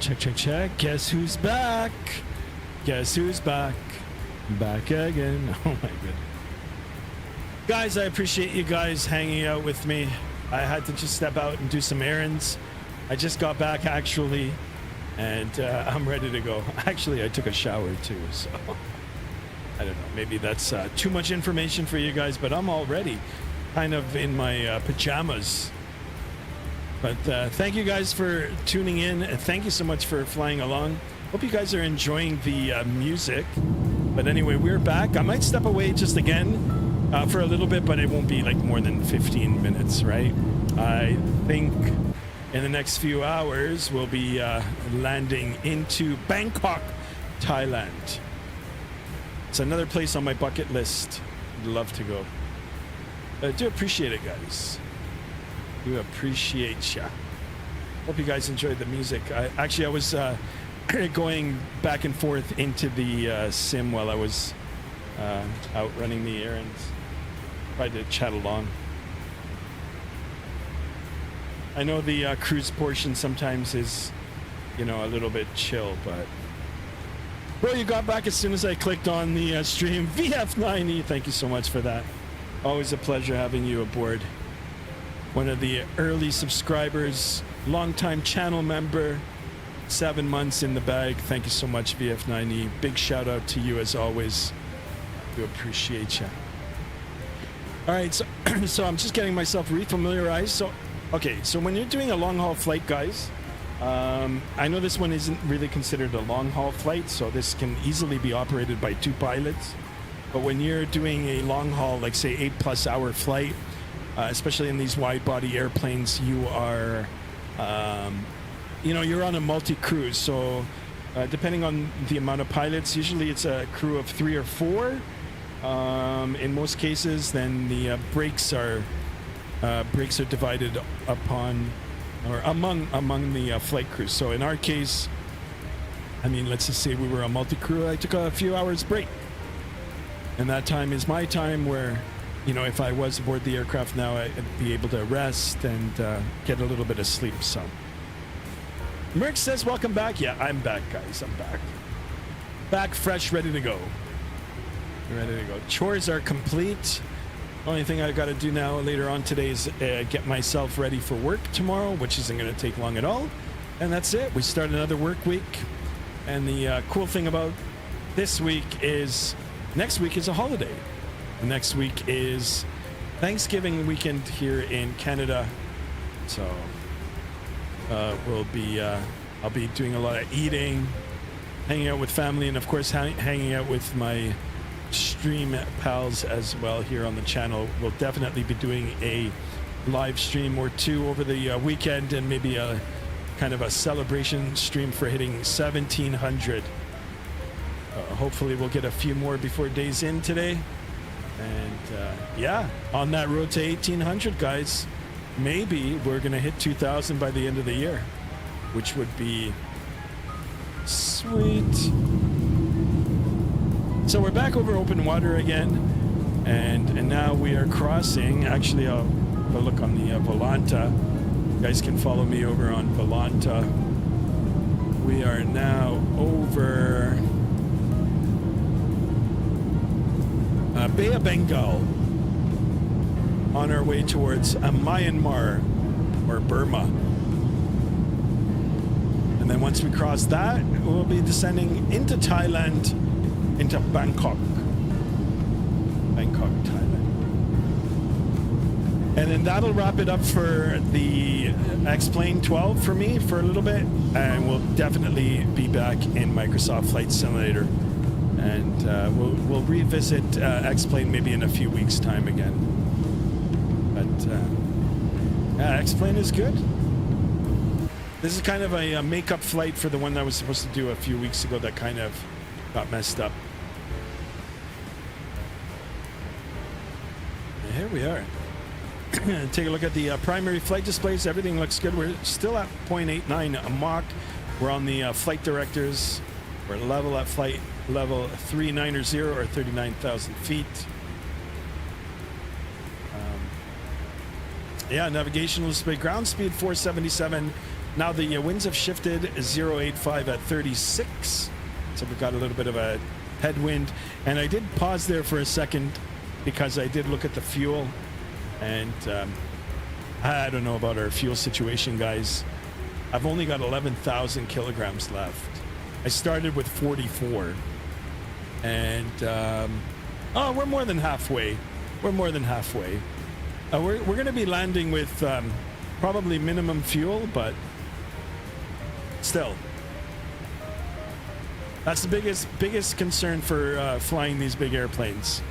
Check. Guess who's back? Guess who's back? Back again. Oh my goodness. Guys, I appreciate you guys hanging out with me. I had to just step out and do some errands. I just got back actually, and I'm ready to go. Actually, I took a shower too, so I don't know. Maybe that's too much information for you guys, but I'm all ready, kind of in my pajamas. But thank you guys for tuning in. Thank you so much for flying along. Hope you guys are enjoying the music. But anyway, we're back. I might step away just again for a little bit, but it won't be like more than 15 minutes, right? I think in the next few hours, we'll be landing into Bangkok, Thailand. It's another place on my bucket list. I'd love to go. I do appreciate it, guys. Do appreciate ya. Hope you guys enjoyed the music. I was going back and forth into the sim while I was out running the errands. Tried to chat along. I know the cruise portion sometimes is, a little bit chill, but... Bro, you got back as soon as I clicked on the stream. VF9E, thank you so much for that. Always a pleasure having you aboard. One of the early subscribers, longtime channel member, 7 months in the bag. Thank you so much, VF9E. Big shout out to you as always. We appreciate you. All right, so I'm just getting myself refamiliarized. So when you're doing a long haul flight, guys, I know this one isn't really considered a long haul flight, so this can easily be operated by 2 pilots. But when you're doing a long haul, like say 8+ hour flight, especially in these wide body airplanes, you are, you're on a multi-cruise. So depending on the amount of pilots, usually it's a crew of 3 or 4. In most cases, then the breaks are divided upon or among the flight crews. So in our case, let's just say we were a multi-crew. I took a few hours break, and that time is my time where, if I was aboard the aircraft now, I'd be able to rest and get a little bit of sleep. So Merck says, welcome back. Yeah, I'm back, guys. I'm back. Back fresh, ready to go. Ready to go. Chores are complete. Only thing I've got to do now later on today is get myself ready for work tomorrow, which isn't going to take long at all. And that's it. We start another work week. And the cool thing about this week is next week is a holiday. Next week is Thanksgiving weekend here in Canada. So I'll be doing a lot of eating, hanging out with family, and of course hanging out with my stream pals as well here on the channel. We'll definitely be doing a live stream or 2 over the weekend, and maybe a kind of a celebration stream for hitting 1700. Hopefully we'll get a few more before day's in today. And on that road to 1800, guys. Maybe we're gonna hit 2000 by the end of the year, which would be sweet. So we're back over open water again, and now we are crossing. Actually, I'll look on the Volanta. You guys can follow me over on Volanta. We are now over Bay of Bengal, on our way towards Myanmar or Burma. And then once we cross that, we'll be descending into Thailand, into Bangkok, Thailand. And then that'll wrap it up for the X-Plane 12 for me for a little bit, and we'll definitely be back in Microsoft Flight Simulator, and we'll revisit X-Plane maybe in a few weeks' time again. But X-Plane is good. This is kind of a makeup flight for the one that I was supposed to do a few weeks ago that kind of got messed up. And here we are. Take a look at the primary flight displays. Everything looks good. We're still at 0.89 Mach. We're on the flight directors. We're level at flight level 390 or 39,000 feet. Navigational display. Ground speed 477. Now the winds have shifted 085 at 36. So we've got a little bit of a headwind. And I did pause there for a second because I did look at the fuel. And I don't know about our fuel situation, guys. I've only got 11,000 kilograms left. I started with 44. And, oh, we're more than halfway. We're more than halfway. We're going to be landing with probably minimum fuel, but still. That's the biggest concern for flying these big airplanes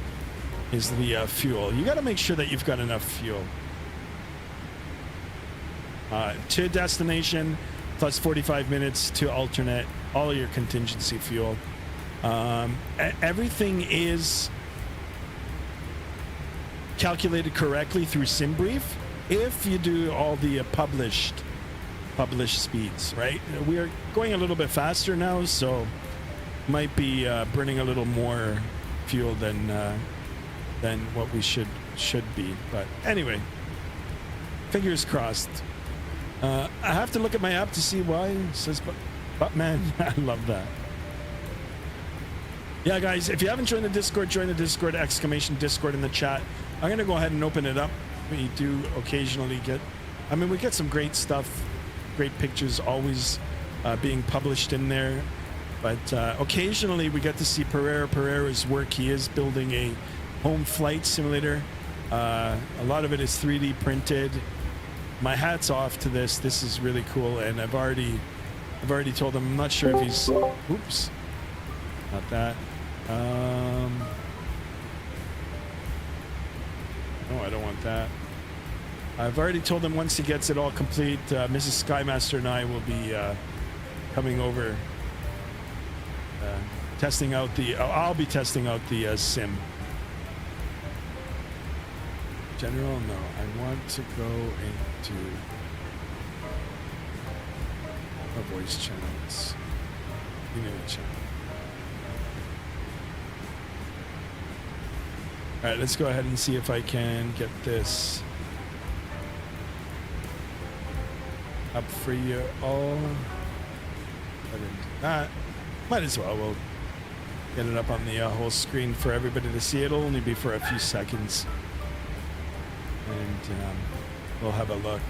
is the fuel. You got to make sure that you've got enough fuel. To destination, plus 45 minutes to alternate all your contingency fuel. Everything is calculated correctly through SimBrief if you do all the published speeds, right? We are going a little bit faster now, so might be burning a little more fuel than what we should be. But anyway, fingers crossed. I have to look at my app to see why it says but man, I love that. Yeah, guys, if you haven't joined the Discord, join the Discord, !Discord in the chat. I'm going to go ahead and open it up. We do occasionally we get some great stuff, great pictures always being published in there. But occasionally we get to see Pereira's work. He is building a home flight simulator. A lot of it is 3D printed. My hat's off to this. This is really cool. And I've already told him, I'm not sure if he's, oops, not that. No, I don't want that. I've already told him once he gets it all complete, Mrs. Skymaster and I will be coming over, testing out I'll be testing out the sim. General, no, I want to go into our voice channels. You know the channel. All right, let's go ahead and see if I can get this up for you all. I didn't do that. Might as well. We'll get it up on the whole screen for everybody to see. It'll only be for a few seconds. And we'll have a look.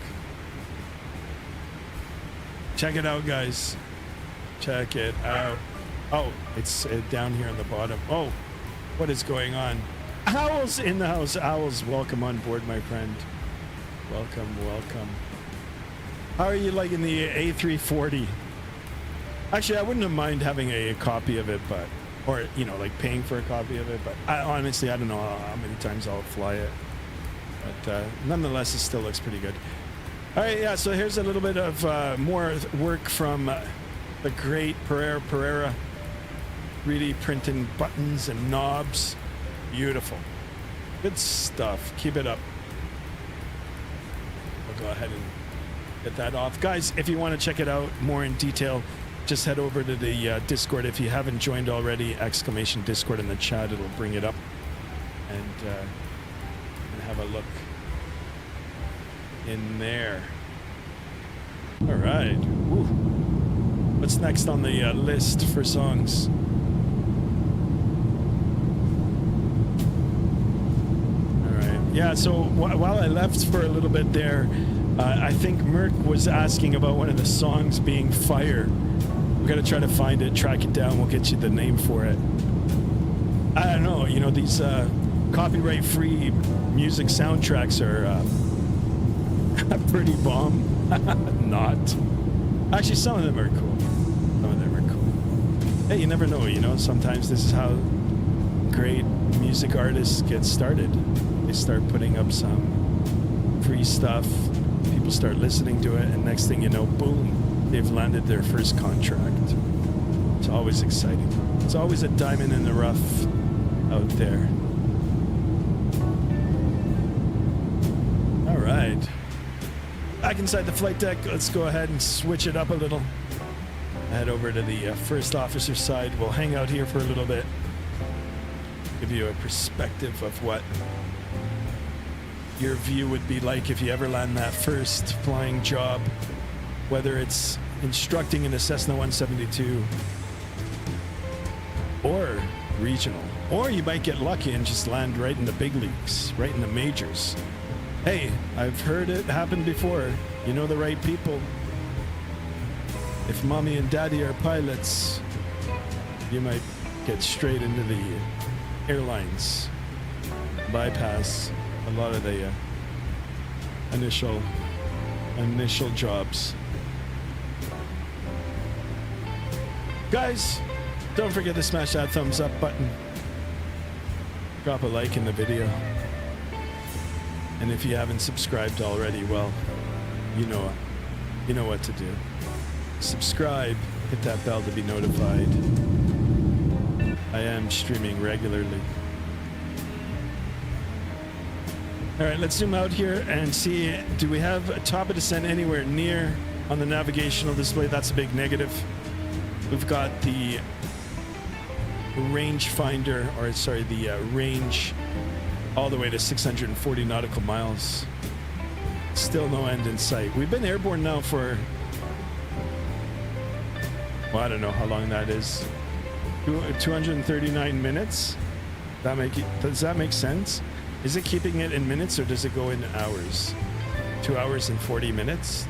Check it out, guys. Check it out. Oh, it's down here on the bottom. Oh, what is going on? Owls in the house. Owls, welcome on board, my friend. Welcome, welcome. How are you liking the A340? Actually, I wouldn't have mind having a copy of it, but, or, you know, like paying for a copy of it, but honestly, I don't know how many times I'll fly it. But nonetheless, it still looks pretty good. All right, yeah, so here's a little bit of more work from the great Pereira. Really printing buttons and knobs. Beautiful. Good stuff. Keep it up. We'll go ahead and get that off. Guys, if you want to check it out more in detail, just head over to the Discord. If you haven't joined already, !Discord in the chat. It'll bring it up and have a look in there. All right. Woo. What's next on the list for songs? Yeah, so while I left for a little bit there, I think Merc was asking about one of the songs being Fire. We're going to try to find it, track it down. We'll get you the name for it. I don't know, you know, these copyright-free music soundtracks are pretty bomb. Not. Actually, some of them are cool. Some of them are cool. Hey, you never know, you know, sometimes this is how great music artists get started. They start putting up some free stuff, people start listening to it, and next thing you know, boom, they've landed their first contract. It's always exciting. It's always a diamond in the rough out there. All right. Back inside the flight deck, let's go ahead and switch it up a little. Head over to the first officer side. We'll hang out here for a little bit. Give you a perspective of what your view would be like if you ever land that first flying job. whether it's instructing in a Cessna 172 or regional, or you might get lucky and just land right in the big leagues, right in the majors. Hey, I've heard it happen before. You know the right people. If mommy and daddy are pilots, you might get straight into the airlines, bypass a lot of the initial jobs. Guys, don't forget to smash that thumbs up button. Drop a like in the video. And if you haven't subscribed already, well, you know what to do. Subscribe, hit that bell to be notified. I am streaming regularly. All right, let's zoom out here and see, do we have a top of descent anywhere near on the navigational display? That's a big negative. We've got the range finder, or sorry, the range all the way to 640 nautical miles. Still no end in sight. We've been airborne now for, well, I don't know how long that is. 239 minutes. Does that make sense? Is it keeping it in minutes or does it go in hours? 2 hours and 40 minutes?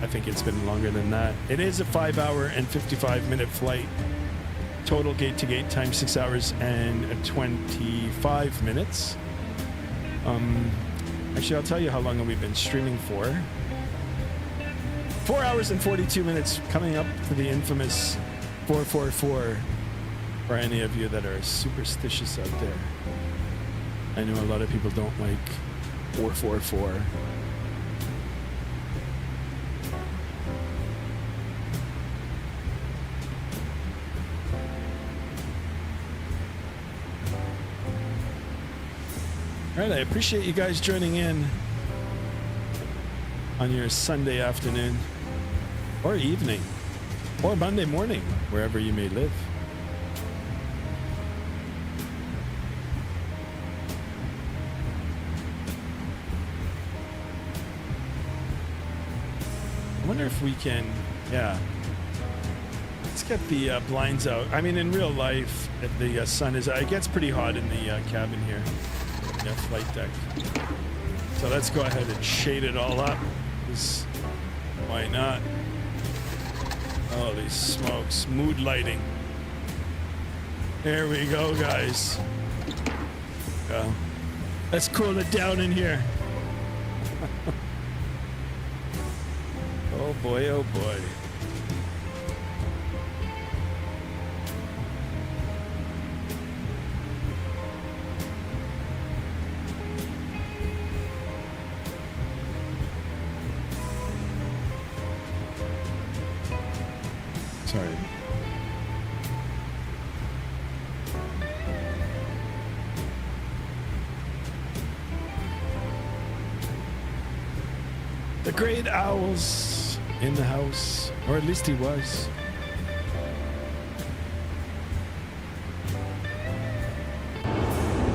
I think it's been longer than that. It is a 5 hour and 55 minute flight. Total gate to gate time 6 hours and 25 minutes. Actually, I'll tell you how long we've been streaming for. 4 hours and 42 minutes, coming up to the infamous 444 for any of you that are superstitious out there. I know a lot of people don't like 444. All right, I appreciate you guys joining in on your Sunday afternoon or evening or Monday morning, wherever you may live. I wonder if we can, yeah. Let's get the blinds out. I mean, in real life, if the sun is out, it gets pretty hot in the cabin here. Yeah, flight deck. So let's go ahead and shade it all up. Why not? Oh, these smokes. Mood lighting. There we go, guys. Go. Let's cool it down in here. Oh boy, oh boy. Sorry. The great owl's in the house, or at least he was.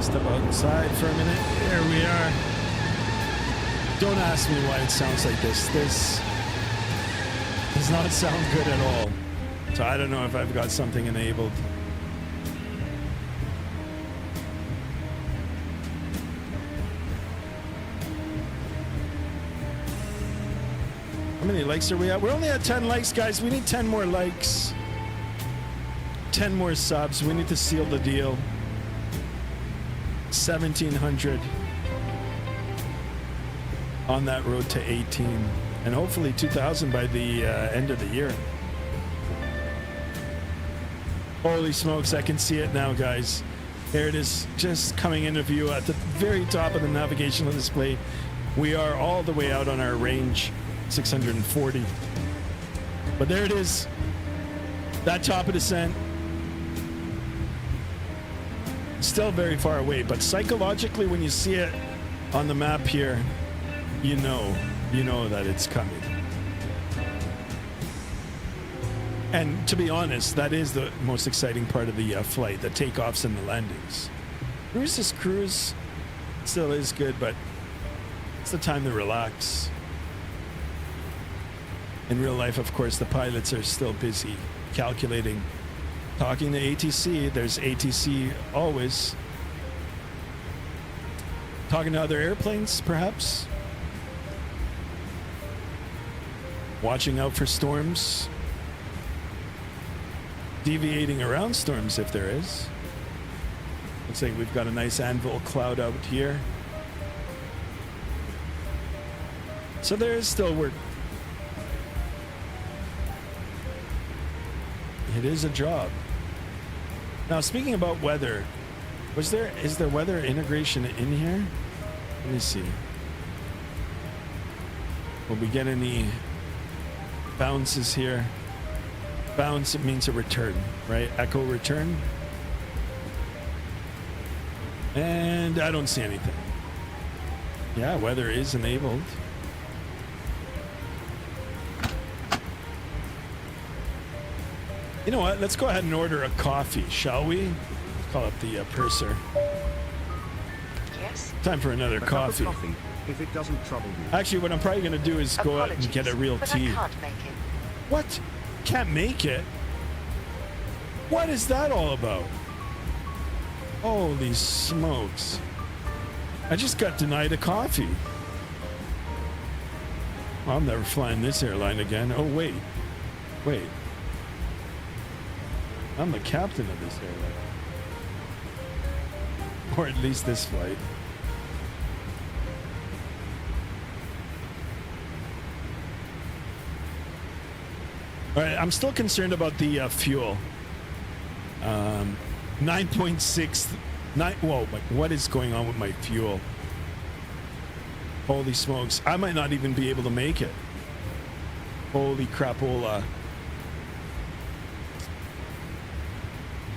Step outside for a minute. There we are. Don't ask me why it sounds like this. This does not sound good at all. So I don't know if I've got something enabled. How many likes are we at? We're only at 10 likes, guys. We need 10 more likes. 10 more subs. We need to seal the deal. 1,700 on that road to 18. And hopefully 2,000 by the end of the year. Holy smokes, I can see it now, guys. There it is, just coming into view at the very top of the navigational display. We are all the way out on our range, 640. But there it is, that top of descent. Still very far away, but psychologically, when you see it on the map here, you know that it's coming. And to be honest, that is the most exciting part of the flight, the takeoffs and the landings. Cruise still is good, but it's the time to relax. In real life, of course, the pilots are still busy calculating. Talking to ATC, there's ATC always. Talking to other airplanes, perhaps. Watching out for storms. Deviating around storms if there is. Looks like we've got a nice anvil cloud out here. So there is still work. It is a job. Now, speaking about weather, is there weather integration in here? Let me see. Will we get any bounces here? Bounce, it means a return, right? Echo return. And I don't see anything. Yeah, weather is enabled. You know what? Let's go ahead and order a coffee, shall we? Let's call up the purser. Yes? Time for another coffee. Coffee, if it doesn't trouble you. Actually, what I'm probably going to do is go out and get a real but tea. I can't make it. What? Can't make it? What is that all about? Holy smokes. I just got denied a coffee. Well, I'm never flying this airline again. Oh, wait. Wait. I'm the captain of this airline. Or at least this flight. All right, I'm still concerned about the fuel. 9.6. Whoa, what is going on with my fuel? Holy smokes. I might not even be able to make it. Holy crapola.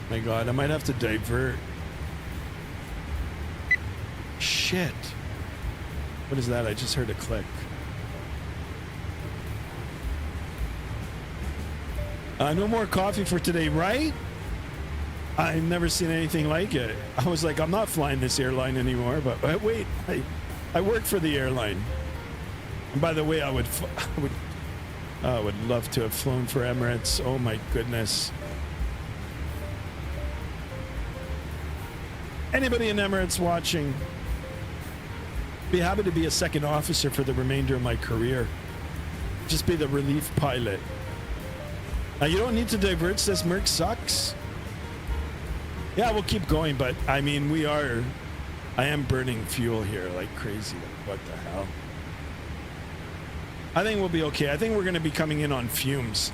My God, I might have to divert. Shit. What is that? I just heard a click. No more coffee for today, right? I've never seen anything like it. I was like, I'm not flying this airline anymore, but wait, I work for the airline. And by the way, I would love to have flown for Emirates. Oh my goodness. Anybody in Emirates watching, be happy to be a second officer for the remainder of my career. Just be the relief pilot. Now, you don't need to divert, says Merc sucks. Yeah, we'll keep going, but I mean, I am burning fuel here like crazy. What the hell? I think we'll be okay. I think we're going to be coming in on fumes.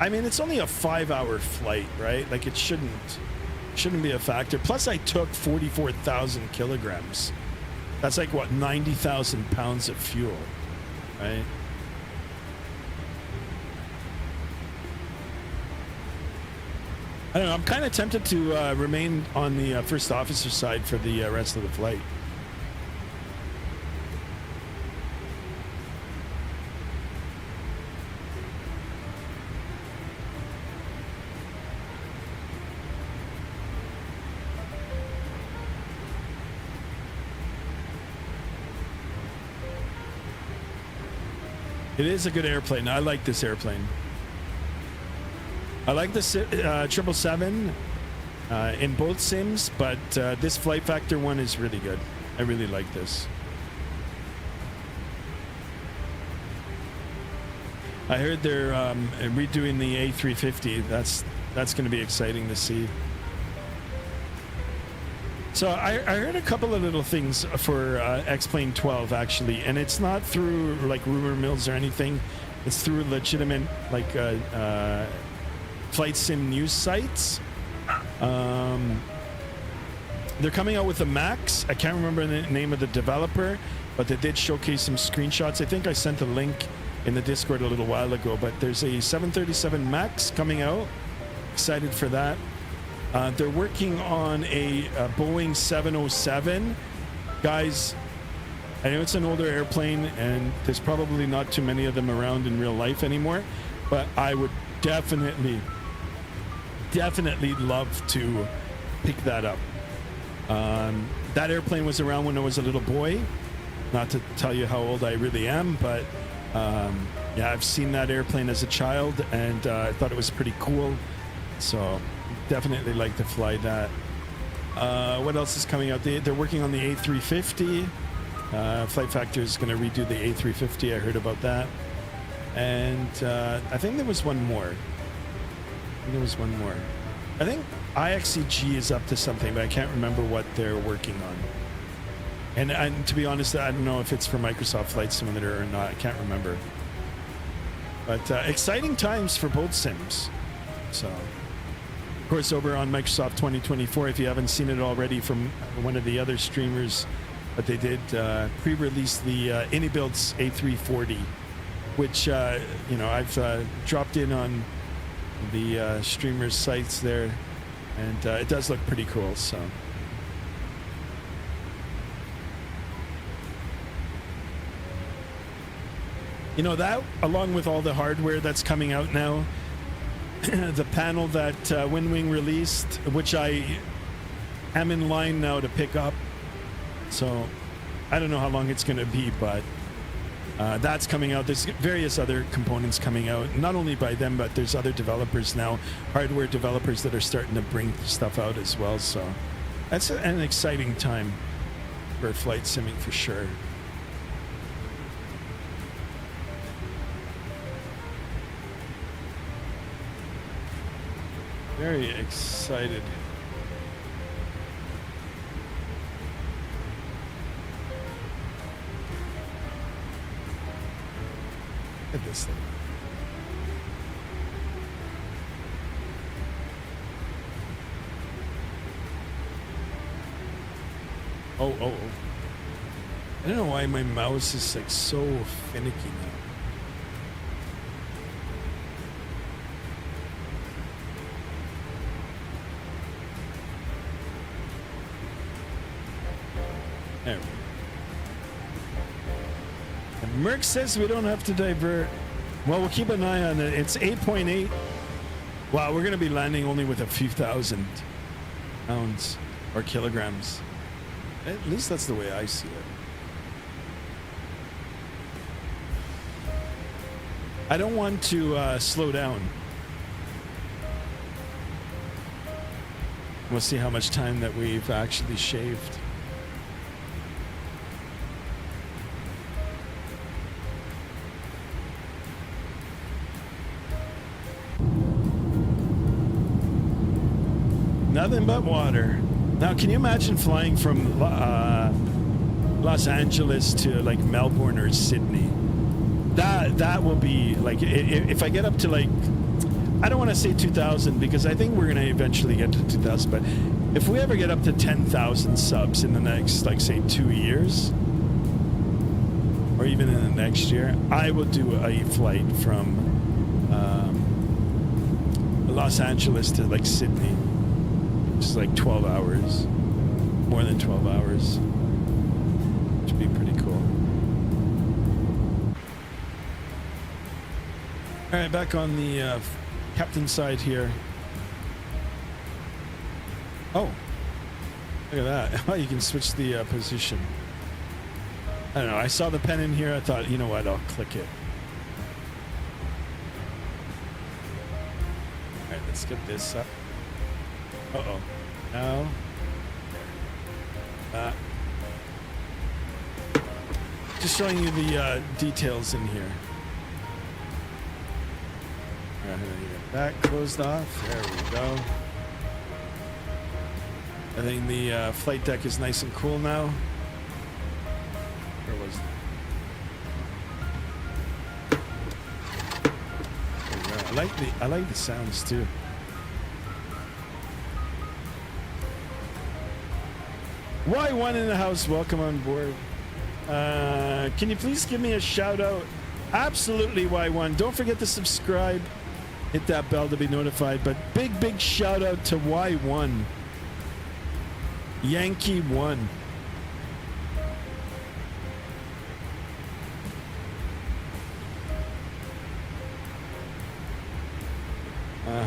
I mean, it's only a 5-hour flight, right? Like, it shouldn't be a factor. Plus, I took 44,000 kilograms. That's like, what, 90,000 pounds of fuel, right? I don't know. I'm kind of tempted to remain on the first officer side for the rest of the flight. It is a good airplane. I like this airplane. I like the 777 in both sims, but this flight factor one is really good. I really like this. I heard they're redoing the A350. That's going to be exciting to see. So I heard a couple of little things for X-Plane 12 actually, and it's not through like rumor mills or anything. It's through legitimate like flight sim news sites. They're coming out with a Max. I can't remember the name of the developer, but they did showcase some screenshots. I think I sent a link in the Discord a little while ago, but there's a 737 Max coming out. Excited for that. They're working on a Boeing 707. Guys, I know it's an older airplane and there's probably not too many of them around in real life anymore, but I would definitely love to pick that up. That airplane was around when I was a little boy. Not to tell you how old I really am, but Yeah, I've seen that airplane as a child, and I thought it was pretty cool. So definitely like to fly that. What else is coming out? They're working on the A350. Flight Factor is going to redo the A350. I heard about that. And I think there was one more. I think IXCG is up to something, but I can't remember what they're working on. And to be honest, I don't know if it's for Microsoft Flight Simulator or not. I can't remember. But exciting times for both sims. So, of course, over on Microsoft 2024, if you haven't seen it already from one of the other streamers, but they did pre-release the Anybuilds A340, which, you know, I've dropped in on the streamers' sites there, and it does look pretty cool, so. You know, that, along with all the hardware that's coming out now, the panel that WinWing released, which I am in line now to pick up. So I don't know how long it's going to be, but that's coming out. There's various other components coming out, not only by them, but there's other developers now, hardware developers that are starting to bring stuff out as well. So that's an exciting time for flight simming for sure. Very excited. Look at this thing. Oh. I don't know why my mouse is like so finicky now. There we go. And Merck says we don't have to divert. Well, we'll keep an eye on it. It's 8.8. Wow, we're going to be landing only with a few thousand pounds or kilograms. At least that's the way I see it. I don't want to slow down. We'll see how much time that we've actually shaved. Nothing but water. Now, can you imagine flying from Los Angeles to like Melbourne or Sydney? That will be like, if I get up to like, I don't want to say 2,000 because I think we're going to eventually get to 2,000. But if we ever get up to 10,000 subs in the next, like say 2 years, or even in the next year, I will do a flight from Los Angeles to like Sydney. Just like 12 hours, more than 12 hours, which would be pretty cool. All right, back on the captain side here. Oh, look at that. Oh, you can switch the position. I don't know, I saw the pen in here, I thought, you know what, I'll click it. All right, let's get this up. Uh-oh. Now. Just showing you the details in here. All right, I'm gonna get that closed off. There we go. I think the flight deck is nice and cool now. Where was it? There we go. I like the sounds too. Y1 in the house, welcome on board. Can you please give me a shout out? Absolutely, Y1. Don't forget to subscribe. Hit that bell to be notified. But big shout out to Y1. Yankee 1.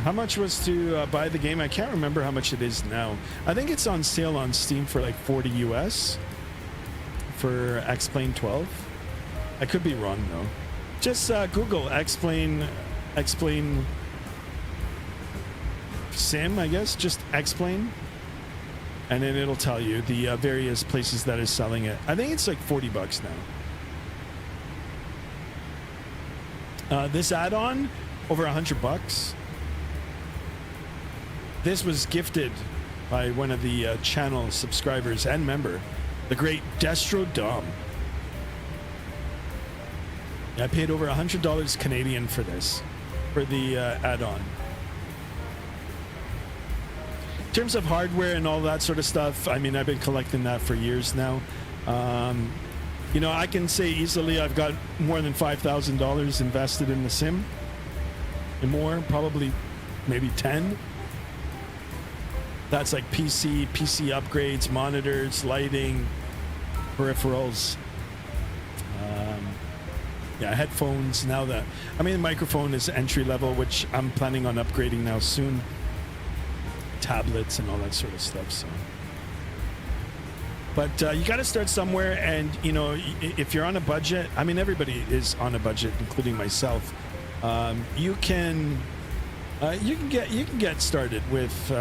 How much was to buy the game? I can't remember how much it is now. I think it's on sale on Steam for like 40 US for X-Plane 12. I could be wrong though. Just Google explain sim, I guess. Just explain. And then it'll tell you the various places that is selling it. I think it's like $40 now. This add-on, over $100. This was gifted by one of the channel subscribers and member, the great Destro Dom. I paid over $100 Canadian for this, for the add-on. In terms of hardware and all that sort of stuff, I mean, I've been collecting that for years now. You know, I can say easily I've got more than $5,000 invested in the sim. And more, probably maybe 10. That's like PC upgrades, monitors, lighting, peripherals. Yeah, headphones. Now that, I mean, the microphone is entry level, which I'm planning on upgrading now soon. Tablets and all that sort of stuff. So, but you got to start somewhere, and you know, if you're on a budget, I mean, everybody is on a budget, including myself. You can get started with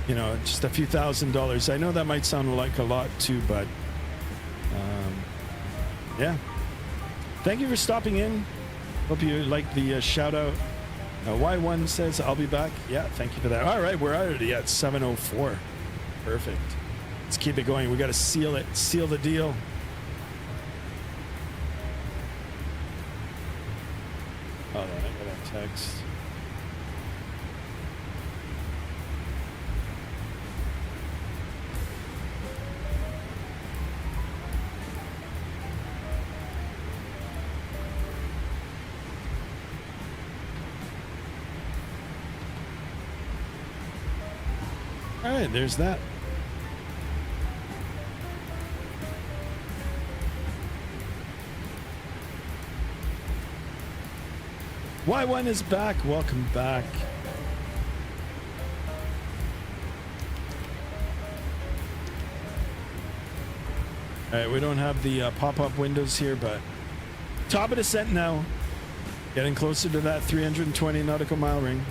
you know, just a few $1,000s. I know that might sound like a lot too, but yeah. Thank you for stopping in. Hope you like the shout out. Y1 says I'll be back. Yeah, thank you for that. All right, we're already at 7:04. Perfect. Let's keep it going. We got to seal it. Seal the deal. Hold on, I got a text. All right, there's that. Y1 is back. Welcome back. All right, we don't have the pop-up windows here, but top of descent now. Getting closer to that 320 nautical mile ring.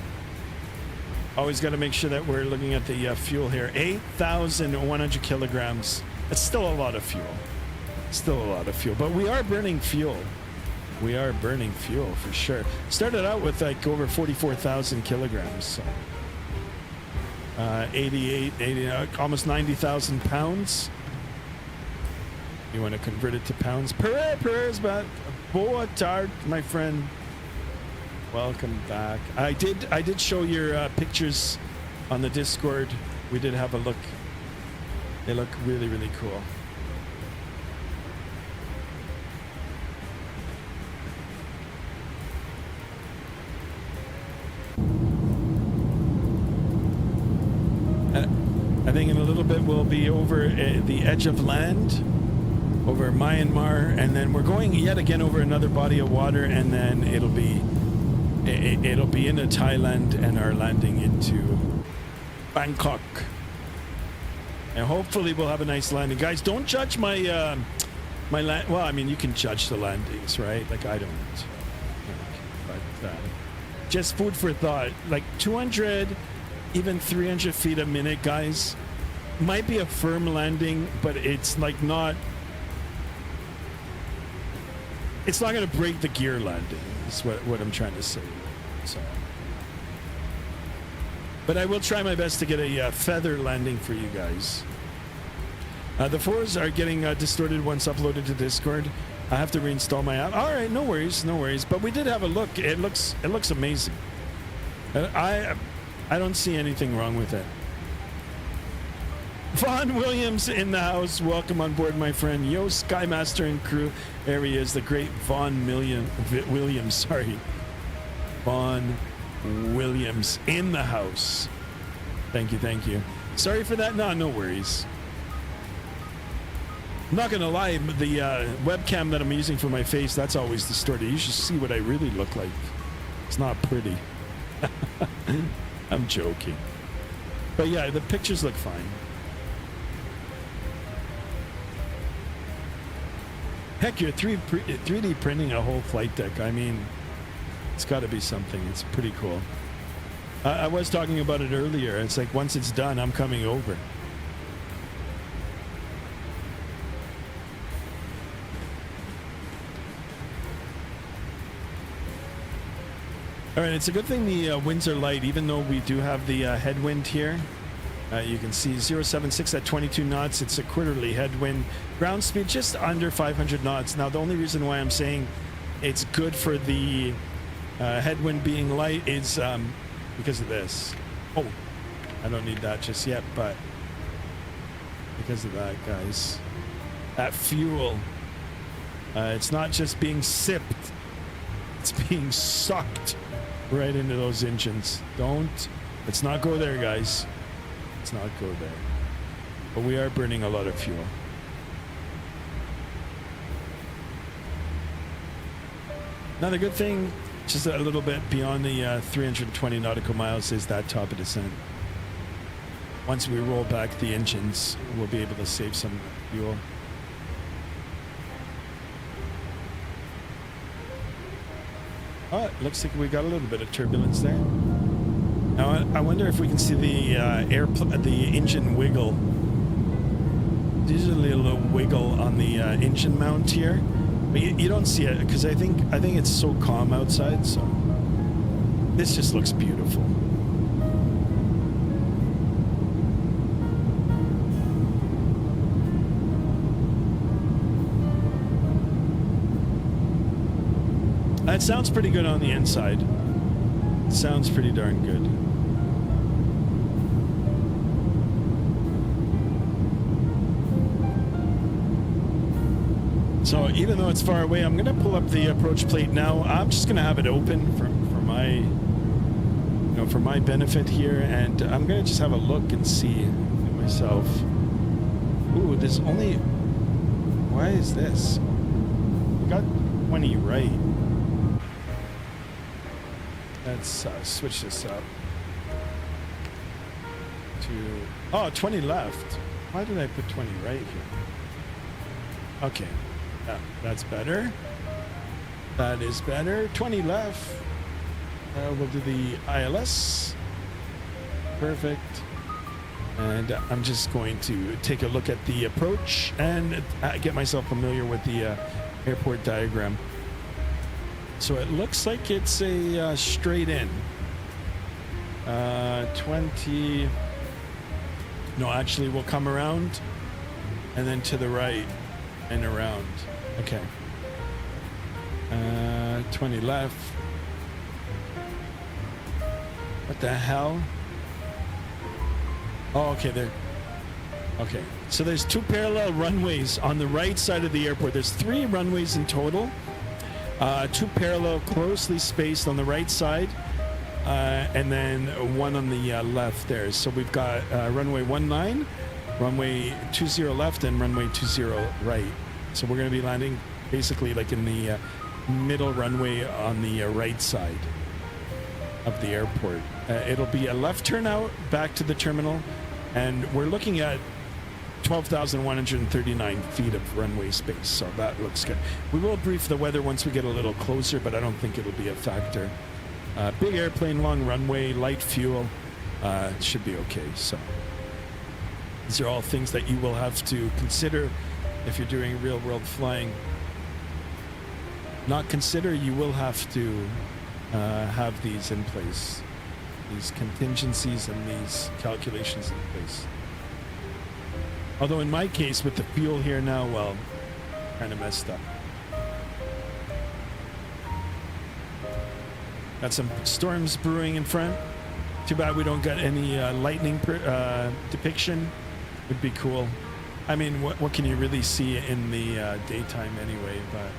Always got to make sure that we're looking at the fuel here. 8,100 kilograms. That's still a lot of fuel. Still a lot of fuel, but we are burning fuel. We are burning fuel for sure. Started out with like over 44,000 kilograms. So 80, almost 90,000 pounds. You want to convert it to pounds? Prayers, but boa tarde, my friend. Welcome back. I did show your pictures on the Discord. We did have a look. They look really, really cool. I think in a little bit we'll be over the edge of land, over Myanmar, and then we're going yet again over another body of water, and then it'll be into Thailand and our landing into Bangkok. And hopefully we'll have a nice landing. Guys, don't judge my my land. Well, I mean, you can judge the landings, right? Like I don't. But just food for thought. Like 200, even 300 feet a minute, guys. Might be a firm landing, but it's like not. It's not going to break the gear landing. Is what I'm trying to say. So, but I will try my best to get a feather landing for you guys. The fours are getting distorted once uploaded to Discord. I have to reinstall my app. All right, no worries, no worries. But we did have a look. It looks amazing. I don't see anything wrong with it. Vaughn Williams in the house. Welcome on board, my friend. Yo, Skymaster and crew. There he is, the great Vaughn Williams. Sorry. Vaughn Williams in the house. Thank you, thank you. Sorry for that. No worries. I'm not going to lie. The webcam that I'm using for my face, that's always distorted. You should see what I really look like. It's not pretty. I'm joking. But yeah, the pictures look fine. Heck, you're 3D printing a whole flight deck. I mean, it's got to be something. It's pretty cool. I was talking about it earlier. It's like once it's done, I'm coming over. All right, it's a good thing the winds are light, even though we do have the headwind here. You can see 076 at 22 knots. It's a quarterly headwind. Ground speed just under 500 knots. Now, the only reason why I'm saying it's good for the headwind being light is because of this. Oh, I don't need that just yet, but because of that, guys. That fuel, it's not just being sipped, it's being sucked right into those engines. Let's not go there, guys. Let's not go there. But we are burning a lot of fuel. Now, the good thing, just a little bit beyond the 320 nautical miles, is that top of descent. Once we roll back the engines, we'll be able to save some fuel. Oh, it looks like we got a little bit of turbulence there. Now, I wonder if we can see the the engine wiggle. There's usually a little wiggle on the engine mount here, but you don't see it because I think it's so calm outside. So this just looks beautiful. It sounds pretty good on the inside. It sounds pretty darn good. So even though it's far away, I'm going to pull up the approach plate now. I'm just going to have it open for my benefit here, and I'm going to just have a look and see myself. Ooh, there's only. Why is this? We got 20 right. Let's switch this up to 20 left. Why did I put 20 right here? Okay, that's better. That is better. 20 left. We'll do the ILS. Perfect. And I'm just going to take a look at the approach and get myself familiar with the airport diagram. So it looks like it's a straight in. 20. No, actually, we'll come around and then to the right and around. Okay. 20 left. What the hell? Oh, okay, there. Okay, so there's two parallel runways on the right side of the airport. There's 3 runways in total. 2 parallel, closely spaced on the right side, and then 1 on the left there. So we've got runway 19, runway 20 left, and runway 20 right. So we're going to be landing basically like in the middle runway on the right side of the airport. It'll be a left turnout back to the terminal, and we're looking at 12,139 feet of runway space, so that looks good. We will brief the weather once we get a little closer, but I don't think it'll be a factor. Big airplane, long runway, light fuel, should be okay. So these are all things that you will have to consider if you're doing real world flying. Not consider, you will have to have these in place, these contingencies and these calculations in place. Although in my case, with the fuel here now, well, kind of messed up. Got some storms brewing in front. Too bad we don't get any lightning depiction. Would be cool. I mean, what can you really see in the daytime anyway? But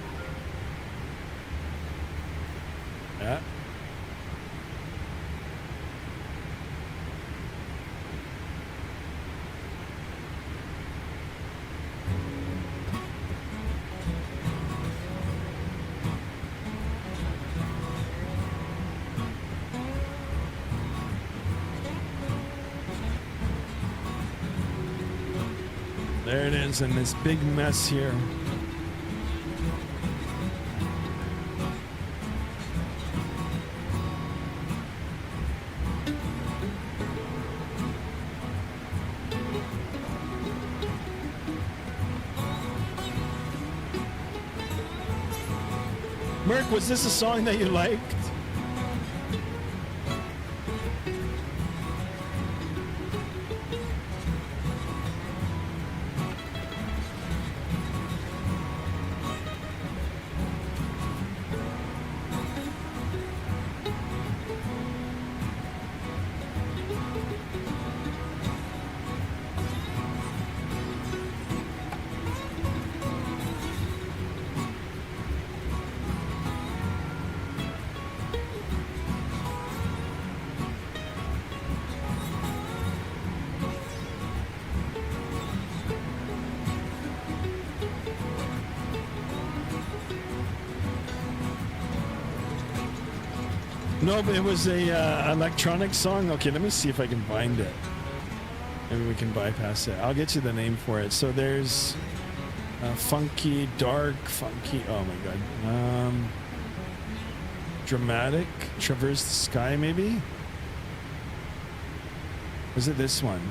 yeah. There it is in this big mess here. Merc, was this a song that you liked? No, but it was a electronic song. Okay, let me see if I can find it. Maybe we can bypass it. I'll get you the name for it. So there's funky, dark, funky. Oh my god. Dramatic, traverse the sky. Maybe. Was it this one?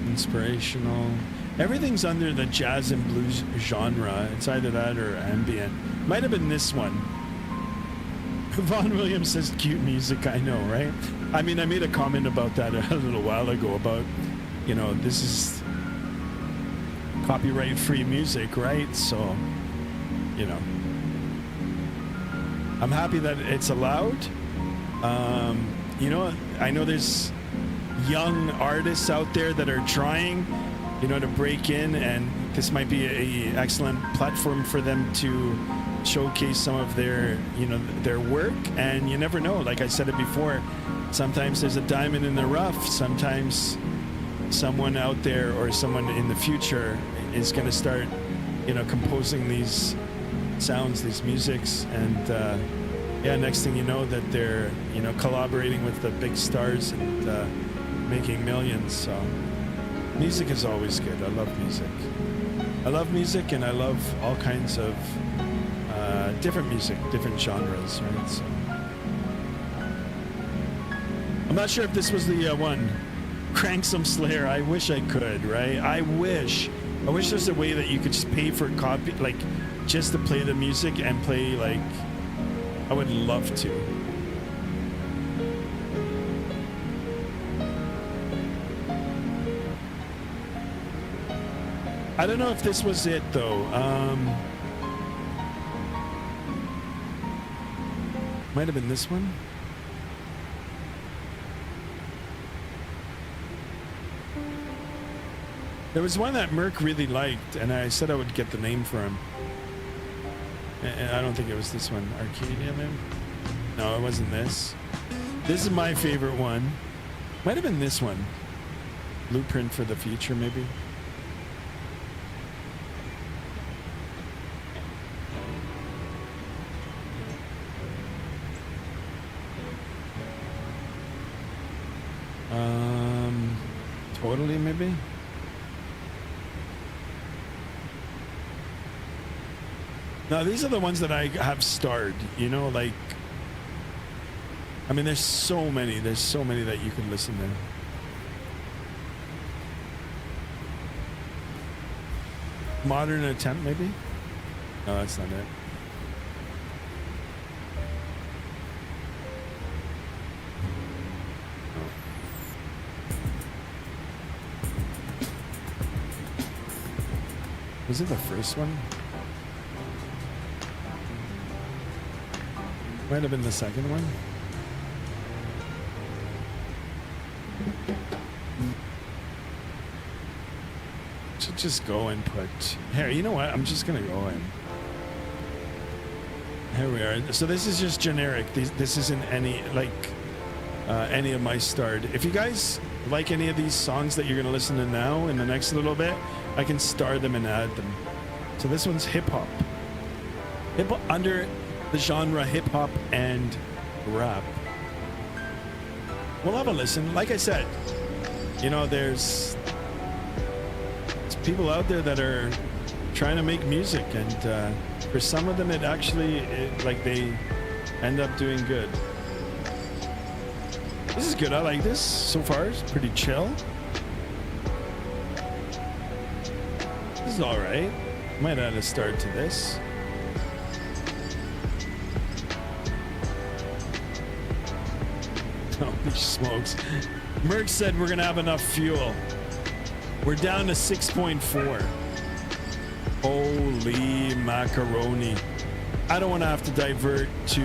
Inspirational. Everything's under the jazz and blues genre. It's either that or ambient. Might have been this one. Vaughn Williams says cute music. I know, right? I mean, I made a comment about that a little while ago about, you know, this is copyright free music, right? So, you know, I'm happy that it's allowed. You know, I know there's young artists out there that are trying, you know, to break in, and this might be a excellent platform for them to showcase some of their, you know, their work. And you never know, like I said it before, sometimes there's a diamond in the rough. Sometimes someone out there or someone in the future is going to start, you know, composing these sounds, these musics, and yeah, next thing you know that they're, you know, collaborating with the big stars and making millions. So music is always good. I love music. I love music, and I love all kinds of different music, different genres, right? So I'm not sure if this was the one. Crank Some Slayer. I wish I could, right? I wish there's a way that you could just pay for copy, like just to play the music and play, like, I would love to. I don't know if this was it though. Might have been this one. There was one that Merc really liked, and I said I would get the name for him. And I don't think it was this one. Arcadia, maybe? No, it wasn't this. This is my favorite one. Might have been this one. Blueprint for the Future, maybe? Totally, maybe? Now, these are the ones that I have starred, you know, like, I mean, there's so many that you can listen to. Modern Attempt, maybe? No, that's not it. Was it the first one? Might have been the second one. Should just go and put here. You know what? I'm just gonna go in. Here we are. So this is just generic. This isn't any any of my starred. If you guys like any of these songs that you're gonna listen to now in the next little bit, I can star them and add them. So this one's hip hop. Hip hop under the genre hip hop and rap. We'll have a listen. Like I said, you know, there's people out there that are trying to make music, and for some of them it actually like they end up doing good. This is good. I like this so far. It's pretty chill. This is all right. Might add a start to this. Holy smokes. Merck said we're gonna have enough fuel. We're down to 6.4. Holy macaroni. I don't want to have to divert to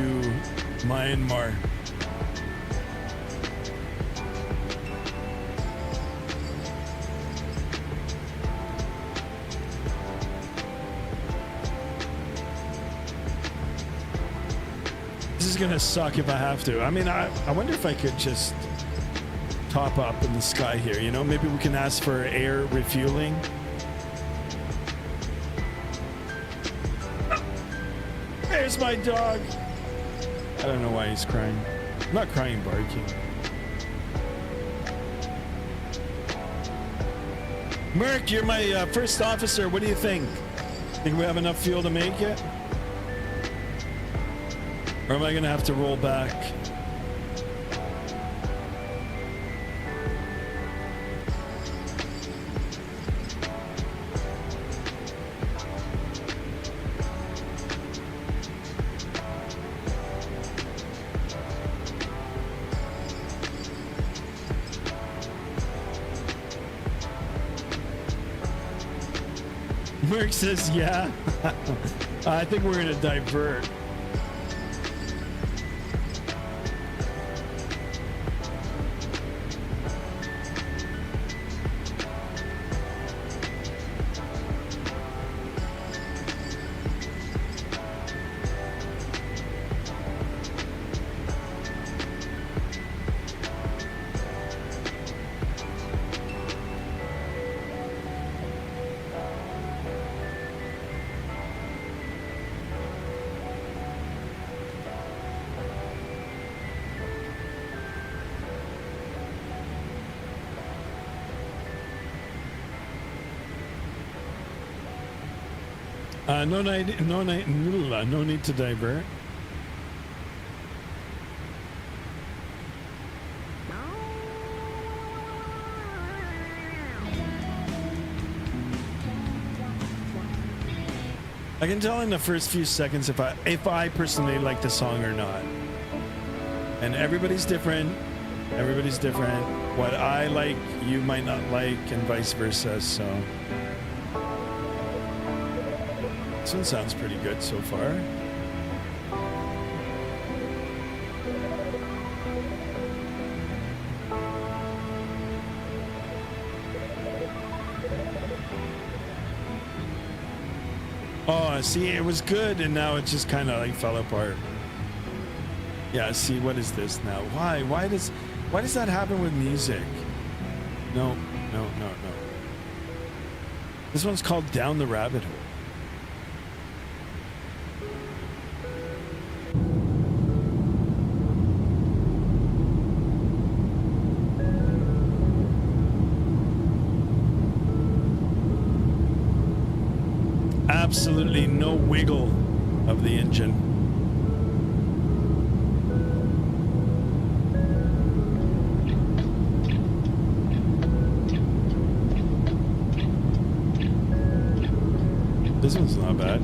Myanmar. This is gonna suck if I have to. I mean, I wonder if I could just top up in the sky here, you know? Maybe we can ask for air refueling. There's my dog. I don't know why he's crying. I'm not crying, barking. Merc, you're my first officer. What do you think? Think we have enough fuel to make it? Or am I gonna have to roll back? Merc says, yeah. I think we're gonna divert. No need to divert. I can tell in the first few seconds if I personally like the song or not. And everybody's different. Everybody's different. What I like, you might not like, and vice versa. So this one sounds pretty good so far. Oh, see, it was good, and now it just kind of like fell apart. Yeah, see, what is this now? Why does that happen with music? No. This one's called Down the Rabbit Hole. Absolutely no wiggle of the engine. This one's not bad.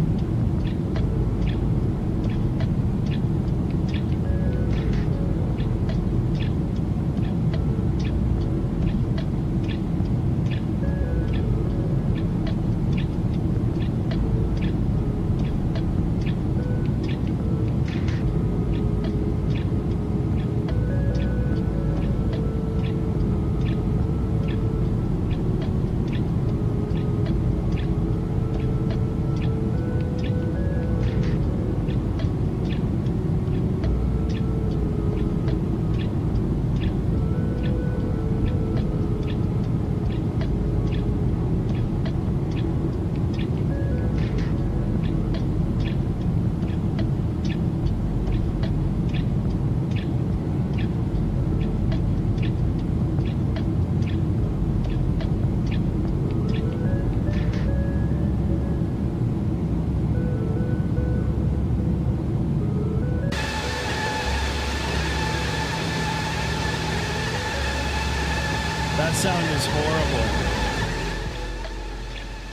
sound is horrible.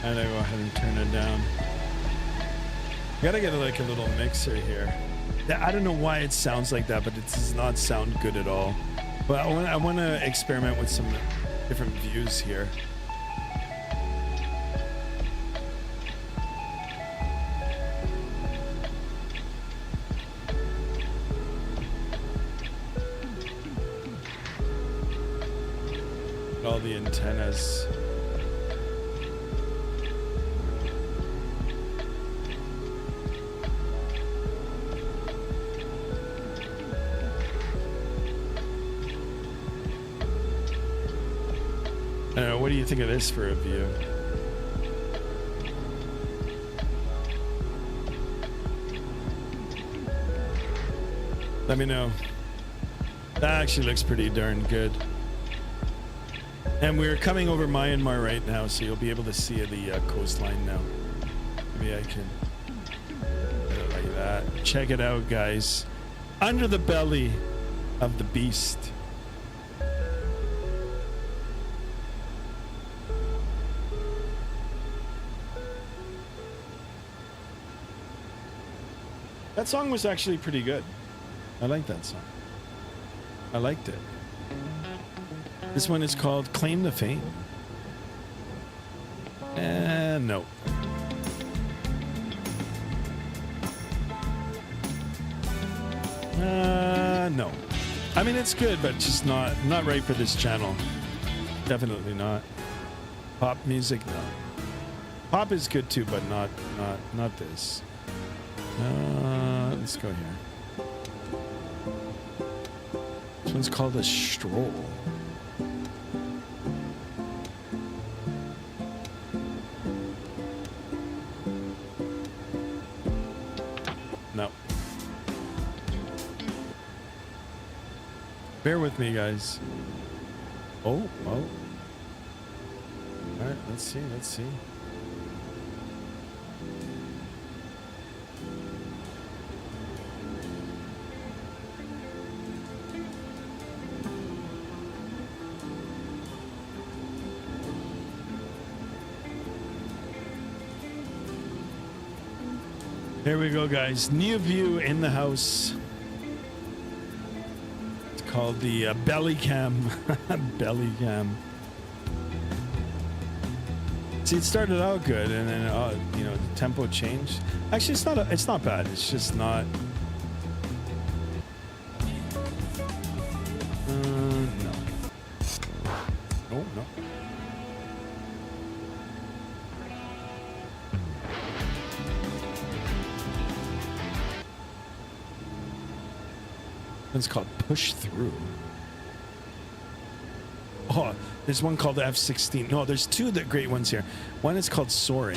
And I go ahead and turn it down. Gotta get like a little mixer here. I don't know why it sounds like that, but it does not sound good at all. But I want to experiment with some different views here. All the antennas. What do you think of this for a view? Let me know. That actually looks pretty darn good. And we're coming over Myanmar right now, so you'll be able to see the coastline now. Maybe I can put it like that. Check it out, guys. Under the belly of the beast. That song was actually pretty good. I like that song. I liked it. This one is called Claim the Fame. And no. No. I mean, it's good, but just not right for this channel. Definitely not. Pop music, no. Pop is good too, but not this. Let's go here. This one's called a stroll. No. Bear with me, guys. Oh. All right, let's see. Here we go, guys. New view in the house. It's called the belly cam. Belly cam. See, it started out good, and then the tempo changed. Actually, it's not bad. It's just not. No. Oh no. It's called Push Through. Oh, there's one called the F-16. No, there's two great ones here. One is called Soaring.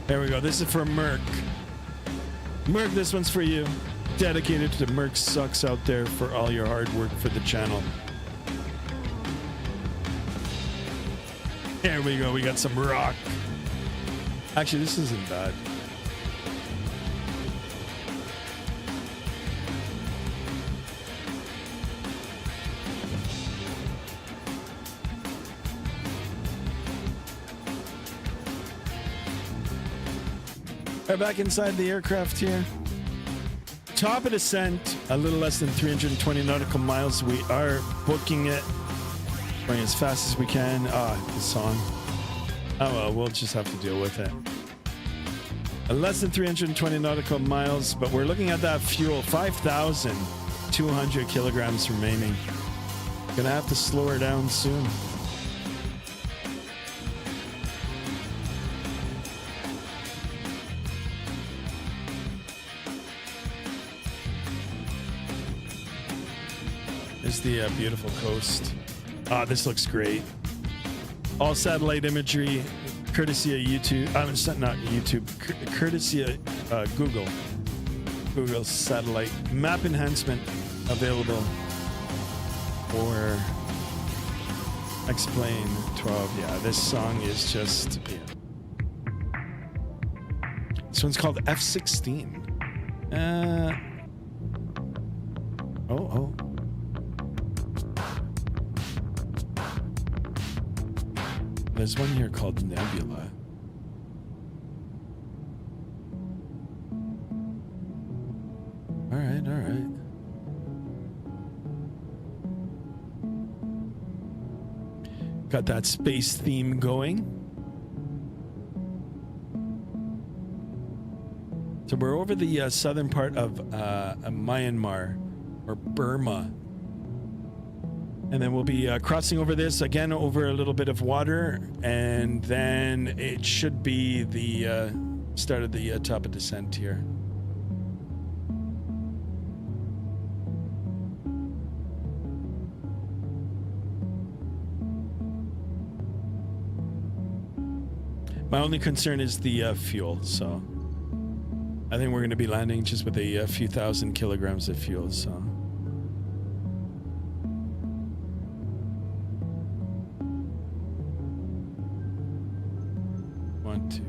There we go. This is for Merc. Merc, this one's for you. Dedicated to Merc Sucks out there for all your hard work for the channel. There we go. We got some rock. Actually, this isn't bad. We're back inside the aircraft here. Top of descent, a little less than 320 nautical miles. We are booking it, going as fast as we can. The song. Oh well, we'll just have to deal with it. Less than 320 nautical miles, but we're looking at that fuel, 5,200 kilograms remaining. Gonna have to slow her down soon. There's the beautiful coast. This looks great. All satellite imagery, courtesy of YouTube. Not YouTube, courtesy of Google. Google satellite map enhancement available for Explain 12. Yeah, this song is just. Yeah. This one's called F-16. There's one here called Nebula. All right, all right. Got that space theme going. So we're over the southern part of Myanmar, or Burma. And then we'll be crossing over this again over a little bit of water, and then it should be the start of the top of descent here. My only concern is the fuel, so I think we're going to be landing just with a few thousand kilograms of fuel, so. 1, 2.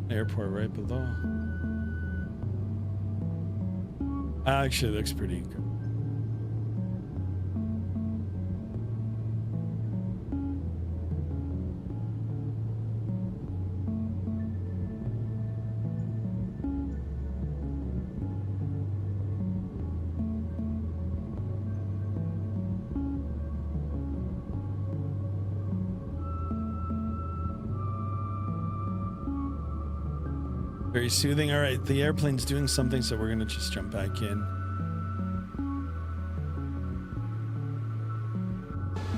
Airport right below. Actually, looks pretty good. Very soothing. All right, the airplane's doing something, so we're gonna just jump back in.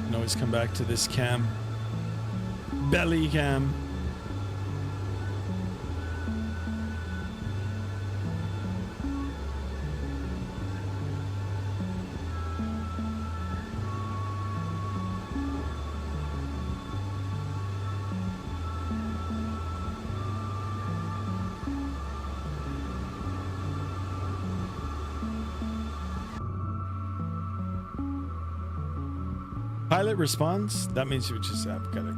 And always come back to this cam. Belly cam. Pilot responds. That means you just have got to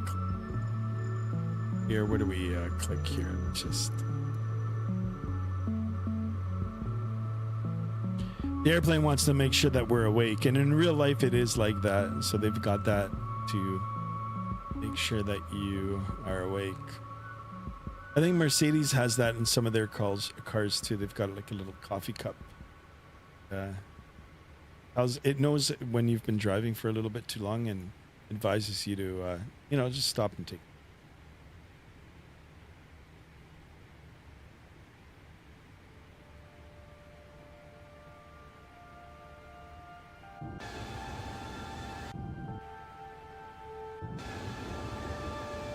here. Where do we click here? Just the airplane wants to make sure that we're awake, and in real life it is like that. So they've got that to make sure that you are awake. I think Mercedes has that in some of their cars too. They've got like a little coffee cup. It knows when you've been driving for a little bit too long and advises you to, just stop and take.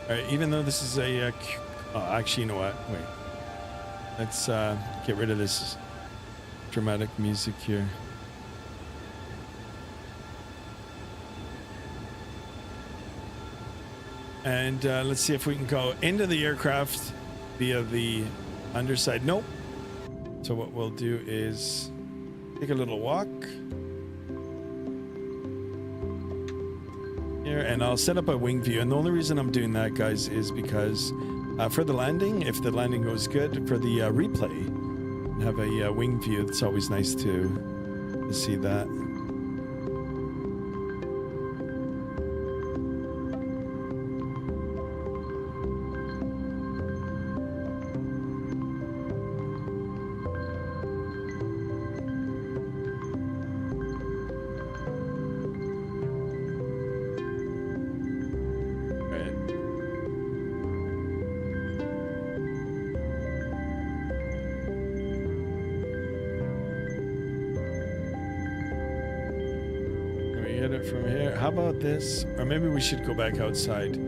All right, even though this is a, actually, you know what? Wait, let's get rid of this dramatic music here. And let's see if we can go into the aircraft via the underside. Nope. So what we'll do is take a little walk here, and I'll set up a wing view. And the only reason I'm doing that, guys, is because for the landing, if the landing goes good, for the replay, have a wing view. It's always nice to see that. This, or maybe we should go back outside.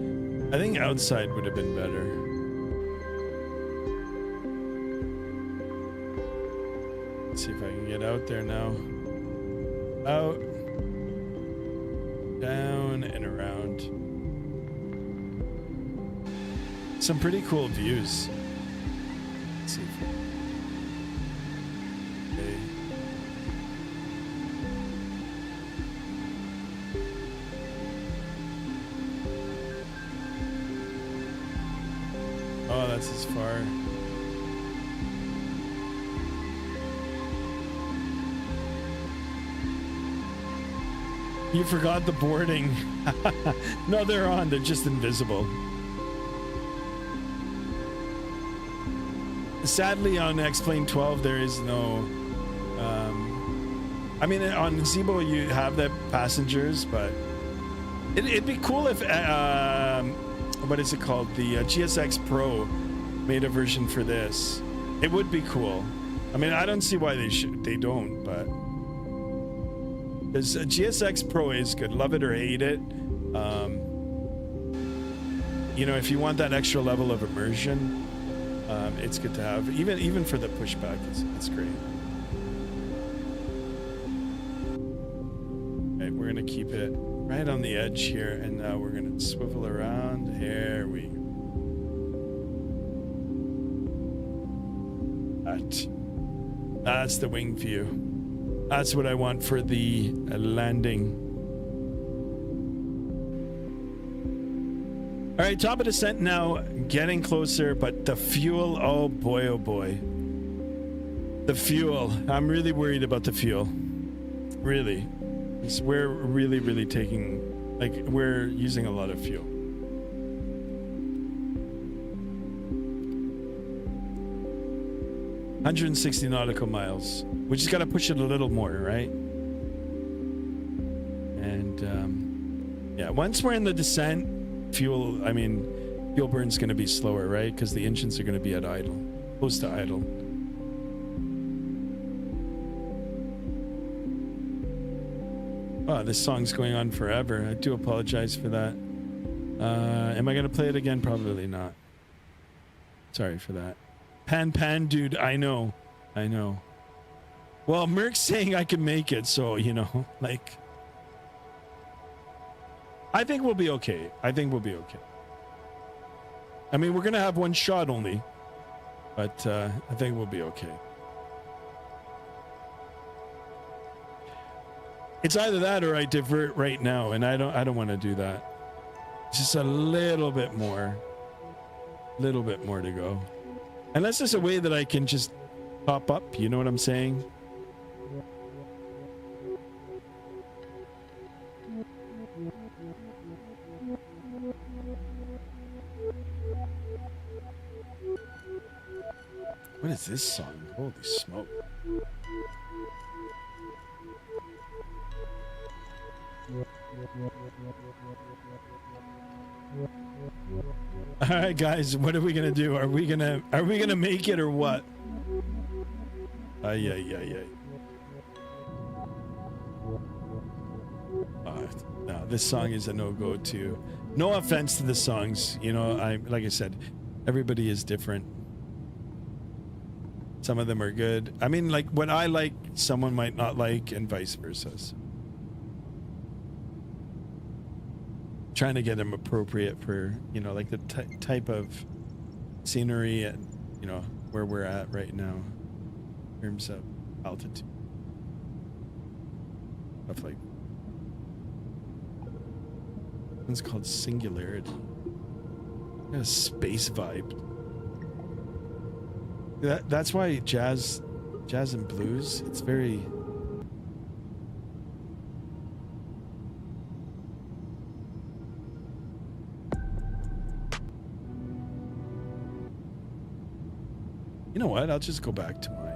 I think outside would have been better. Let's see if I can get out there now. Out, down, and around. Some pretty cool views. Let's see if okay. that's as far. You forgot the boarding. No, they're on. They're just invisible. Sadly, on X-Plane 12, there is no... I mean, on Zibo, you have the passengers, but... It'd be cool if... what is it called? The GSX Pro made a version for this. It would be cool. I mean, I don't see why they don't, but... Because GSX Pro is good. Love it or hate it. You know, if you want that extra level of immersion, it's good to have. Even for the pushback, it's great. Okay, we're gonna keep it right on the edge here, and now we're gonna swivel around. Here we go. That's the wing view. That's what I want for the landing. All right, top of descent now, getting closer, but the fuel, oh boy. The fuel, I'm really worried about the fuel. Really. We're really taking, like, we're using a lot of fuel. $160 nautical miles. We just got to push it a little more, right? And yeah, once we're in the descent, fuel burn's going to be slower, right? Because the engines are going to be at idle, close to idle. Oh, this song's going on forever. I do apologize for that. Am I going to play it again? Probably not. Sorry for that. Pan, dude, I know. Well, Merck's saying I can make it, so, you know, like... I think we'll be okay. I mean, we're gonna have one shot only, but I think we'll be okay. It's either that or I divert right now, and I don't want to do that. Just a little bit more to go. Unless there's a way that I can just pop up, you know what I'm saying? What is this song? Holy smoke. All right, guys, what are we gonna do? Are we gonna make it or what? Yeah. No, this song is a no-go too. No offense to the songs, you know. Like I said, everybody is different. Some of them are good. I mean, like what I like, someone might not like, and vice versa. So trying to get them appropriate for, you know, like the type of scenery and, you know, where we're at right now in terms of altitude, stuff like one's called Singularity. Got a space vibe. That's why jazz and blues, it's very... You know what? I'll just go back to my...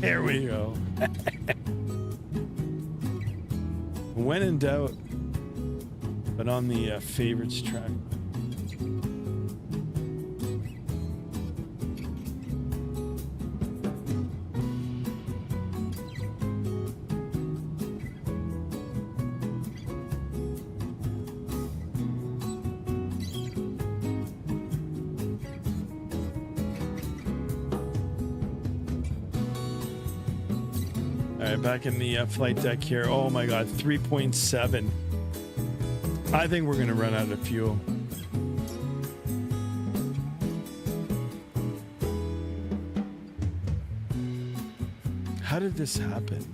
There we go. When in doubt, but on the favorites track. Back in the flight deck here. Oh my god, 3.7. I think we're gonna run out of fuel. How did this happen?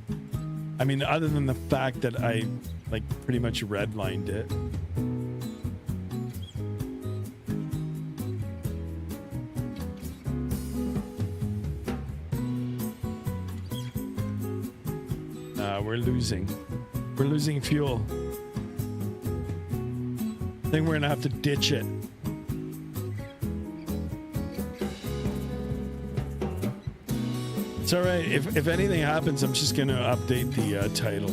I mean, other than the fact that I like pretty much redlined it. We're losing fuel. I think we're gonna have to ditch it. It's all right. If anything happens, I'm just gonna update the title.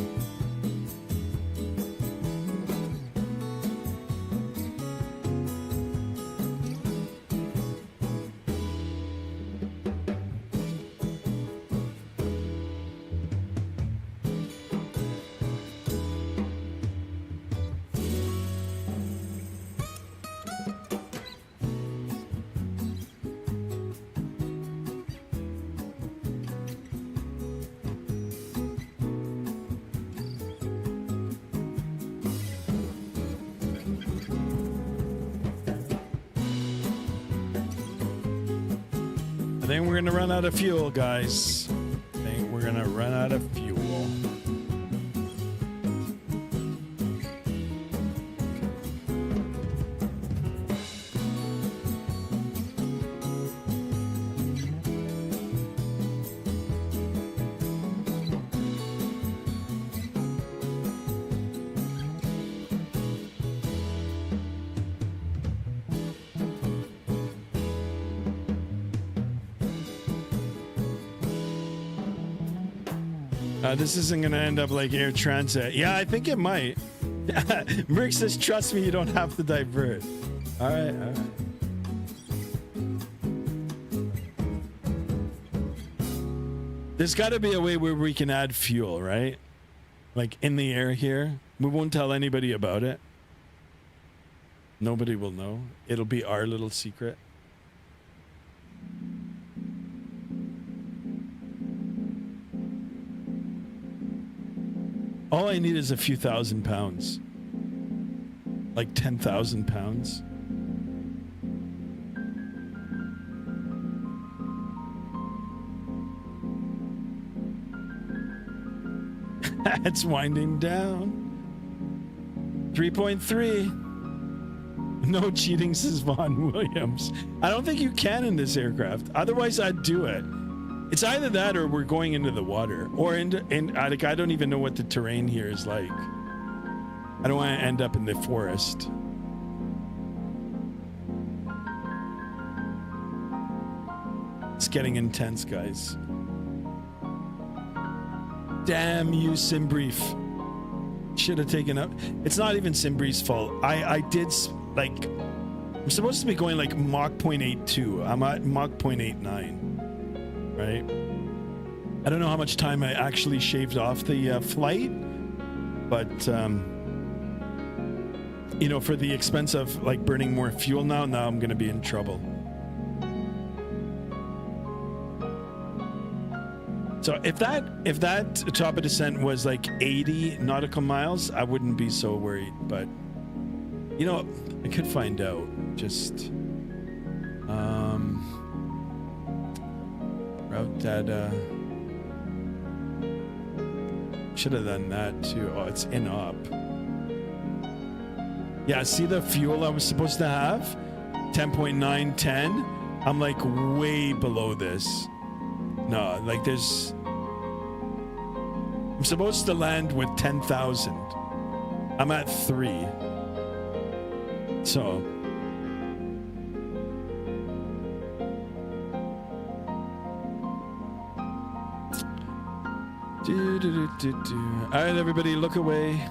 I think we're gonna run out of fuel, guys. I think we're gonna run out of fuel. This isn't going to end up like air transit. Yeah, I think it might. Merc says, trust me, you don't have to divert. All right, all right. There's got to be a way where we can add fuel, right? Like in the air here. We won't tell anybody about it. Nobody will know. It'll be our little secret. All I need is a few thousand pounds. Like 10,000 pounds. It's winding down. 3.3. No cheating, says Vaughn Williams. I don't think you can in this aircraft. Otherwise, I'd do it. It's either that or we're going into the water. Or like, I don't even know what the terrain here is like. I don't want to end up in the forest. It's getting intense, guys. Damn you, Simbrief. Should have taken up. It's not even Simbrief's fault. I did, like, I'm supposed to be going like Mach 0.82. I'm at Mach 0.89. Right? I don't know how much time I actually shaved off the flight, but you know, for the expense of like burning more fuel now I'm gonna be in trouble. So if that top of descent was like 80 nautical miles, I wouldn't be so worried, but you know, I could find out. Just route data. Should have done that too. Oh, it's in up. Yeah, see the fuel I was supposed to have? 10.9, 10. I'm like way below this. No, like there's... I'm supposed to land with 10,000. I'm at 3. So... All right, everybody, look away.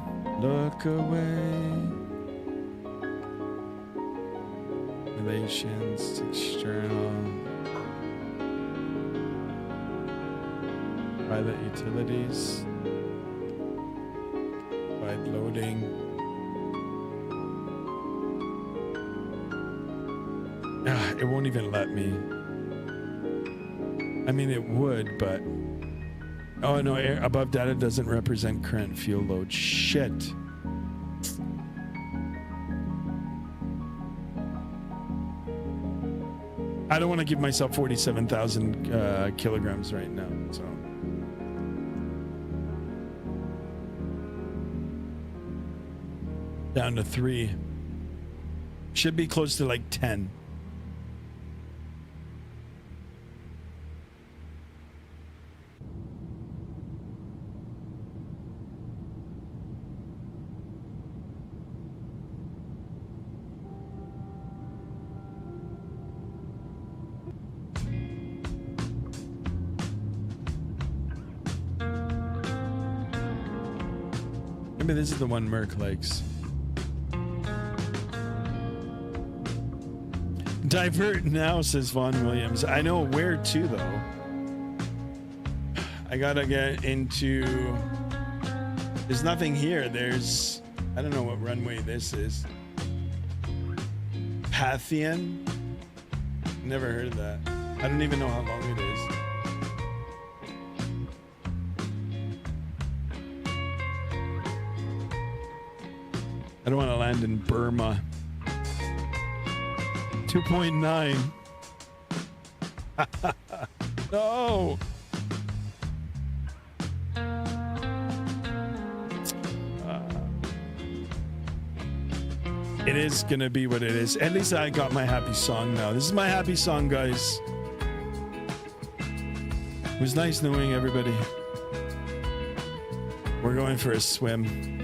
Look away. Relations, external. Pilot utilities. Wide loading. It won't even let me. I mean, it would, but... Oh, no, air above data doesn't represent current fuel load. Shit. I don't want to give myself 47,000 kilograms right now, so. Down to 3. Should be close to like 10. Maybe this is the one Merc likes. Divert now, says Vaughn Williams. I know where to, though. I gotta get into... There's nothing here. There's... I don't know what runway this is. Pathian? Never heard of that. I don't even know how long it is. I don't want to land in Burma. 2.9. No. It is going to be what it is. At least I got my happy song now. This is my happy song, guys. It was nice knowing everybody. We're going for a swim.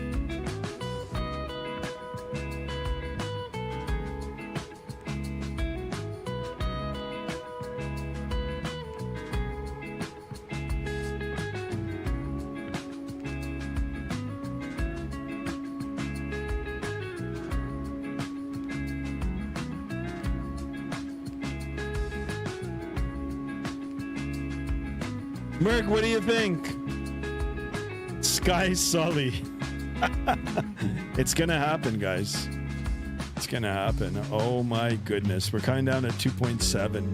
Merc, what do you think? Sky Sully. It's gonna happen, guys. It's gonna happen. Oh my goodness. We're coming down at 2.7.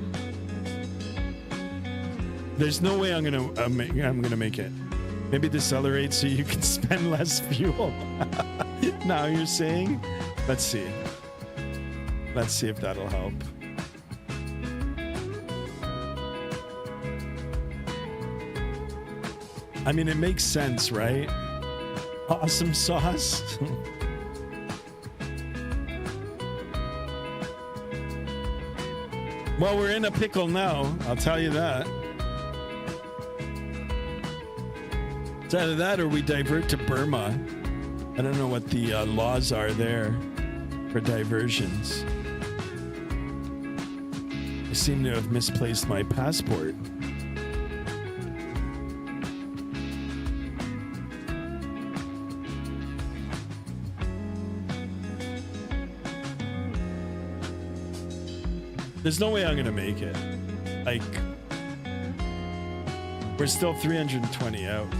There's no way I'm gonna make it. Maybe decelerate so you can spend less fuel. Now you're saying? Let's see. Let's see if that'll help. I mean, it makes sense, right? Awesome sauce. Well, we're in a pickle now. I'll tell you that. It's either that or we divert to Burma. I don't know what the laws are there for diversions. I seem to have misplaced my passport. There's no way I'm gonna make it. Like, we're still 320 out.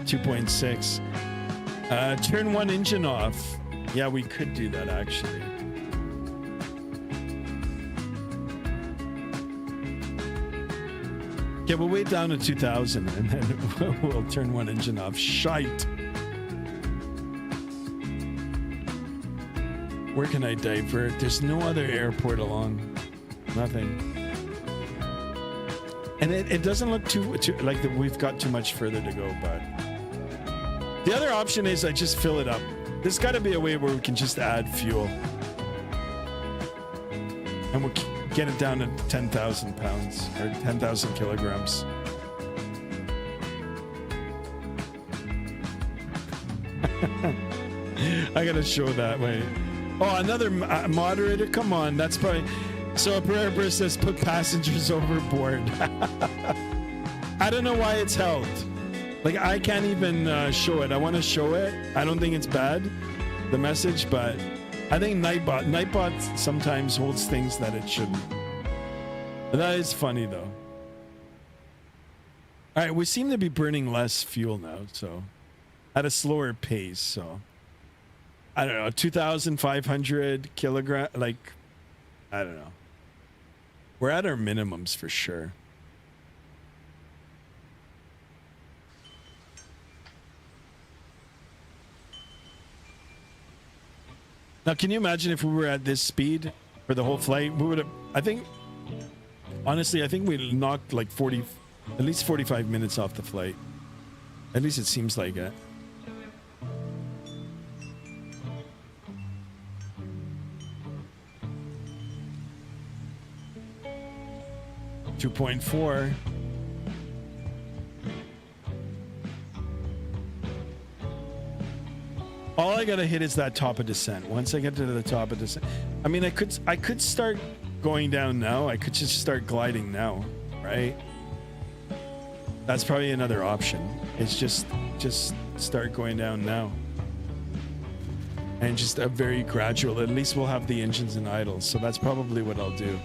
$2.6. Turn one engine off. Yeah, we could do that actually. Okay, we'll wait down to 2,000 and then we'll turn one engine off. Shite. Where can I divert? There's no other airport along. Nothing. And it doesn't look too like that we've got too much further to go, but the other option is I just fill it up. There's got to be a way where we can just add fuel. And we'll get it down to 10,000 pounds or 10,000 kilograms. I got to show that way. Oh, another moderator? Come on, that's probably... So a prayer says put passengers overboard. I don't know why it's held. Like, I can't even show it. I want to show it. I don't think it's bad, the message, but I think Nightbot sometimes holds things that it shouldn't. But that is funny, though. All right, we seem to be burning less fuel now, so at a slower pace, so... I don't know, 2,500 kilogram, like, I don't know. We're at our minimums for sure. Now, can you imagine if we were at this speed for the whole flight? We would have, I think, honestly, I think we knocked like At least 45 minutes off the flight. At least it seems like it. $2.4. All I gotta hit is that top of descent. Once I get to the top of descent, I mean, I could start going down now. I could just start gliding now, right? That's probably another option. It's just start going down now, and just a very gradual. At least we'll have the engines in idle, so that's probably what I'll do.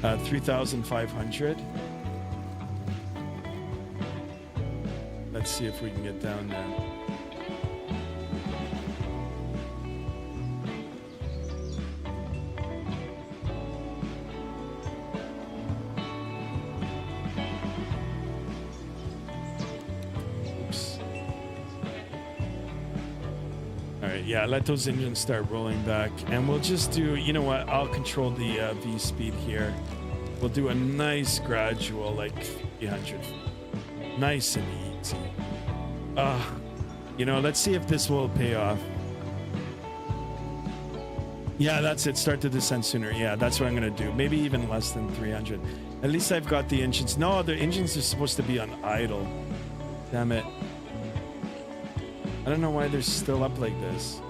3,500. Let's see if we can get down there. Yeah, let those engines start rolling back, and we'll just do, you know what, I'll control the V speed here. We'll do a nice gradual, like 300, nice and easy. You know, let's see if this will pay off. Yeah, that's it. Start the descent sooner. Yeah, that's what I'm gonna do. Maybe even less than 300. At least I've got the engines. No, the engines are supposed to be on idle. Damn it. I don't know why they're still up like this.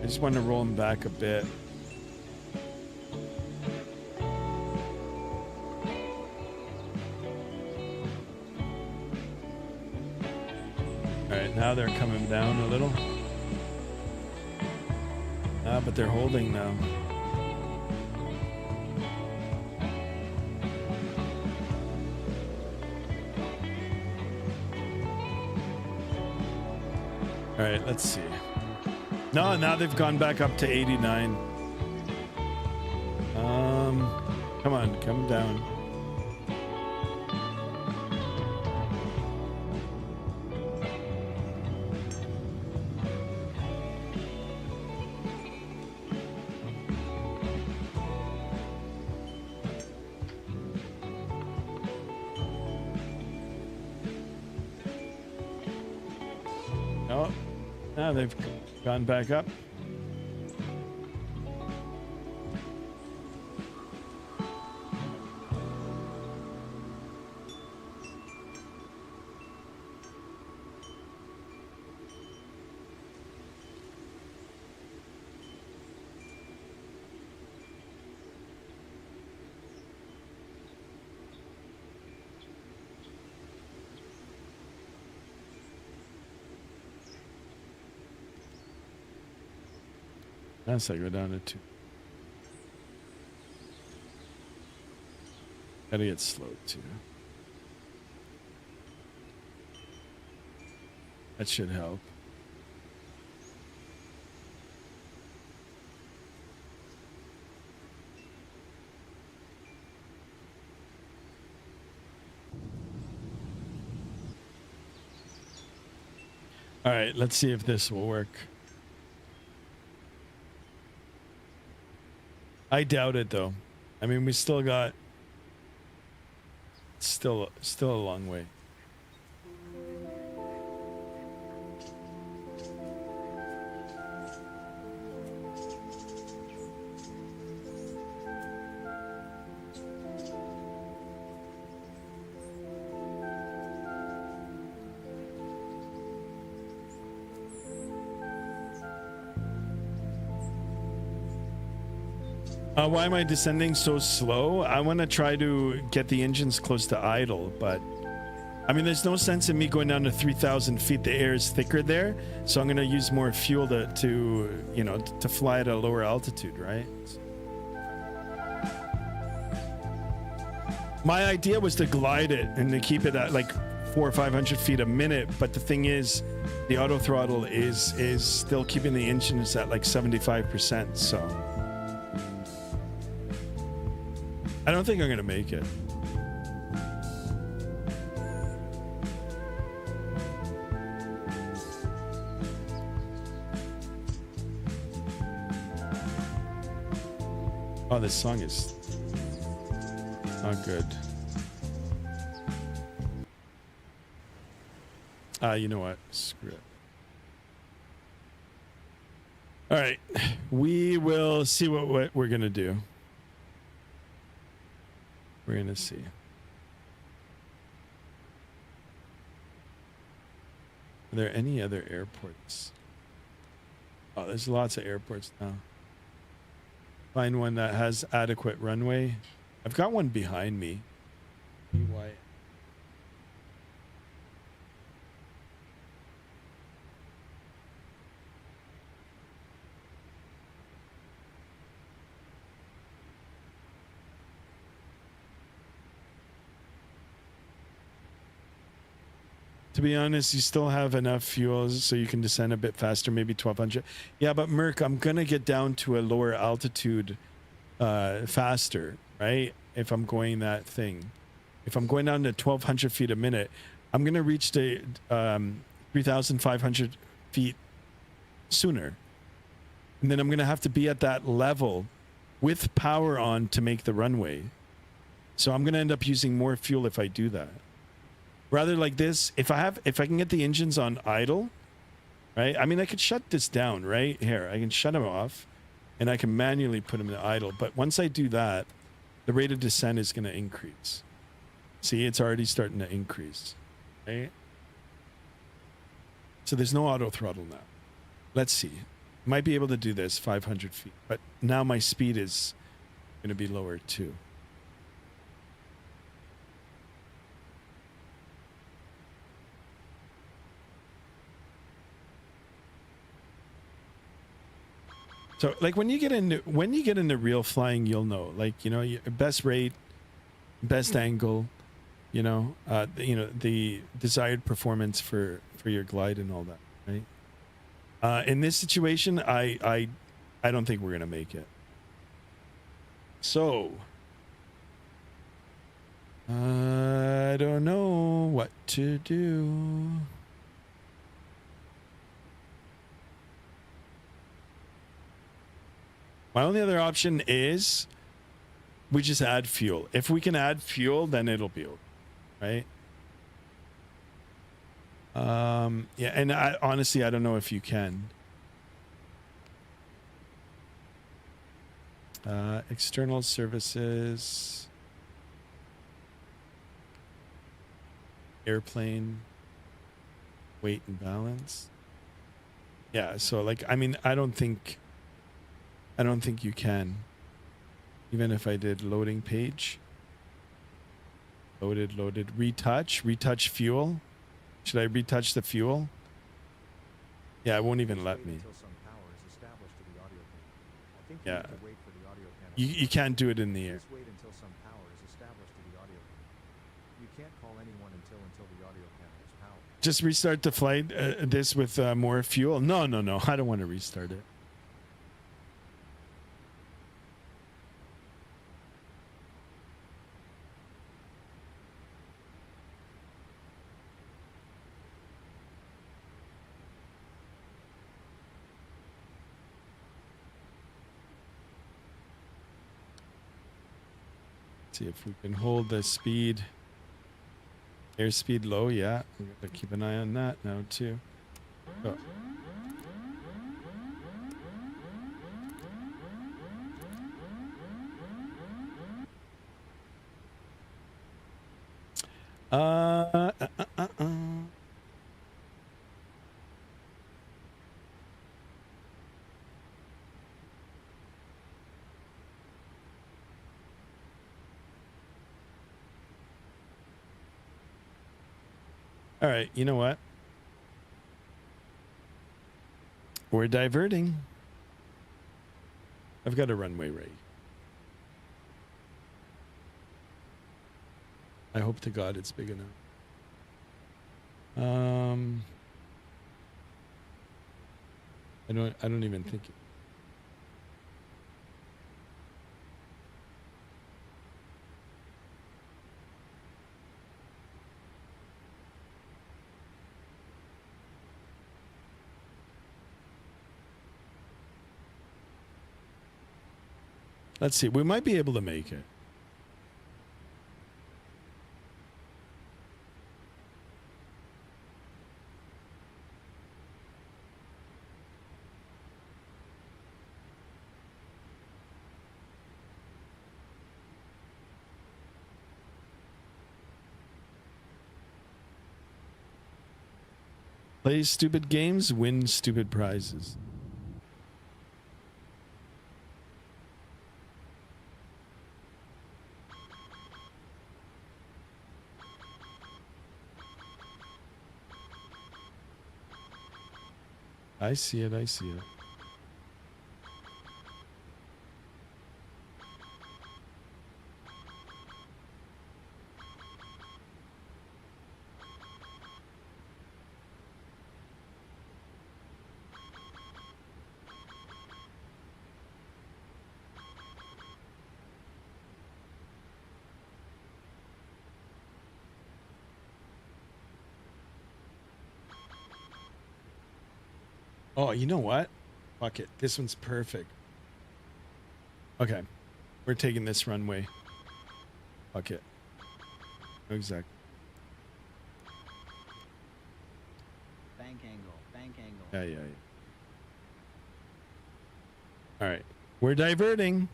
I just want to roll them back a bit. All right, now they're coming down a little. But they're holding now. All right, let's see. No, now they've gone back up to 89. Come on, come down. They've gone back up. Unless I go down to 2. Gotta get slowed too. That should help. All right, let's see if this will work. I doubt it though. I mean, we still got still a long way. Why am I descending so slow? I want to try to get the engines close to idle, but I mean, there's no sense in me going down to 3,000 feet. The air is thicker there, so I'm going to use more fuel to you know, to fly at a lower altitude, right? My idea was to glide it and to keep it at like 400 or 500 feet a minute, but the thing is, the auto throttle is still keeping the engines at like 75%, so I don't think I'm gonna make it. Oh, this song is not good. You know what? Screw it. All right. We will see what we're going to do. We're going to see. Are there any other airports? Oh, there's lots of airports now. Find one that has adequate runway. I've got one behind me. Why? To be honest, you still have enough fuel so you can descend a bit faster, maybe 1200. Yeah, but Merc, I'm going to get down to a lower altitude faster, right? If I'm going that thing. If I'm going down to 1200 feet a minute, I'm going to reach the 3,500 feet sooner. And then I'm going to have to be at that level with power on to make the runway. So I'm going to end up using more fuel if I do that. Rather like this, if I can get the engines on idle, right? I mean, I could shut this down right here. I can shut them off and I can manually put them in idle. But once I do that, the rate of descent is going to increase. See, it's already starting to increase, right? So there's no auto throttle now. Let's see. Might be able to do this 500 feet, but now my speed is going to be lower too. So like when you get into real flying, you'll know, like, you know, your best rate, best angle, you know, the desired performance for your glide and all that, right? In this situation, I don't think we're gonna make it. So I don't know what to do. My only other option is we just add fuel. If we can add fuel, then it'll be okay, right? Yeah, and honestly, I don't know if you can. External services, airplane, weight and balance. Yeah, so like, I mean, I don't think you can. Even if I did loading page. Loaded, retouch fuel. Should I retouch the fuel? Yeah, it won't even let me. Yeah. You can't do it in the air. Just restart the flight, this with more fuel? No, I don't want to restart it. See if we can hold the speed, airspeed low. Yeah, we gotta keep an eye on that now too. Oh. All right, you know what? We're diverting. I've got a runway right. I hope to God it's big enough. I don't even think it. Let's see. We might be able to make it. Play stupid games, win stupid prizes. I see it, I see it. Oh, you know what? Fuck it. This one's perfect. Okay. We're taking this runway. Fuck it. Exactly. Bank angle. Bank angle. Yeah, yeah, yeah. All right. We're diverting.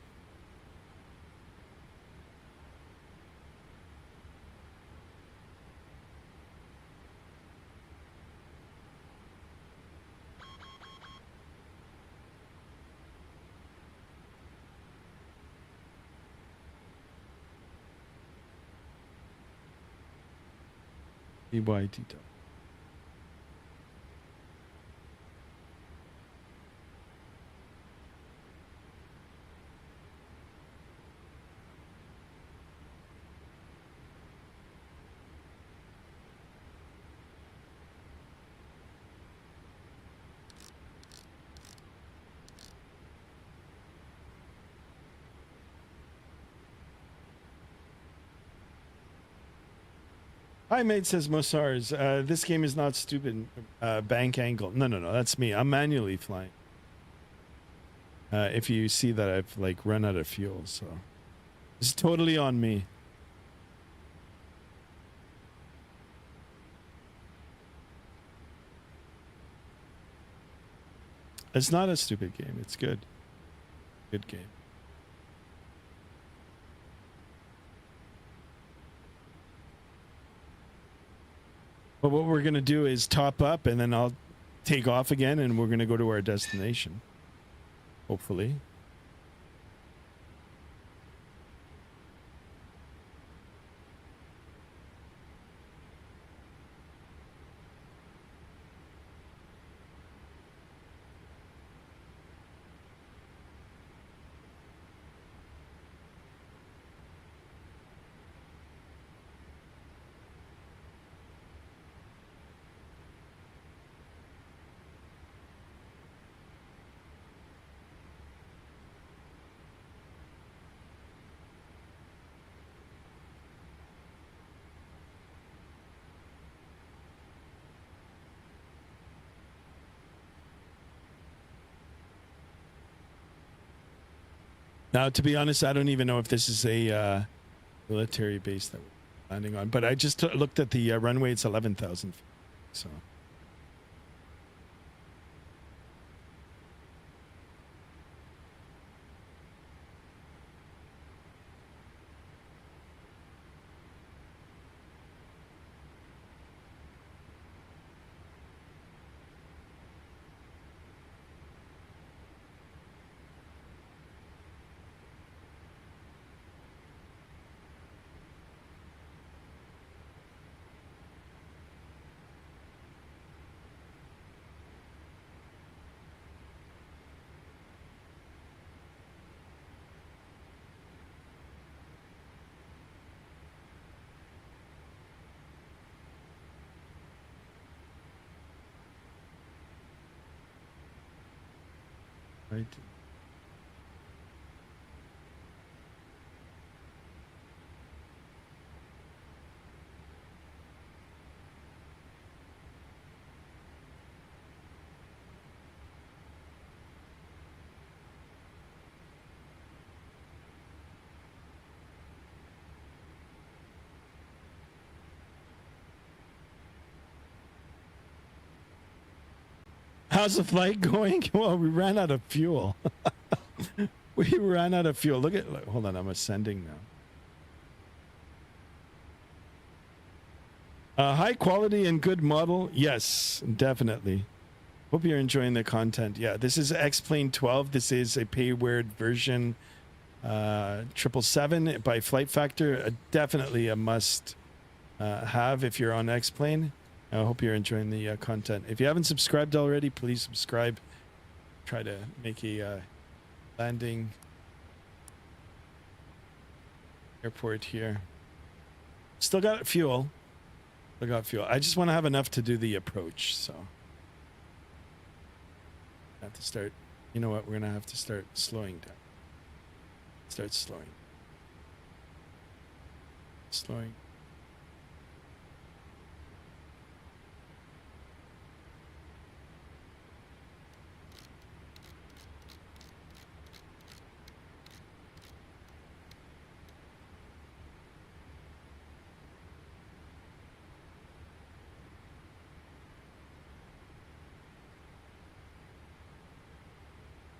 BYT. Hi, mate, says Mosars. This game is not stupid. Bank angle. No, no, no. That's me. I'm manually flying. If you see that I've like run out of fuel, so it's totally on me. It's not a stupid game. It's good. Good game. But what we're going to do is top up and then I'll take off again and we're going to go to our destination. Hopefully. Now, to be honest, I don't even know if this is a military base that we're landing on, but I just looked at the runway. It's 11,000 feet, so. Right. How's the flight going? Well, we ran out of fuel. We ran out of fuel. Look, hold on, I'm ascending now. High quality and good model. Yes, definitely. Hope you're enjoying the content. Yeah, this is X-Plane 12. This is a payword version. 777 by Flight Factor. Definitely a must have if you're on X-Plane. I hope you're enjoying the content. If you haven't subscribed already, please subscribe. Try to make a landing airport here. Still got fuel. Still got fuel. I just want to have enough to do the approach, so I have to start. You know what? We're gonna have to start slowing down. Start slowing. Slowing.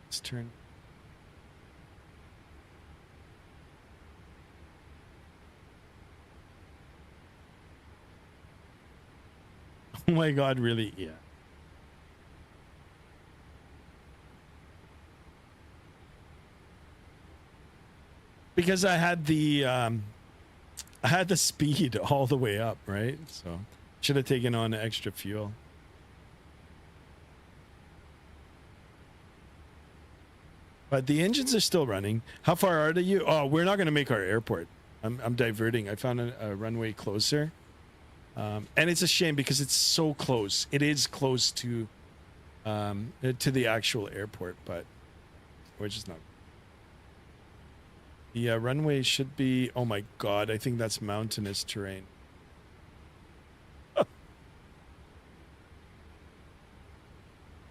Let's turn. Oh my God, really? Yeah. Because I had the speed all the way up, right? So should have taken on extra fuel. But the engines are still running. How far are you? Oh, we're not going to make our airport. I'm diverting. I found a runway closer. And it's a shame because it's so close. It is close to the actual airport, but we're just not. The runway should be, oh my God, I think that's mountainous terrain.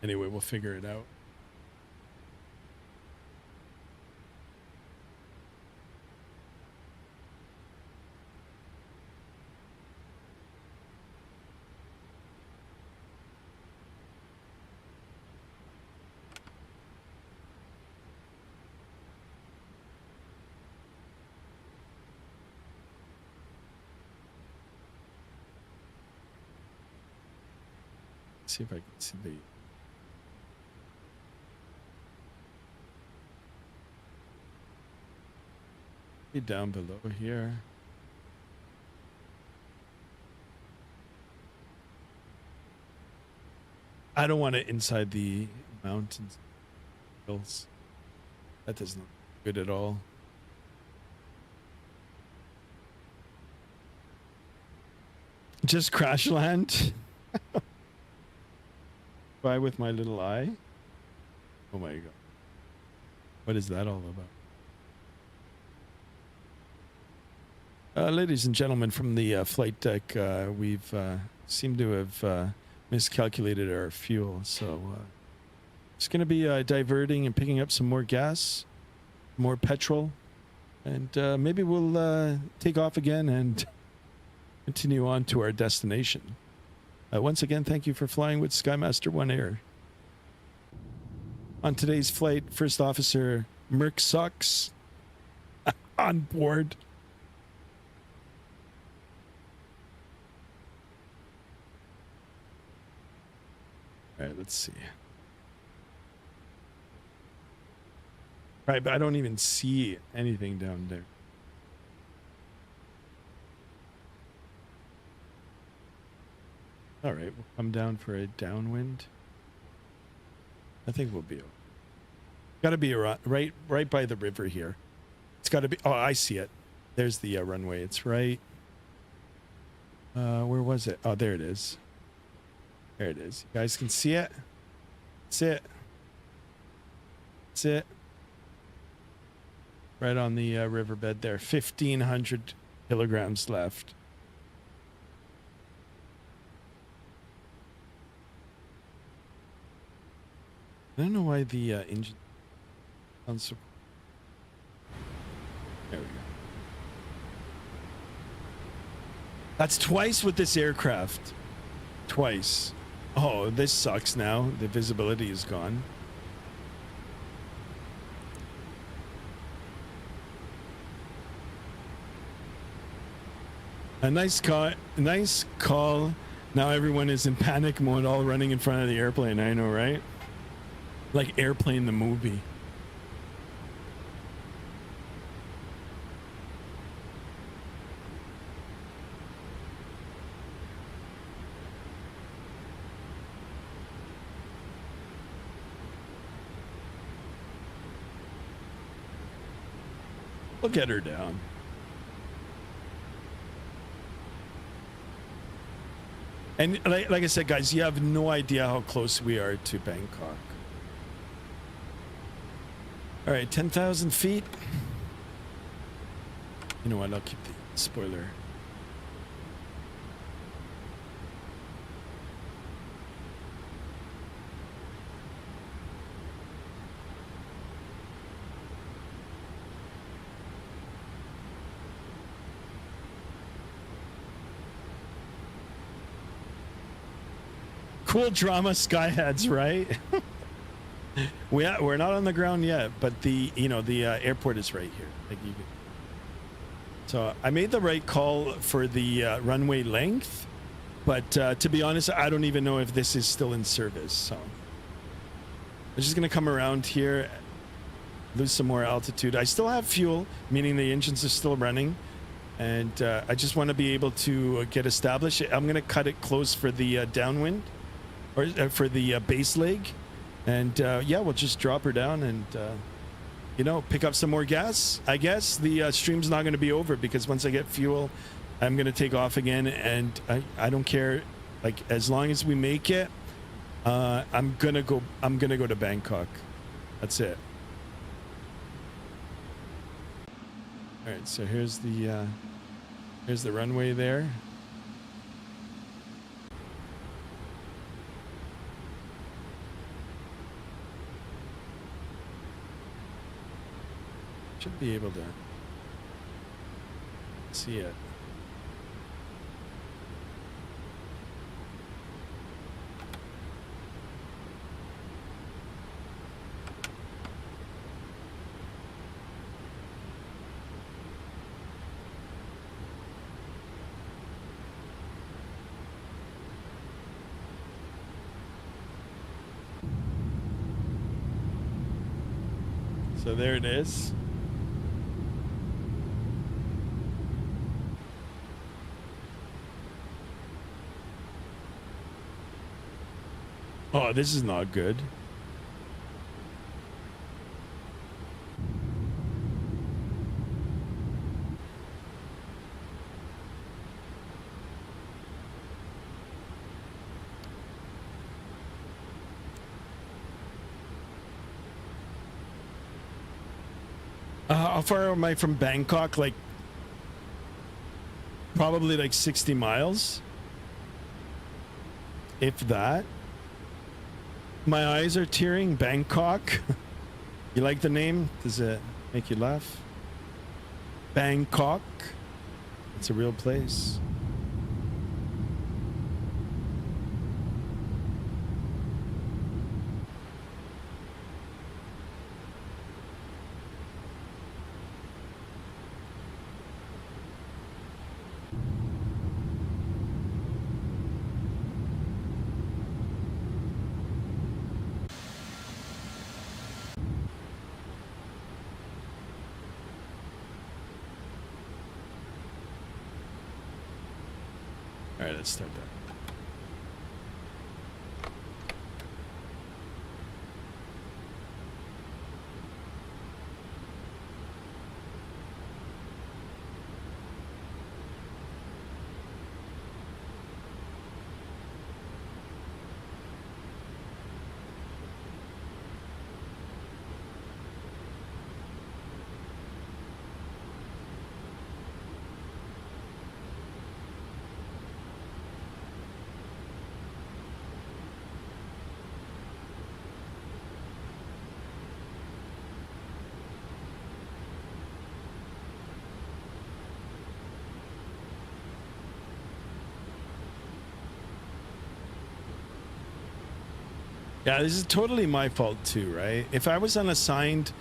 Anyway, we'll figure it out. See if I can see the down below here. I don't want it inside the mountains, hills. That does not look good at all. Just crash land. By with my little eye. Oh my God. What is that all about? Ladies and gentlemen from the flight deck, we've seemed to have miscalculated our fuel. So it's going to be diverting and picking up some more gas, more petrol, and maybe we'll take off again and continue on to our destination. Once again, thank you for flying with Skymaster One Air. On today's flight, First Officer Merc Socks on board. All right, let's see. Right, but I don't even see anything down there. All right, we'll come down for a downwind. I think we'll be. Got to be right by the river here. It's got to be. Oh, I see it. There's the runway. It's right. Where was it? Oh, there it is. There it is. You guys can see it. That's it. That's it. Right on the riverbed there. 1,500 kilograms left. I don't know why the engine sounds so. There we go. That's twice with this aircraft. Twice. Oh, this sucks now. The visibility is gone. A nice call. Now everyone is in panic mode, all running in front of the airplane. I know, right? Like Airplane the movie. We'll get her down. And like I said, guys, you have no idea how close we are to Bangkok. All right, 10,000 feet. You know what? I'll keep the spoiler. Cool drama skyheads, right? We're not on the ground yet, but the airport is right here. Like so I made the right call for the runway length, but to be honest, I don't even know if this is still in service. So I'm just gonna come around here, lose some more altitude. I still have fuel, meaning the engines are still running, and I just want to be able to get established. I'm gonna cut it close for the downwind. Or for the base leg, and yeah, we'll just drop her down and pick up some more gas. I guess the stream's not going to be over because once I get fuel, I'm going to take off again, and I don't care. Like, as long as we make it, I'm gonna go to Bangkok. That's it. All right, so here's the runway there. Should be able to see it. So there it is. Oh, this is not good. How far am I from Bangkok? Like, probably like 60 miles. If that. My eyes are tearing. Bangkok. You like the name? Does it make you laugh? Bangkok. It's a real place. All right, let's start that. Yeah, this is totally my fault too, right? If I was on the assigned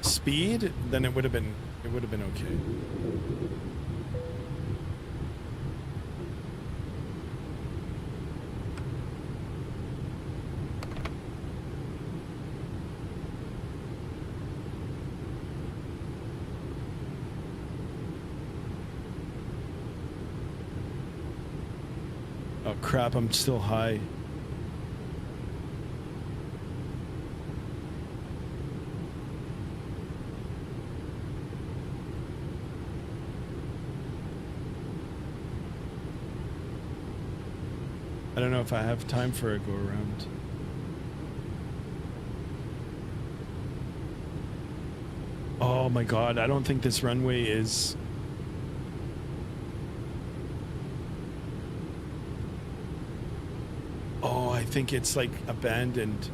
speed, then it would have been okay. Oh crap, I'm still high. I don't know if I have time for a go around. Oh my god, I don't think this runway is... Oh, I think it's like abandoned.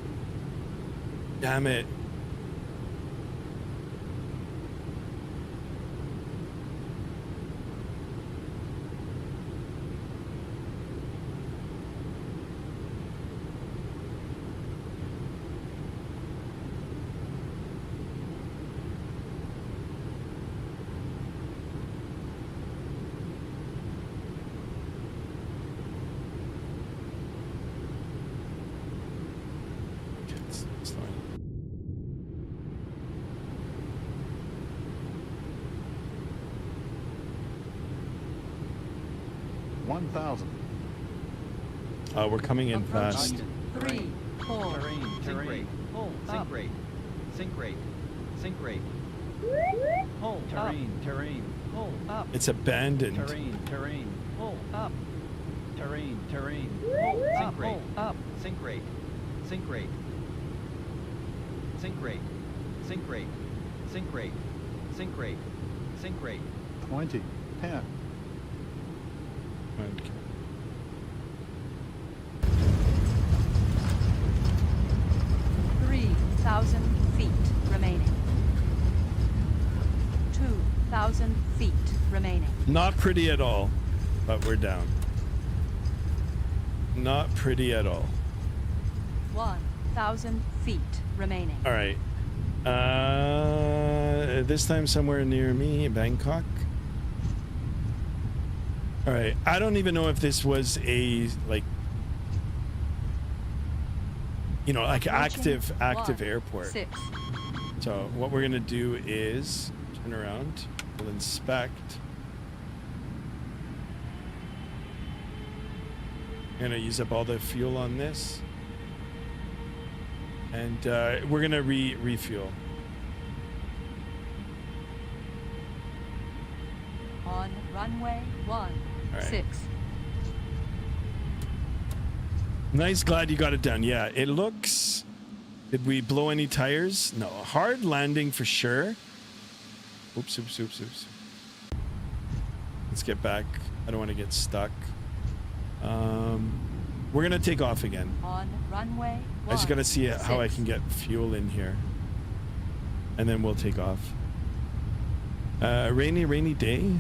Damn it. It's fine. 1,000. We're coming in fast. 3, 4. Terrain, rate. Hold, sink rate. Sink rate. Sink rate. Hold, terrain. Hold, up. It's abandoned. Terrain. Hold, up. Terrain. Hold, sink rate. Up. Sink rate. Sink rate. Sink rate. Sink rate. Sink rate. Sink rate. Sink rate. 20. 10. Okay. 3,000 feet remaining. 2,000 feet remaining. Not pretty at all, but we're down. Not pretty at all. 1,000 feet remaining. All right. This time somewhere near me, Bangkok. All right. I don't even know if this was a like, you know, like active airport. 6. So what we're gonna do is turn around, we'll inspect. I'm gonna use up all the fuel on this, and we're gonna refuel. On runway 16. Nice, glad you got it done. Yeah, it looks... Did we blow any tires? No. Hard landing for sure. Oops. Let's get back. I don't want to get stuck. We're going to take off again. On runway 16. I just got to see how I can get fuel in here. And then we'll take off. Rainy day.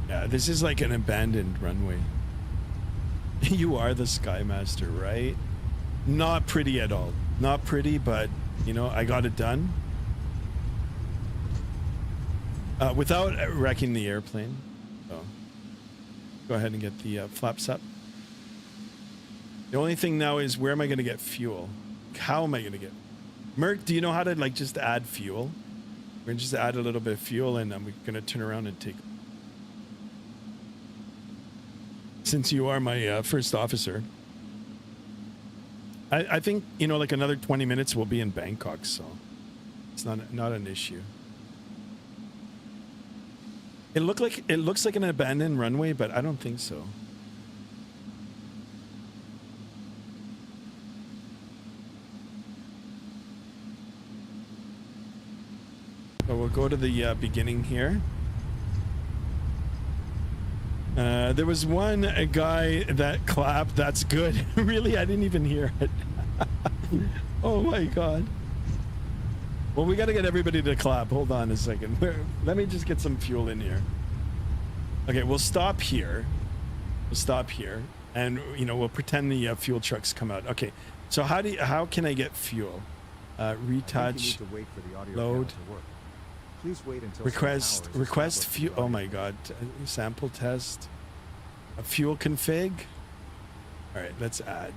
Yeah, this is like an abandoned runway. You are the Sky Master, right? Not pretty at all. Not pretty, but, you know, I got it done. Without wrecking the airplane. So, go ahead and get the flaps up. The only thing now is, where am I going to get fuel? How am I going to get... Merc, do you know how to, like, just add fuel? We're going to just add a little bit of fuel, and I'm going to turn around and take... Since you are my first officer. I think, you know, like another 20 minutes we'll be in Bangkok, so it's not an issue. It looks like an abandoned runway, but I don't think so. So we'll go to the beginning here. There was one guy that clapped. That's good. Really, I didn't even hear it. Oh my god. Well, we got to get everybody to clap. Hold on a second. Let me just get some fuel in here. Okay, we'll stop here. We'll stop here, and you know we'll pretend the fuel trucks come out. Okay, so how can I get fuel? Retouch. Load. Please wait until request fuel. Oh my God! Sample test. A fuel config. All right, let's add.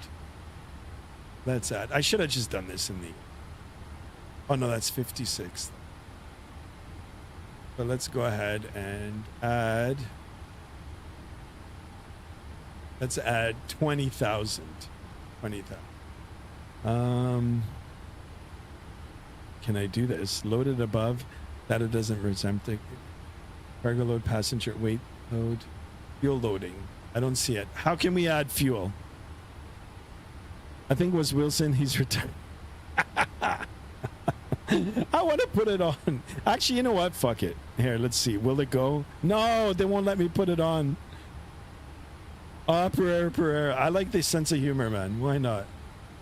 Let's add. I should have just done this in the. Oh no, that's 56. But let's go ahead and add. Let's add 20,000. 20,000. Can I do this? Load it above. That it doesn't resemble it. Cargo load, passenger weight load, fuel loading. I don't see it. How can we add fuel? I think it was Wilson. He's retired. I want to put it on. Actually, you know what? Fuck it. Here, let's see. Will it go? No, they won't let me put it on. Per. I like this sense of humor, man. Why not?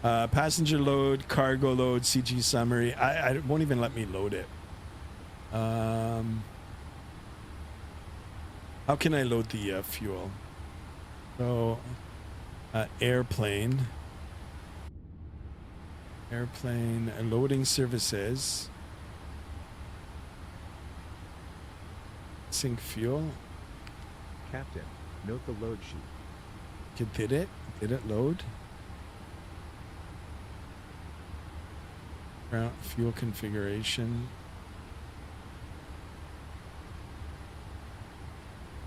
Passenger load, cargo load, CG summary. I won't even let me load it. How can I load the fuel? So, airplane, loading services, sync fuel. Captain, note the load sheet. Did it load? Fuel configuration.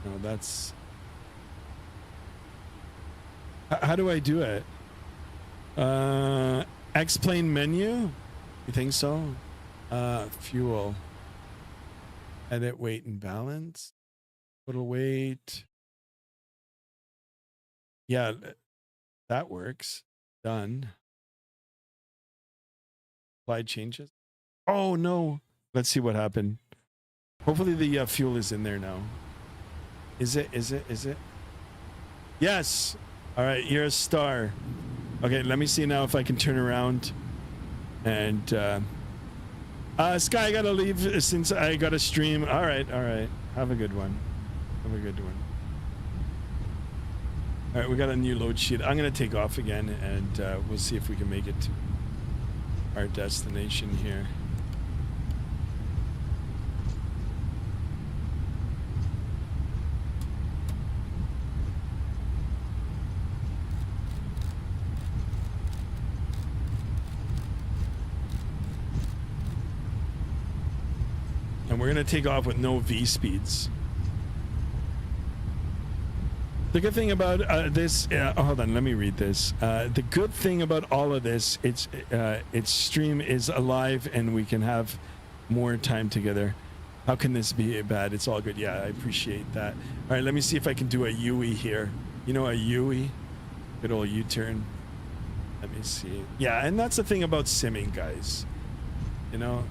No, that's. How do I do it? X-plane menu? You think so? Fuel. Edit weight and balance. Total weight. Yeah, that works. Done. Apply changes. Oh no. Let's see what happened. Hopefully the fuel is in there now. Is it? Yes. All right, you're a star. Okay, let me see now if I can turn around. And Sky, I gotta leave since I gotta stream. All right. Have a good one. All right, we got a new load sheet. I'm gonna take off again, and we'll see if we can make it to our destination here. And we're going to take off with no V speeds. The good thing about this, hold on, let me read this. The good thing about all of this, its stream is alive and we can have more time together. How can this be bad? It's all good. Yeah, I appreciate that. All right, let me see if I can do a U-E here. You know, a U-E? Good old U-turn. Let me see. Yeah, and that's the thing about simming, guys. You know,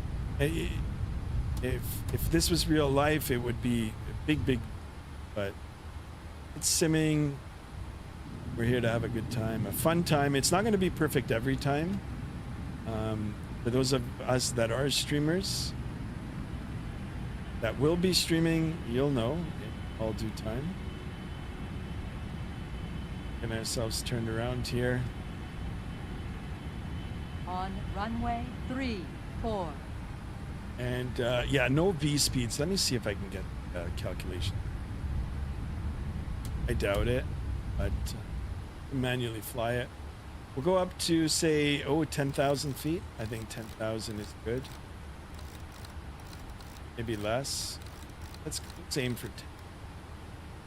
if this was real life, it would be big, but it's simming. We're here to have a good time, a fun time. It's not going to be perfect every time. For those of us that are streamers, that will be streaming, you'll know in all due time. Getting ourselves turned around here. On runway 34. And yeah, no V speeds. Let me see if I can get a calculation. I doubt it, but manually fly it. We'll go up to say, 10,000 feet. I think 10,000 is good. Maybe less. Let's aim for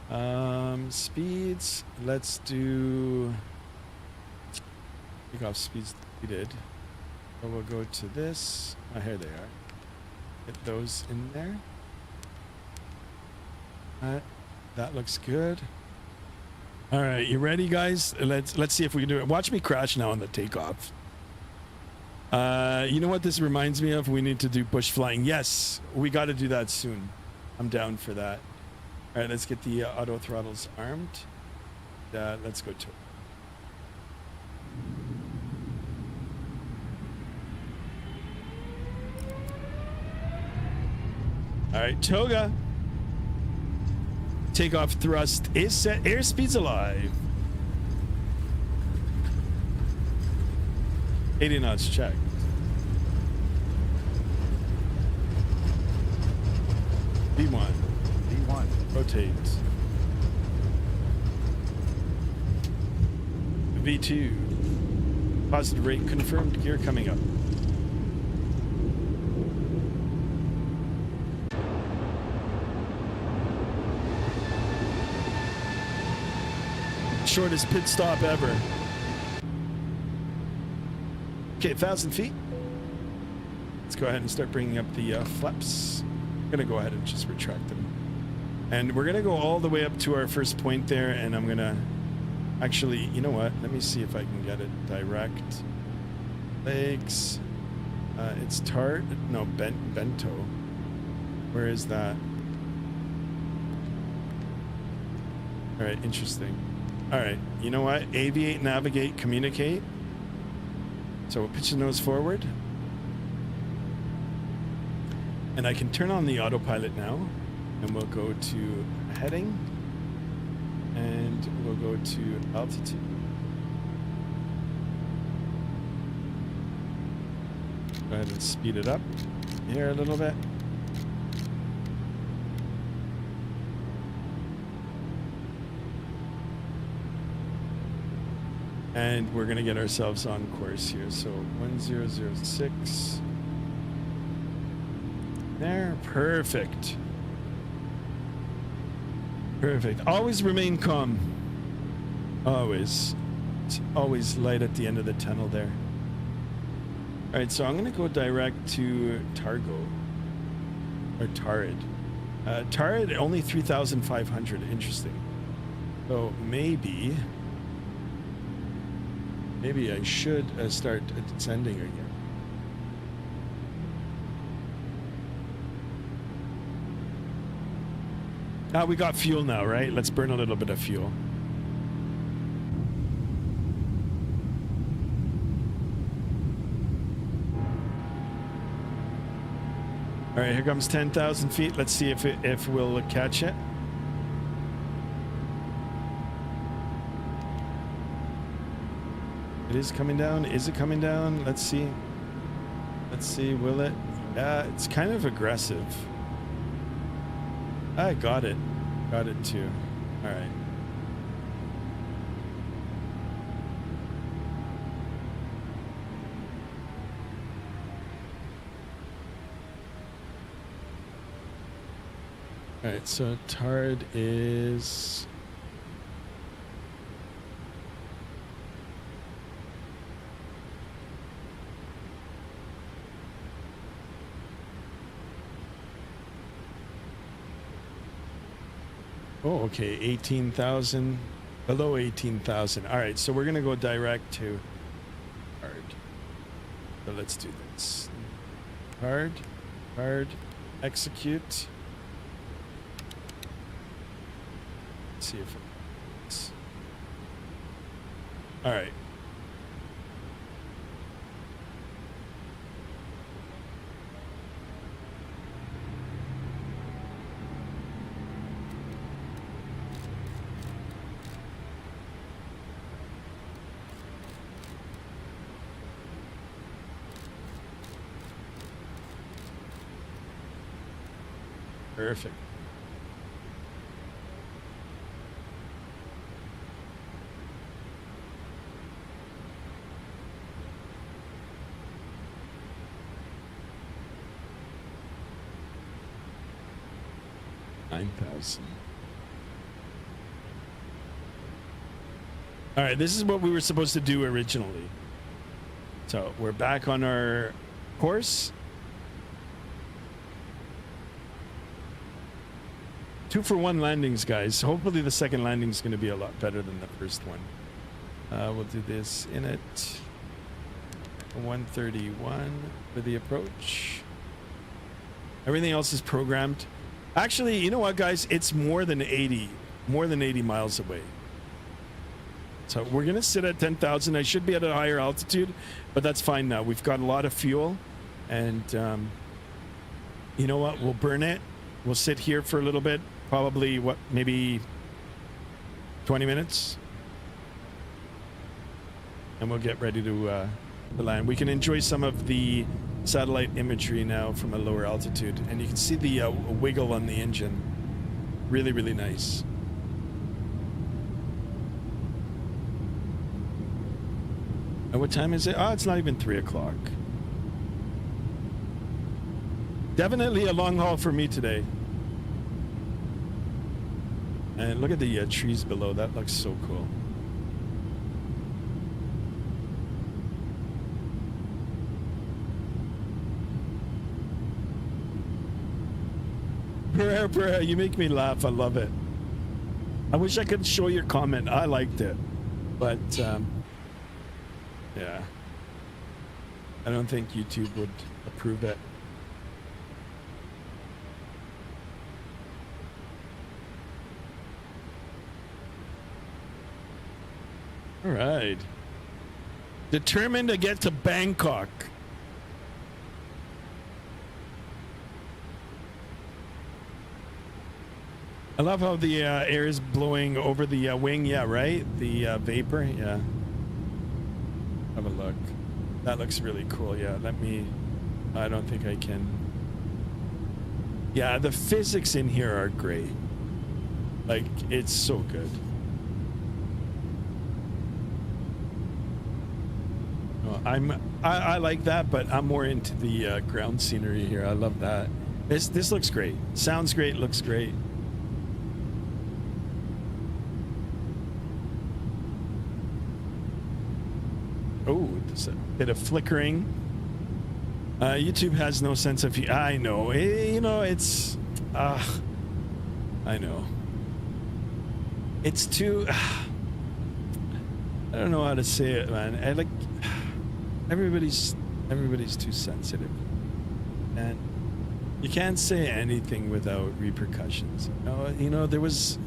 10. Speeds. Let's do. Take off speeds deleted. So we'll go to this. Oh, here they are. Get those in there. That looks good. All right, you ready, guys? Let's see if we can do it. Watch me crash now on the takeoff. You know what this reminds me of? We need to do bush flying. Yes, we got to do that soon. I'm down for that. All right, let's get the auto throttles armed. Let's go to it. All right, Toga. Takeoff thrust is set. Airspeed's alive. 80 knots checked. V1. V1. Rotate. V2. Positive rate confirmed. Gear coming up. Shortest pit stop ever. Okay, 1,000 feet. Let's go ahead and start bringing up the flaps. I'm gonna go ahead and just retract them. And we're gonna go all the way up to our first point there, and I'm gonna actually, you know what? Let me see if I can get it direct. Legs. It's Tart. No, Bento. Where is that? All right, interesting. All right, you know what? Aviate, navigate, communicate. So we'll pitch the nose forward. And I can turn on the autopilot now. And we'll go to heading. And we'll go to altitude. Go ahead and speed it up here a little bit. And we're going to get ourselves on course here. So 1006. There. Perfect. Perfect. Always remain calm. Always. It's always light at the end of the tunnel there. All right, so I'm going to go direct to Targo. Or Tarid. Tarid, only 3,500. Interesting. So maybe I should start descending again. We got fuel now, right? Let's burn a little bit of fuel. All right, here comes 10,000 feet. Let's see if we'll catch it. It is coming down. Is it coming down? Let's see. Let's see. Will it? It's kind of aggressive. I got it. Got it too. All right. All right. So Tard is. Oh, okay, 18,000, below 18,000. All right, so we're gonna go direct to hard. So let's do this. Hard, execute. Let's see if it works. All right. Perfect. $9,000. All right, this is what we were supposed to do originally. So we're back on our course. 2-for-1 landings, guys. Hopefully the second landing is going to be a lot better than the first one. We'll do this in it. 131 for the approach. Everything else is programmed. Actually, you know what, guys? It's more than 80 miles away. So we're going to sit at 10,000. I should be at a higher altitude, but that's fine now. We've got a lot of fuel, and you know what? We'll burn it. We'll sit here for a little bit, probably what, maybe 20 minutes, and we'll get ready to land. We can enjoy some of the satellite imagery now from a lower altitude, and you can see the wiggle on the engine. Really, really nice. And what time is it? Oh, it's not even 3 o'clock. Definitely a long haul for me today. And look at the trees below. That looks so cool. Pereira, you make me laugh. I love it. I wish I could show your comment. I liked it. But, yeah. I don't think YouTube would approve it. All right. Determined to get to Bangkok. I love how the air is blowing over the wing. Yeah, right? The vapor. Yeah. Have a look. That looks really cool. Yeah, I don't think I can. Yeah, the physics in here are great. Like, it's so good. I like that, but I'm more into the ground scenery here. I love that. This looks great. Sounds great. Looks great. Oh, there's a bit of flickering. YouTube has no sense of. I know. You know, it's. I know. It's too. I don't know how to say it, man. I like. Everybody's too sensitive, and you can't say anything without repercussions. You know, there was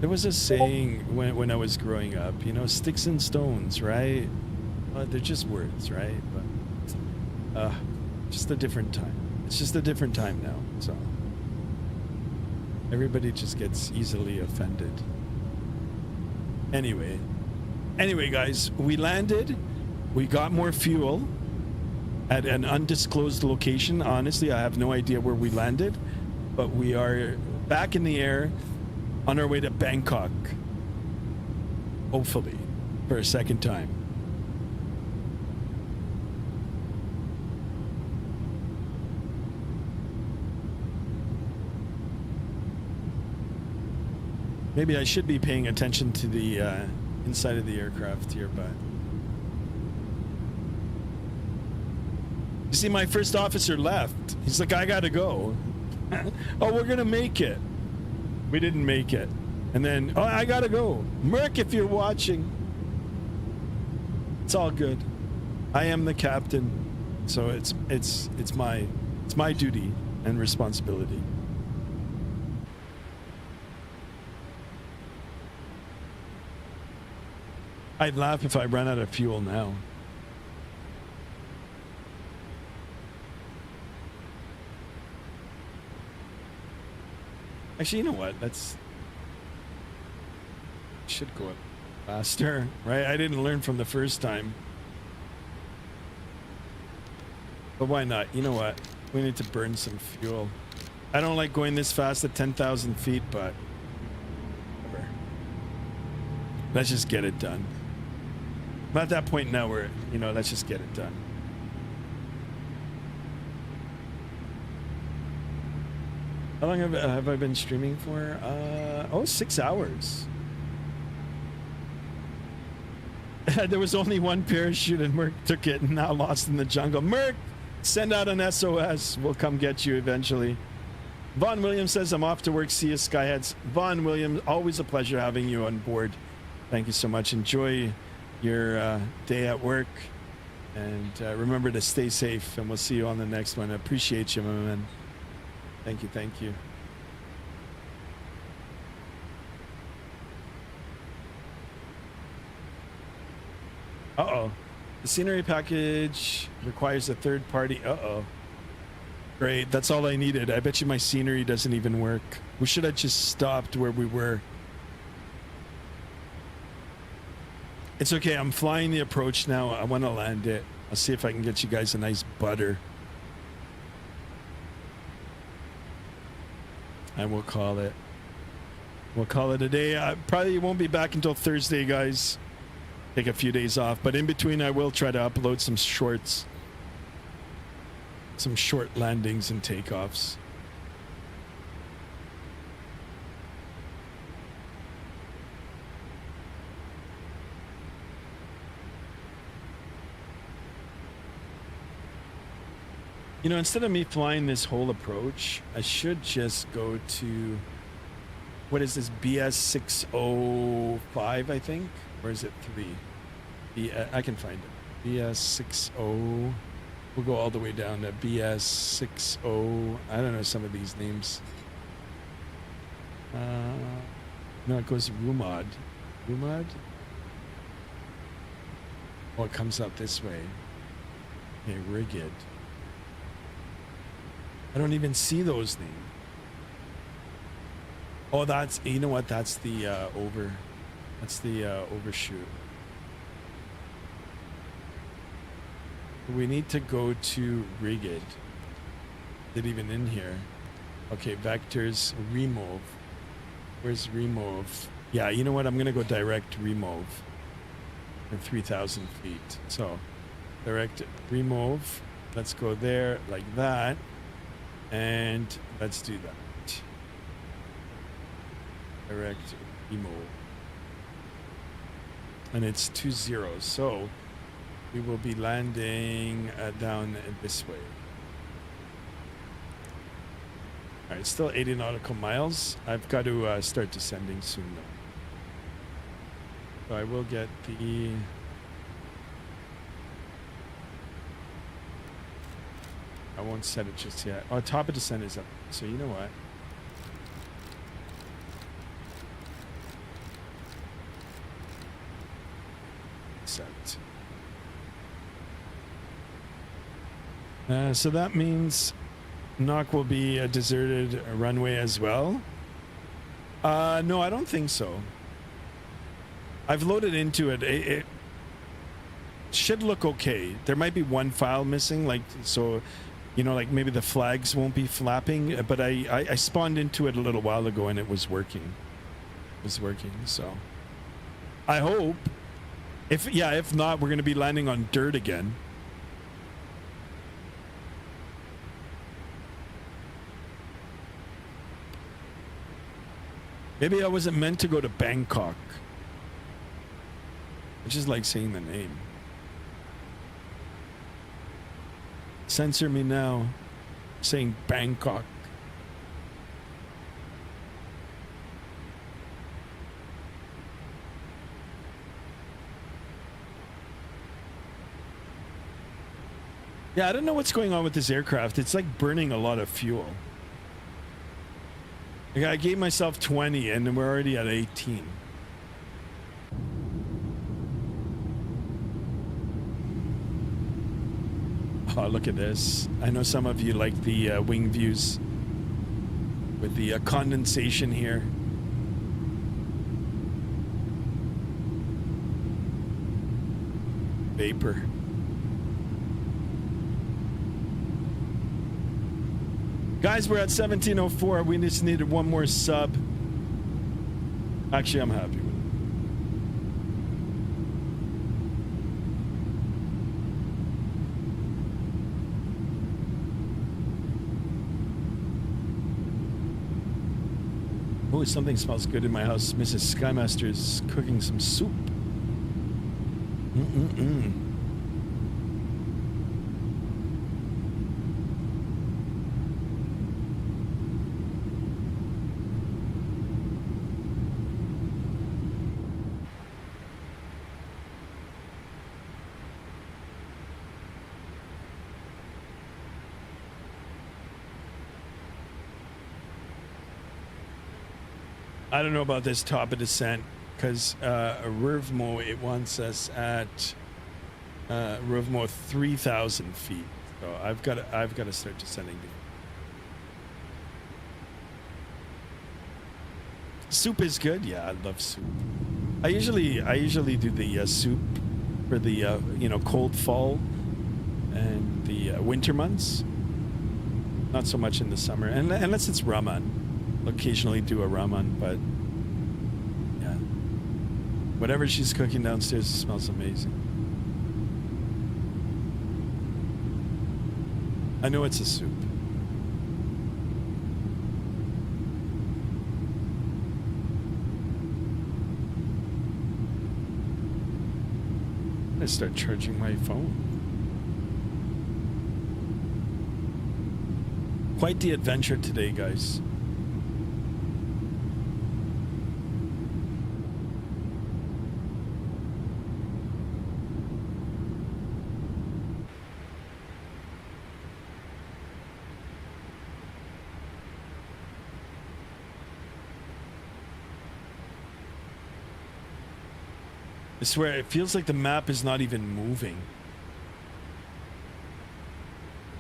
a saying when I was growing up. You know, sticks and stones, right? Well, they're just words, right? But just a different time. It's just a different time now. So everybody just gets easily offended. Anyway, guys, we landed. We got more fuel at an undisclosed location. Honestly, I have no idea where we landed, but we are back in the air on our way to Bangkok. Hopefully, for a second time. Maybe I should be paying attention to the inside of the aircraft here, but... You see, my first officer left. He's like, I gotta go. Oh, we're gonna make it. We didn't make it. And then, oh, I gotta go. Merc, if you're watching. It's all good. I am the captain, so it's my duty and responsibility. I'd laugh if I ran out of fuel now. Actually, you know what? Should go up faster, right? I didn't learn from the first time. But why not? You know what? We need to burn some fuel. I don't like going this fast at 10,000 feet, but whatever. Let's just get it done. I'm at that point now where, let's just get it done. How long have I been streaming for? 6 hours. There was only one parachute and Merc took it and now lost in the jungle. Merc, send out an SOS. We'll come get you eventually. Vaughn Williams says, I'm off to work. See you, Skyheads. Vaughn Williams, always a pleasure having you on board. Thank you so much. Enjoy your day at work. And remember to stay safe. And we'll see you on the next one. I appreciate you, my man. Thank you, thank you. Uh-oh. The scenery package requires a third party. Uh-oh. Great, that's all I needed. I bet you my scenery doesn't even work. We should have just stopped where we were. It's okay, I'm flying the approach now. I want to land it. I'll see if I can get you guys a nice butter. And we'll call it. We'll call it a day. I probably won't be back until Thursday, guys. Take a few days off. But in between, I will try to upload some shorts. Some short landings and takeoffs. You know, instead of me flying this whole approach, I should just go to, what is this, BS 605, I think? Or is it 3? I can find it. BS 60. We'll go all the way down to BS 60. I don't know some of these names. No, it goes Rumad. Rumad? Oh, it comes out this way. Okay, Rigid. I don't even see those names. Oh, that's, you know what? That's the that's the overshoot. We need to go to Rigid. Is it even in here? Okay, vectors, remove. Where's remove? Yeah, you know what? I'm gonna go direct remove for 3,000 feet. So, direct remove. Let's go there like that. And let's do that. Direct remove. And it's 2 zeros. So we will be landing down this way. All right, still 80 nautical miles. I've got to start descending soon though. So I will get the... I won't set it just yet. Oh, top of descent is up. So you know what? Set. So that means Knock will be a deserted runway as well. No, I don't think so. I've loaded into it. It should look okay. There might be one file missing, like so. You know, like maybe the flags won't be flapping, but I spawned into it a little while ago and it was working. It was working, so I hope. If not, we're going to be landing on dirt again. Maybe I wasn't meant to go to Bangkok. I just like saying the name. Censor me now, saying Bangkok. Yeah, I don't know what's going on with this aircraft. It's like burning a lot of fuel. Like I gave myself 20 and we're already at 18. Oh, look at this. I know some of you like the wing views with the condensation here. Vapor. Guys, we're at 1704. We just needed one more sub. Actually, I'm happy with it. Oh, something smells good in my house. Mrs. Skymaster is cooking some soup. I don't know about this top of descent because Rivmo, it wants us at Rivmo 3,000 feet. So I've got to start descending. Soup is good. Yeah, I love soup. I usually do the soup for the you know, cold fall and the winter months. Not so much in the summer, and unless it's ramen. I'll occasionally do a ramen, but yeah, whatever she's cooking downstairs smells amazing. I know it's a soup. I start charging my phone. Quite the adventure today, guys. I swear, it feels like the map is not even moving.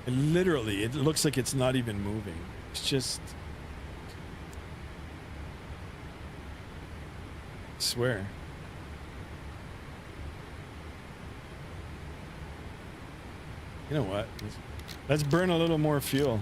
Literally, it looks like it's not even moving. It's just... I swear. You know what? Let's burn a little more fuel.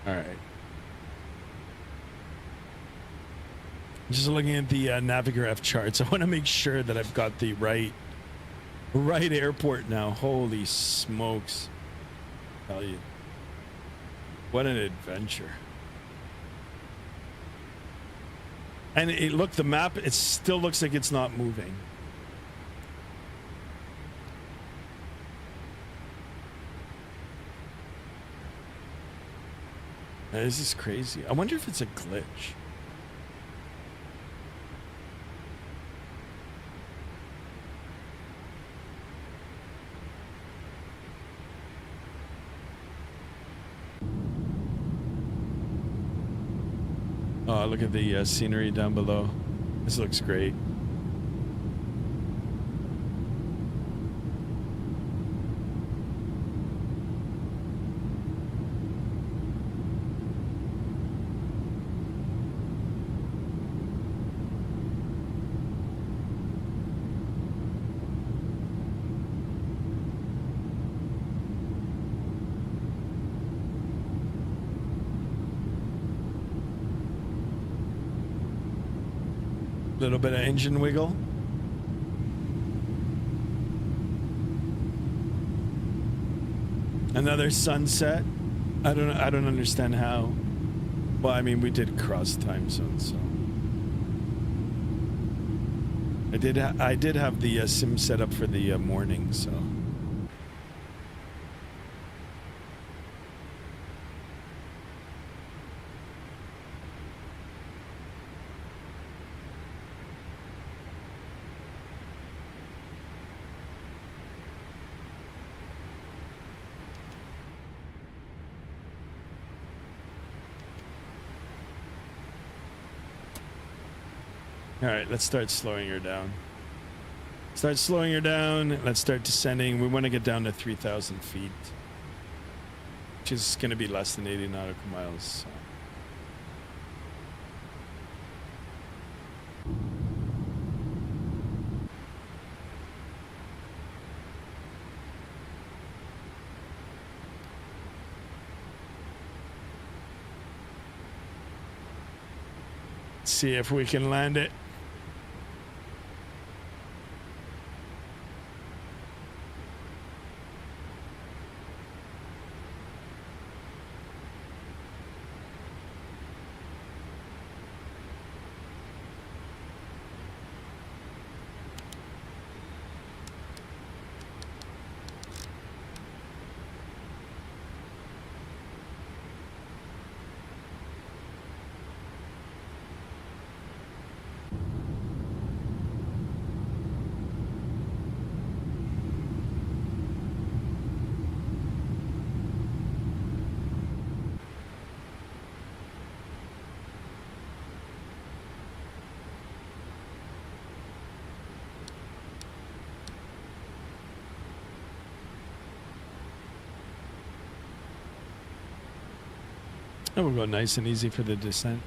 All right. Just looking at the Navigraph charts, I want to make sure that I've got the right airport now. Holy smokes! Tell you, what an adventure! And look, the map, it still looks like it's not moving. This is crazy. I wonder if it's a glitch. Oh, look at the scenery down below. This looks great. Little bit of engine wiggle. Another sunset. I don't understand how. Well, I mean, we did cross time zone, so I did have the sim set up for the morning, so. All right, let's start slowing her down. Start slowing her down. Let's start descending. We want to get down to 3,000 feet, which is going to be less than 80 nautical miles. So. Let's see if we can land it. And we'll go nice and easy for the descent.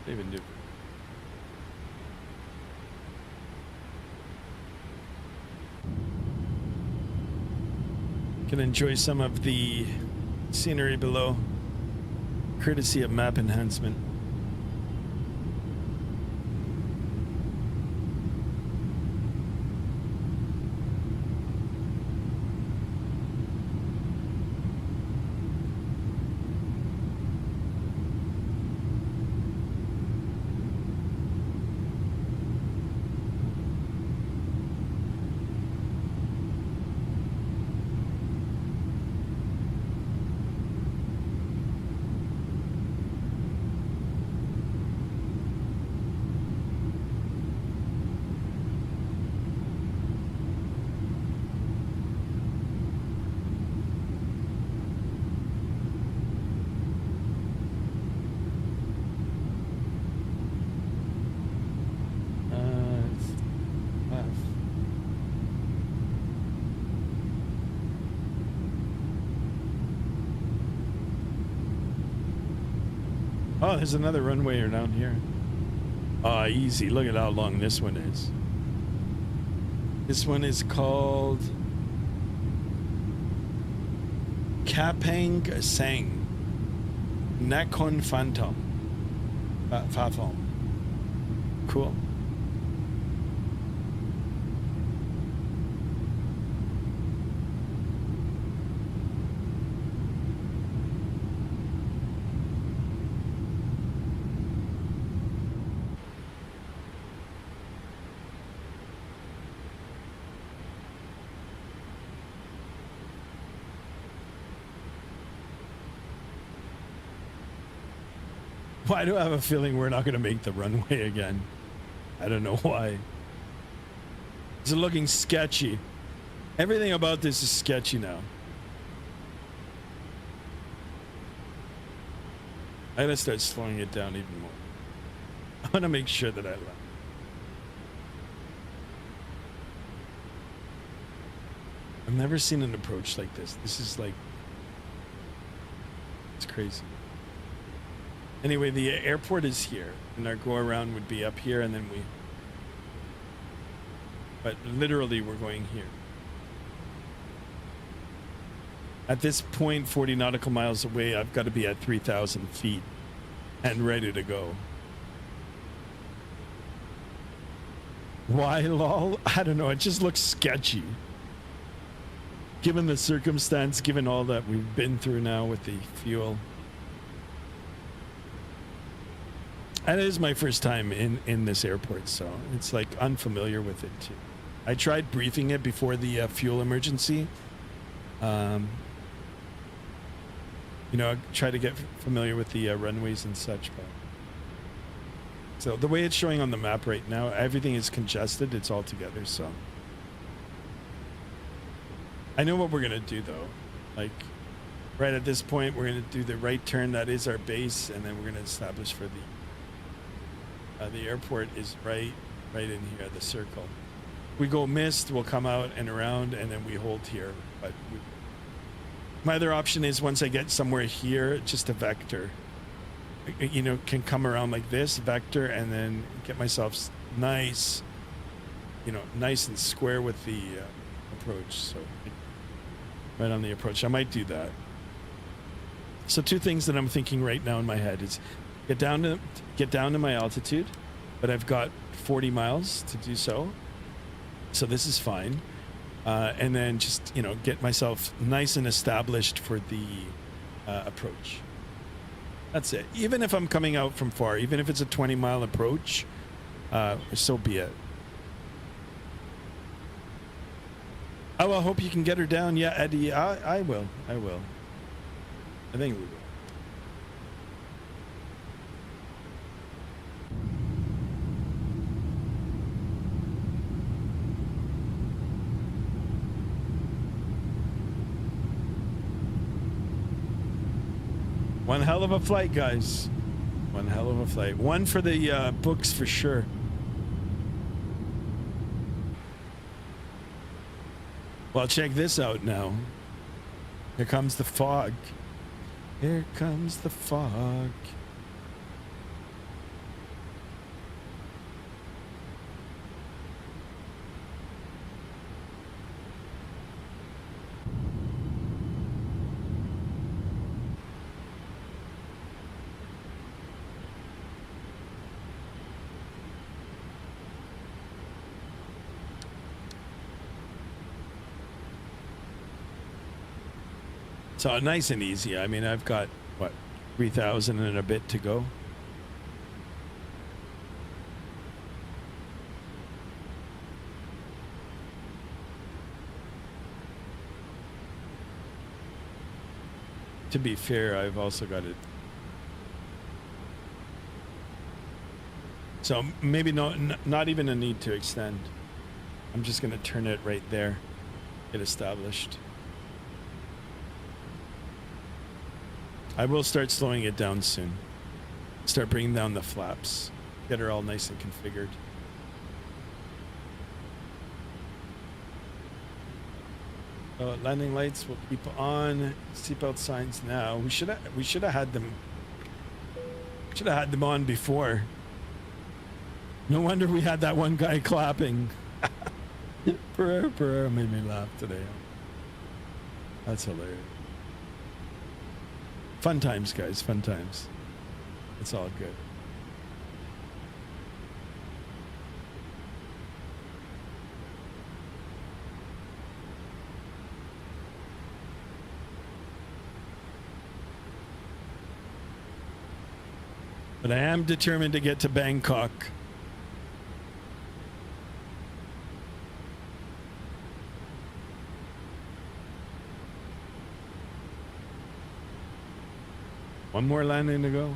Even do. Can enjoy some of the scenery below, courtesy of map enhancement. Oh, there's another runway down here. Oh, easy. Look at how long this one is. This one is called Kapang Sang Nakon Phantom. Cool. Why do I have a feeling we're not going to make the runway again? I don't know why. It's looking sketchy. Everything about this is sketchy now. I gotta start slowing it down even more. I want to make sure that I land. I've never seen an approach like this. This is like, it's crazy. Anyway, the airport is here, and our go around would be up here, and then but literally we're going here. At this point, 40 nautical miles away, I've got to be at 3,000 feet and ready to go. Why, lol? I don't know. It just looks sketchy. Given the circumstance, given all that we've been through now with the fuel. And it is my first time in this airport, so it's like unfamiliar with it too. I tried briefing it before the fuel emergency. You know, I try to get familiar with the runways and such. But so the way it's showing on the map right now, everything is congested. It's all together. So I know what we're gonna do though. Like right at this point, we're gonna do the right turn. That is our base, and then we're gonna establish for the airport is right in here, the circle. We go mist, we'll come out and around, and then we hold here. But my other option is once I get somewhere here, just a vector. You know, can come around like this, vector, and then get myself nice, you know, nice and square with the approach. So right on the approach, I might do that. So two things that I'm thinking right now in my head is get down to my altitude, but I've got 40 miles to do so. So this is fine. And then just, you know, get myself nice and established for the approach. That's it. Even if I'm coming out from far, even if it's a 20-mile approach, so be it. Oh, I hope you can get her down. Yeah, Eddie, I will. I think we will. One hell of a flight, guys. One hell of a flight. One for the books for sure. Well, check this out now. Here comes the fog. Here comes the fog. So nice and easy. I mean, I've got, what, 3,000 and a bit to go. To be fair, I've also got it. So maybe not even a need to extend. I'm just going to turn it right there, get established. I will start slowing it down soon. Start bringing down the flaps. Get her all nice and configured. Landing lights will keep on. Seatbelt signs now. We should have had them. Should have had them on before. No wonder we had that one guy clapping. Purr made me laugh today. That's hilarious. Fun times, guys. Fun times. It's all good. But I am determined to get to Bangkok. One more landing to go.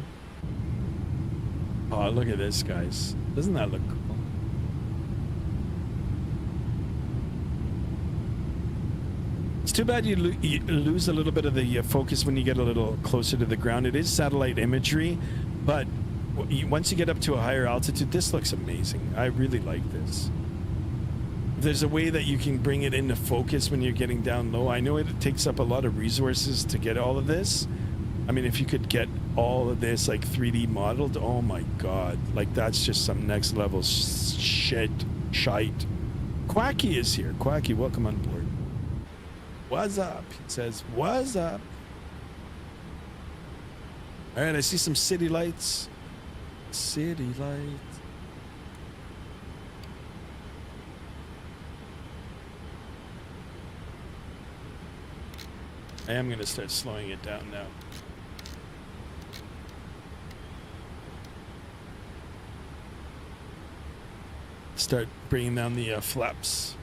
Oh, look at this, guys. Doesn't that look cool? It's too bad you lose a little bit of the focus when you get a little closer to the ground. It is satellite imagery, but once you get up to a higher altitude, this looks amazing. I really like this. If there's a way that you can bring it into focus when you're getting down low. I know it takes up a lot of resources to get all of this. I mean, if you could get all of this like 3D modeled, oh my god, like that's just some next level shite. Quacky is here. Quacky, welcome on board. What's up? He says, what's up? All right, I see some city lights. City lights. I am going to start slowing it down now. Start bringing down the flaps.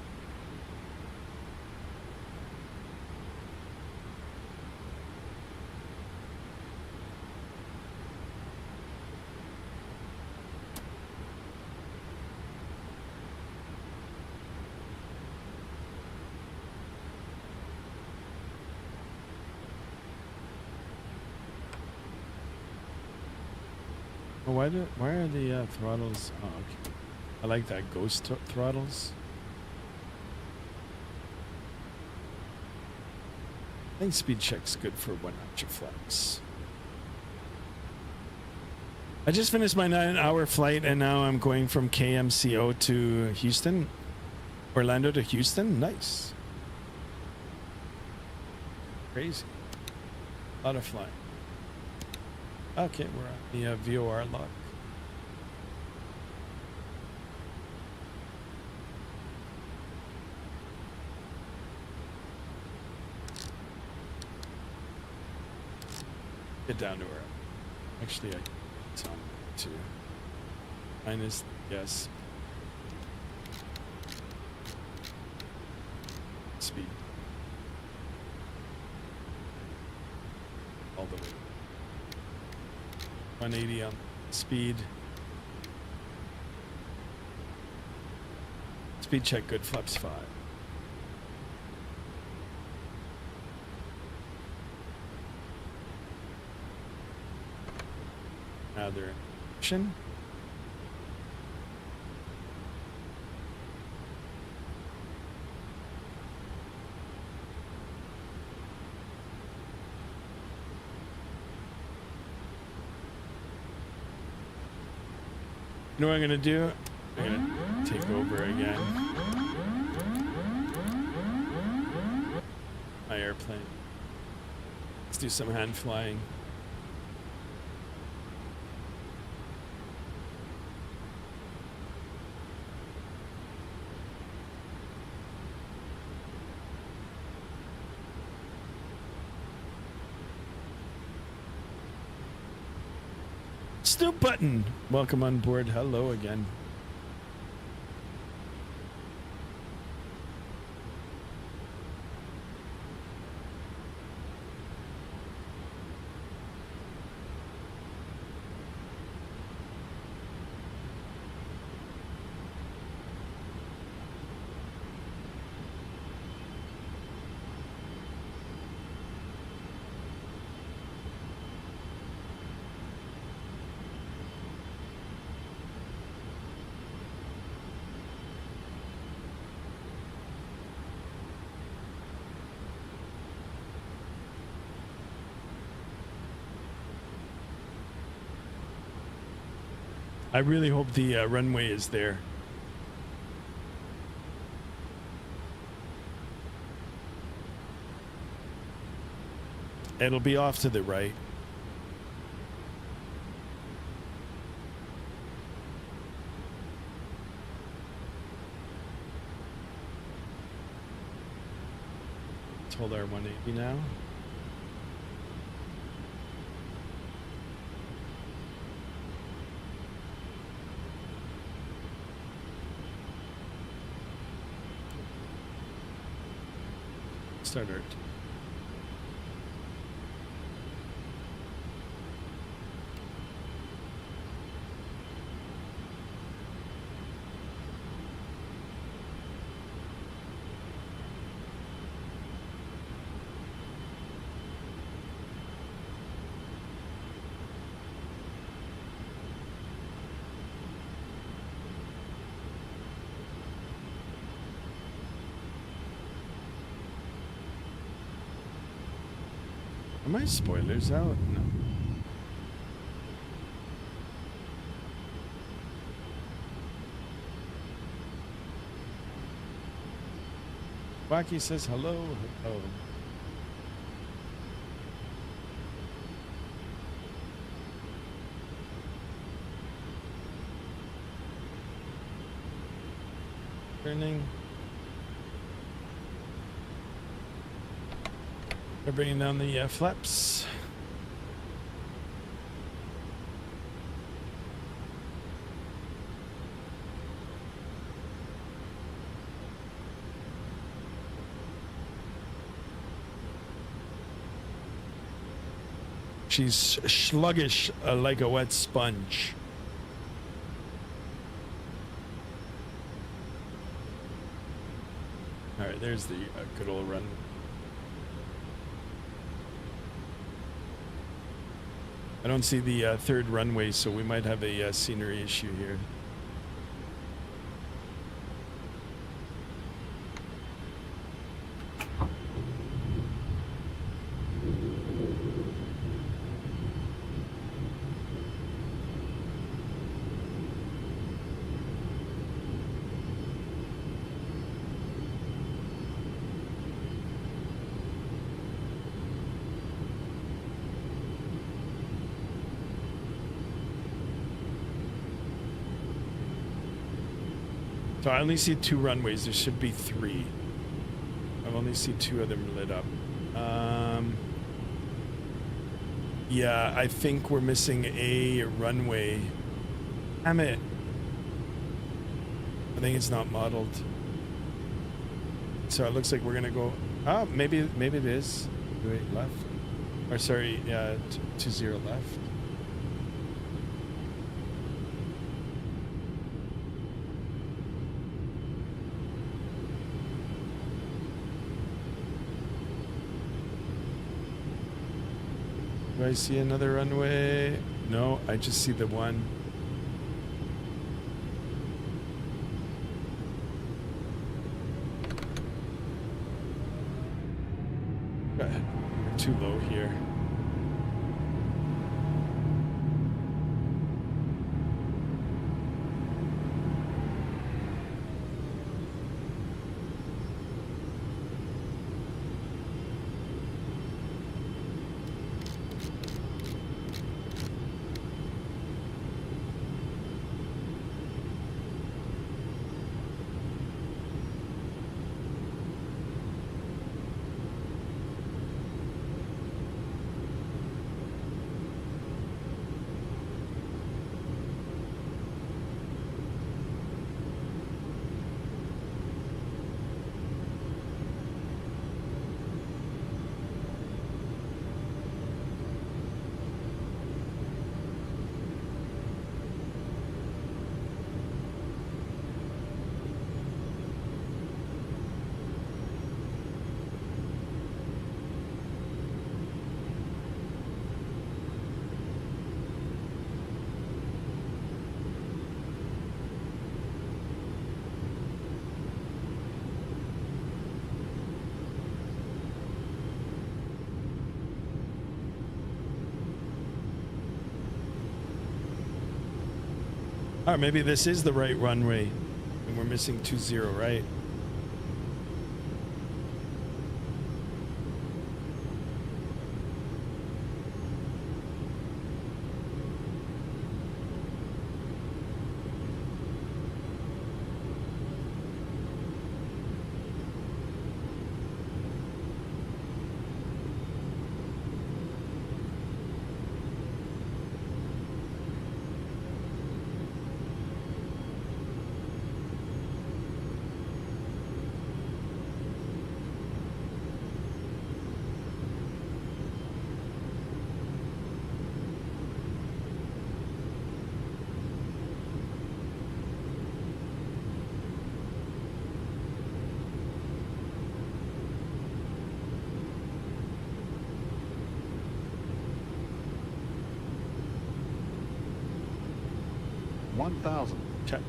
Oh, why are the throttles? Oh, okay. I like that ghost throttles. I think speed check's good for 1 notch of flex. I just finished my 9-hour flight and now I'm going from KMCO to Houston. Orlando to Houston. Nice. Crazy. A lot of flying. Okay, we're on the VOR lock. Get down to where actually it's on to minus, yes, speed all the way 180 on speed. Speed check good, flaps 5. another option. You know what I'm gonna do? I'm gonna take over again. My airplane. Let's do some hand flying. Snoop Button, welcome on board. Hello again. I really hope the runway is there. It'll be off to the right. Let's hold our 180 now. Start art. Are my spoilers out? No. Wacky says hello. Hello. Turning. We're bringing down the flaps. She's sluggish like a wet sponge. All right, there's the good old run. I don't see the third runway, so we might have a scenery issue here. So I only see 2 runways. There should be 3. I only see 2 of them lit up. Yeah, I think we're missing a runway. Damn it. I think it's not modeled. So it looks like we're gonna go. Oh, maybe it is. Wait, left. Or sorry, yeah, 20 left. Do I see another runway? No, I just see the one. Go ahead. We're too low here. Or maybe this is the right runway and we're missing 20, right? Check.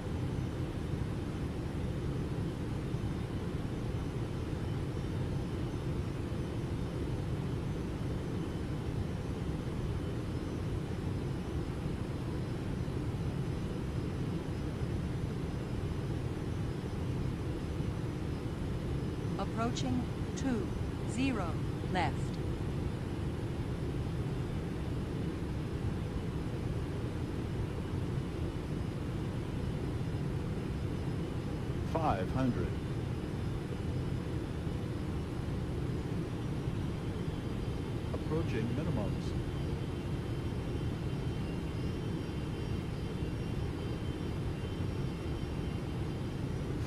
Approaching 20 left. $500. Approaching minimums.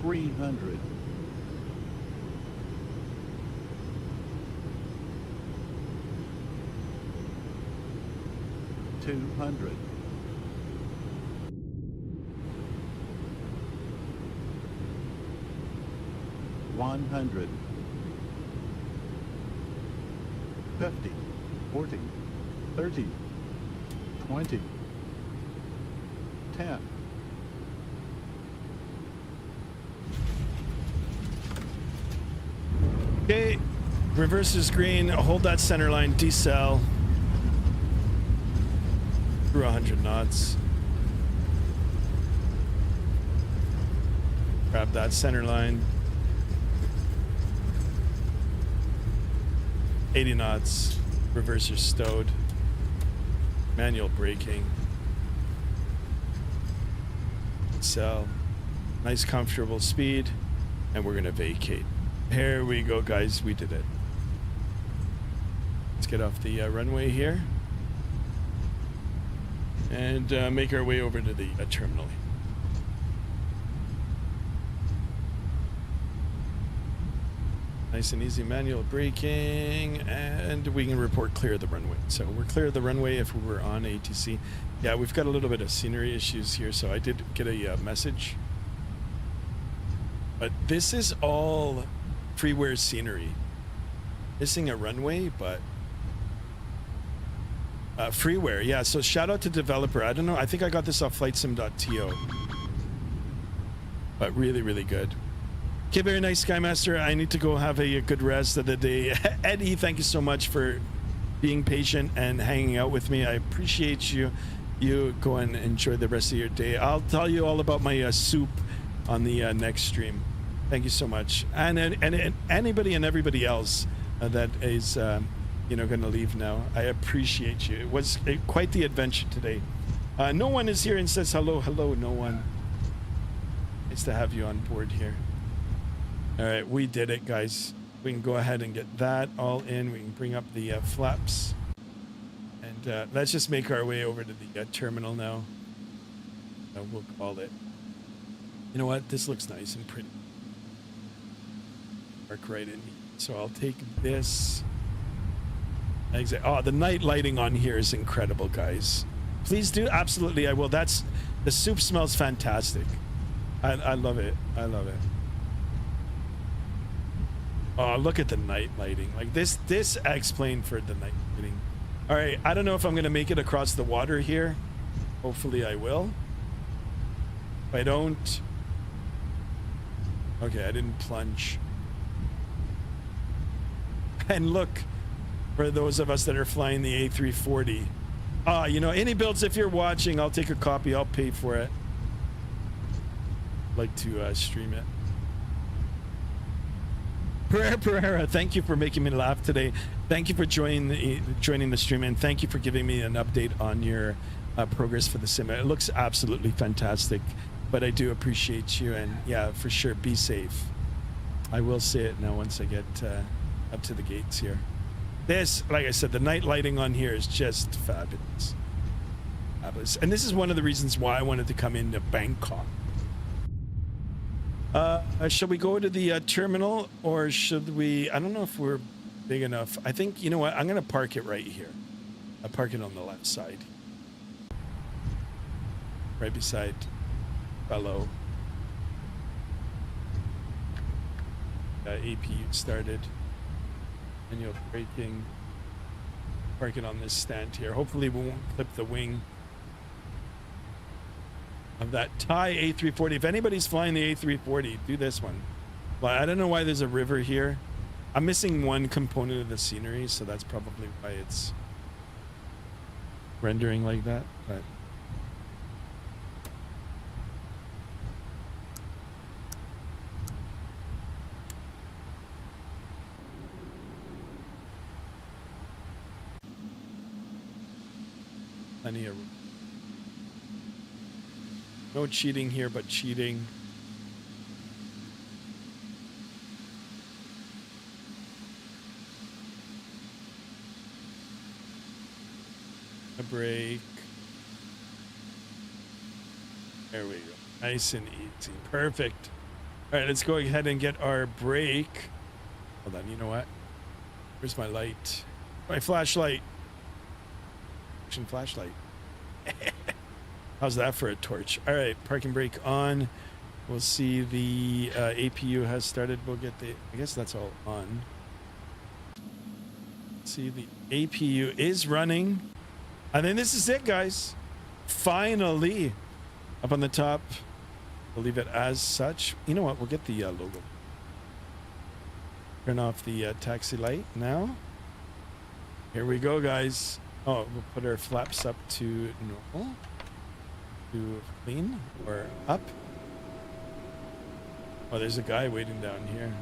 $300. $200. $100. 50, 40, 30, 20, 10. Okay, reverse is green. Hold that center line. Decel through 100 knots. Grab that center line. 80 knots. Reverser stowed. Manual braking. Decel. Nice comfortable speed. And we're gonna vacate. Here we go, guys. We did it. Let's get off the runway here and make our way over to the terminal. Nice and easy manual braking, and we can report clear of the runway. So we're clear of the runway if we were on ATC. Yeah, we've got a little bit of scenery issues here, so I did get a message. But this is all freeware scenery. Missing a runway, but freeware. Yeah, so shout out to developer. I don't know. I think I got this off flightsim.to. But really, really good. Okay, very nice, Skymaster. I need to go have a good rest of the day. Eddie, thank you so much for being patient and hanging out with me. I appreciate you. You go and enjoy the rest of your day. I'll tell you all about my soup on the next stream. Thank you so much. And anybody and everybody else that is, you know, going to leave now. I appreciate you. It was quite the adventure today. No one is here and says hello. Hello, no one. Nice to have you on board here. All right, we did it, guys. We can go ahead and get that all in. We can bring up the flaps. And let's just make our way over to the terminal now. We'll call it. You know what? This looks nice and pretty. Park right in. So I'll take this. Oh, the night lighting on here is incredible, guys. Please do. Absolutely, I will. The soup smells fantastic. I love it. I love it. Oh, look at the night lighting. Like this explained for the night lighting. All right, I don't know if I'm gonna make it across the water here. Hopefully I will. If I don't, okay, I didn't plunge. And look, for those of us that are flying the A340, you know, any builds, if you're watching, I'll take a copy. I'll pay for it. I'd like to stream it. Pereira, thank you for making me laugh today. Thank you for joining the stream, and thank you for giving me an update on your progress for the sim. It looks absolutely fantastic, but I do appreciate you, and yeah, for sure, be safe. I will say it now once I get up to the gates here. This, like I said, the night lighting on here is just fabulous. Fabulous. And this is one of the reasons why I wanted to come into Bangkok. Shall we go to the terminal, or should we? I don't know if we're big enough. I think, you know what? I'm going to park it right here. I'll park it on the left side. Right beside fellow. APU started. Manual braking. Park it on this stand here. Hopefully we won't clip the wing of that Thai A340. If anybody's flying the A340, do this one. But I don't know why there's a river here. I'm missing one component of the scenery, so that's probably why it's rendering like that. But plenty of no cheating here, but cheating. A break. There we go. Nice and easy. Perfect. All right, let's go ahead and get our break. Hold on, you know what? Where's my light? My flashlight. Action flashlight. How's that for a torch? All right, parking brake on. We'll see the APU has started. We'll get the, I guess that's all on. See, the APU is running. And then this is it, guys. Finally, up on the top. We'll leave it as such. You know what? We'll get the logo. Turn off the taxi light now. Here we go, guys. Oh, we'll put our flaps up to normal. To clean or up. Oh, there's a guy waiting down here.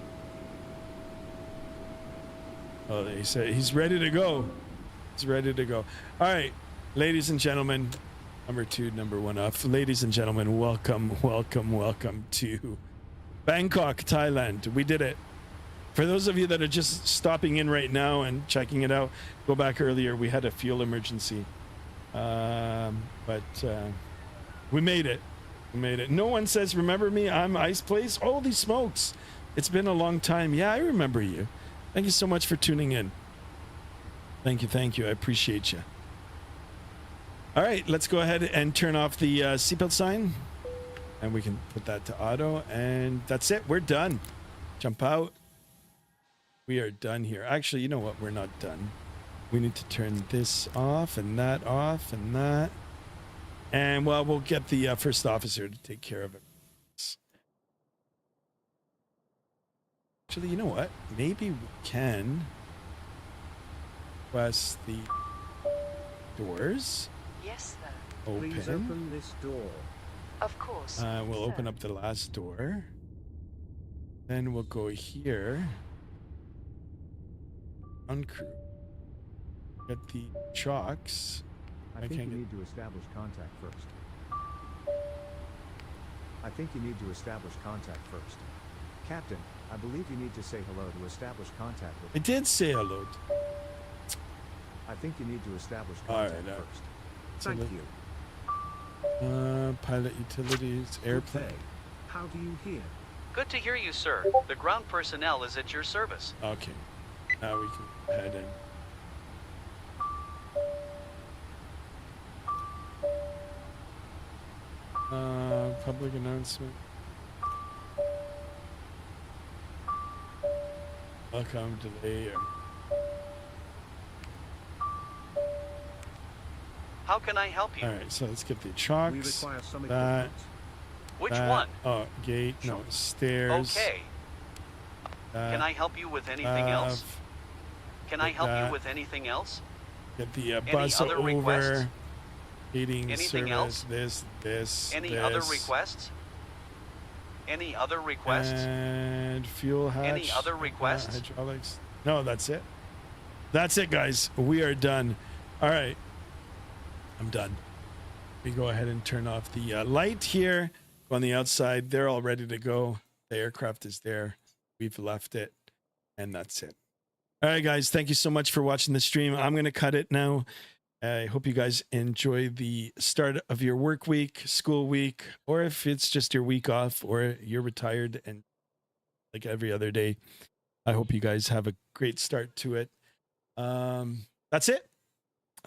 Oh, they say he's ready to go. He's ready to go. All right, ladies and gentlemen, number 2, number 1 off. Ladies and gentlemen, welcome, welcome, welcome to Bangkok, Thailand. We did it. For those of you that are just stopping in right now and checking it out, go back earlier. We had a fuel emergency, but we made it. We made it. No one says, remember me? I'm Ice Place. Holy smokes. It's been a long time. Yeah, I remember you. Thank you so much for tuning in. Thank you. Thank you. I appreciate you. All right, let's go ahead and turn off the seatbelt sign. And we can put that to auto. And that's it. We're done. Jump out. We are done here. Actually, you know what? We're not done. We need to turn this off and that off and that. And well, we'll get the first officer to take care of it. Actually, you know what? Maybe we can press the doors. Yes, sir. Open. Please open this door. Of course. We'll open up the last door. Then we'll go here. Uncrew. Get the chocks. I think you need to establish contact first. Captain, I believe you need to say hello to establish contact with I did say hello. I think you need to establish All contact right, first. Thank you. Pilot utilities, airplane. Okay. How do you hear? Good to hear you, sir. The ground personnel is at your service. Okay. Now we can head in. Public announcement. Welcome to the air. How can I help you? All right, so let's get the We chocks. require some That. equipment. Which that. one? Oh, gate. No, stairs. Okay. Can I help you with anything else? Can I help that. you with anything else? Get the Any bus other over. requests? Heating Anything service. else? This. Any this. other requests? Any other requests? And fuel hatch. Any other requests? Hydraulics. No, that's it. That's it, guys. We are done. All right. I'm done. We go ahead and turn off the light here. Go on the outside. They're all ready to go. The aircraft is there. We've left it. And that's it. All right, guys. Thank you so much for watching the stream. I'm going to cut it now. I hope you guys enjoy the start of your work week, school week, or if it's just your week off or you're retired and like every other day. I hope you guys have a great start to it. That's it.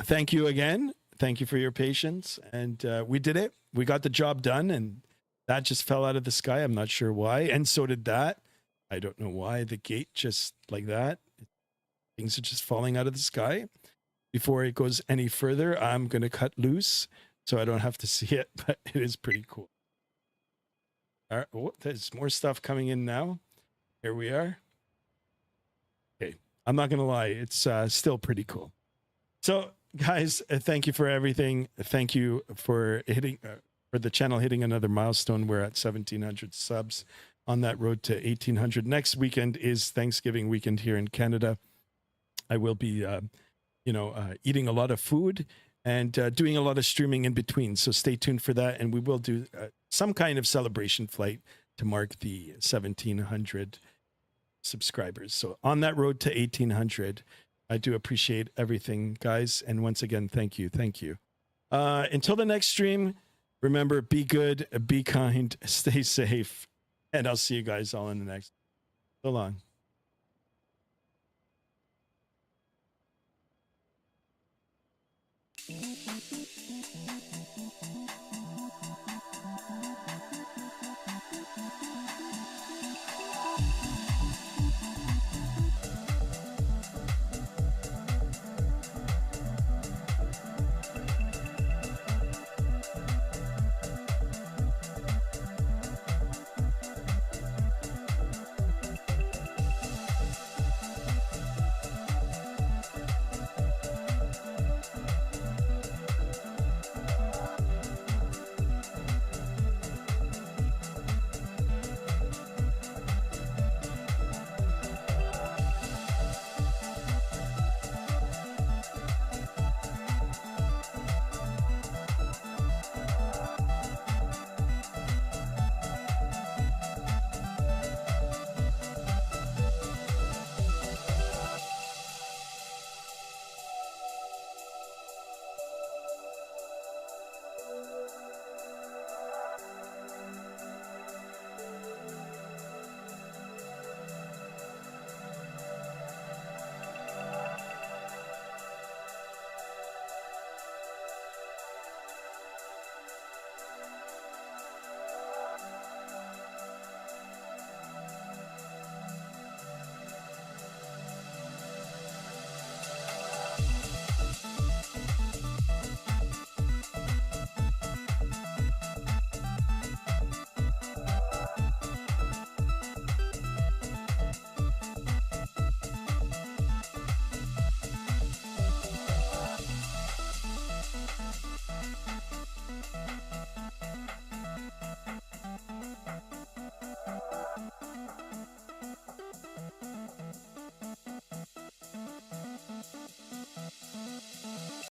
Thank you again. Thank you for your patience. And we did it. We got the job done, and that just fell out of the sky. I'm not sure why. And so did that. I don't know why. The gate just like that. Things are just falling out of the sky. Before it goes any further, I'm going to cut loose so I don't have to see it, but it is pretty cool. All right. Oh, there's more stuff coming in now. Here we are. Okay. I'm not going to lie. It's still pretty cool. So, guys, thank you for everything. Thank you for hitting for the channel hitting another milestone. We're at 1,700 subs on that road to 1,800. Next weekend is Thanksgiving weekend here in Canada. I will be eating a lot of food and doing a lot of streaming in between. So stay tuned for that. And we will do some kind of celebration flight to mark the 1,700 subscribers. So on that road to 1,800, I do appreciate everything, guys. And once again, thank you. Thank you. Until the next stream, remember, be good, be kind, stay safe. And I'll see you guys all in the next. So long.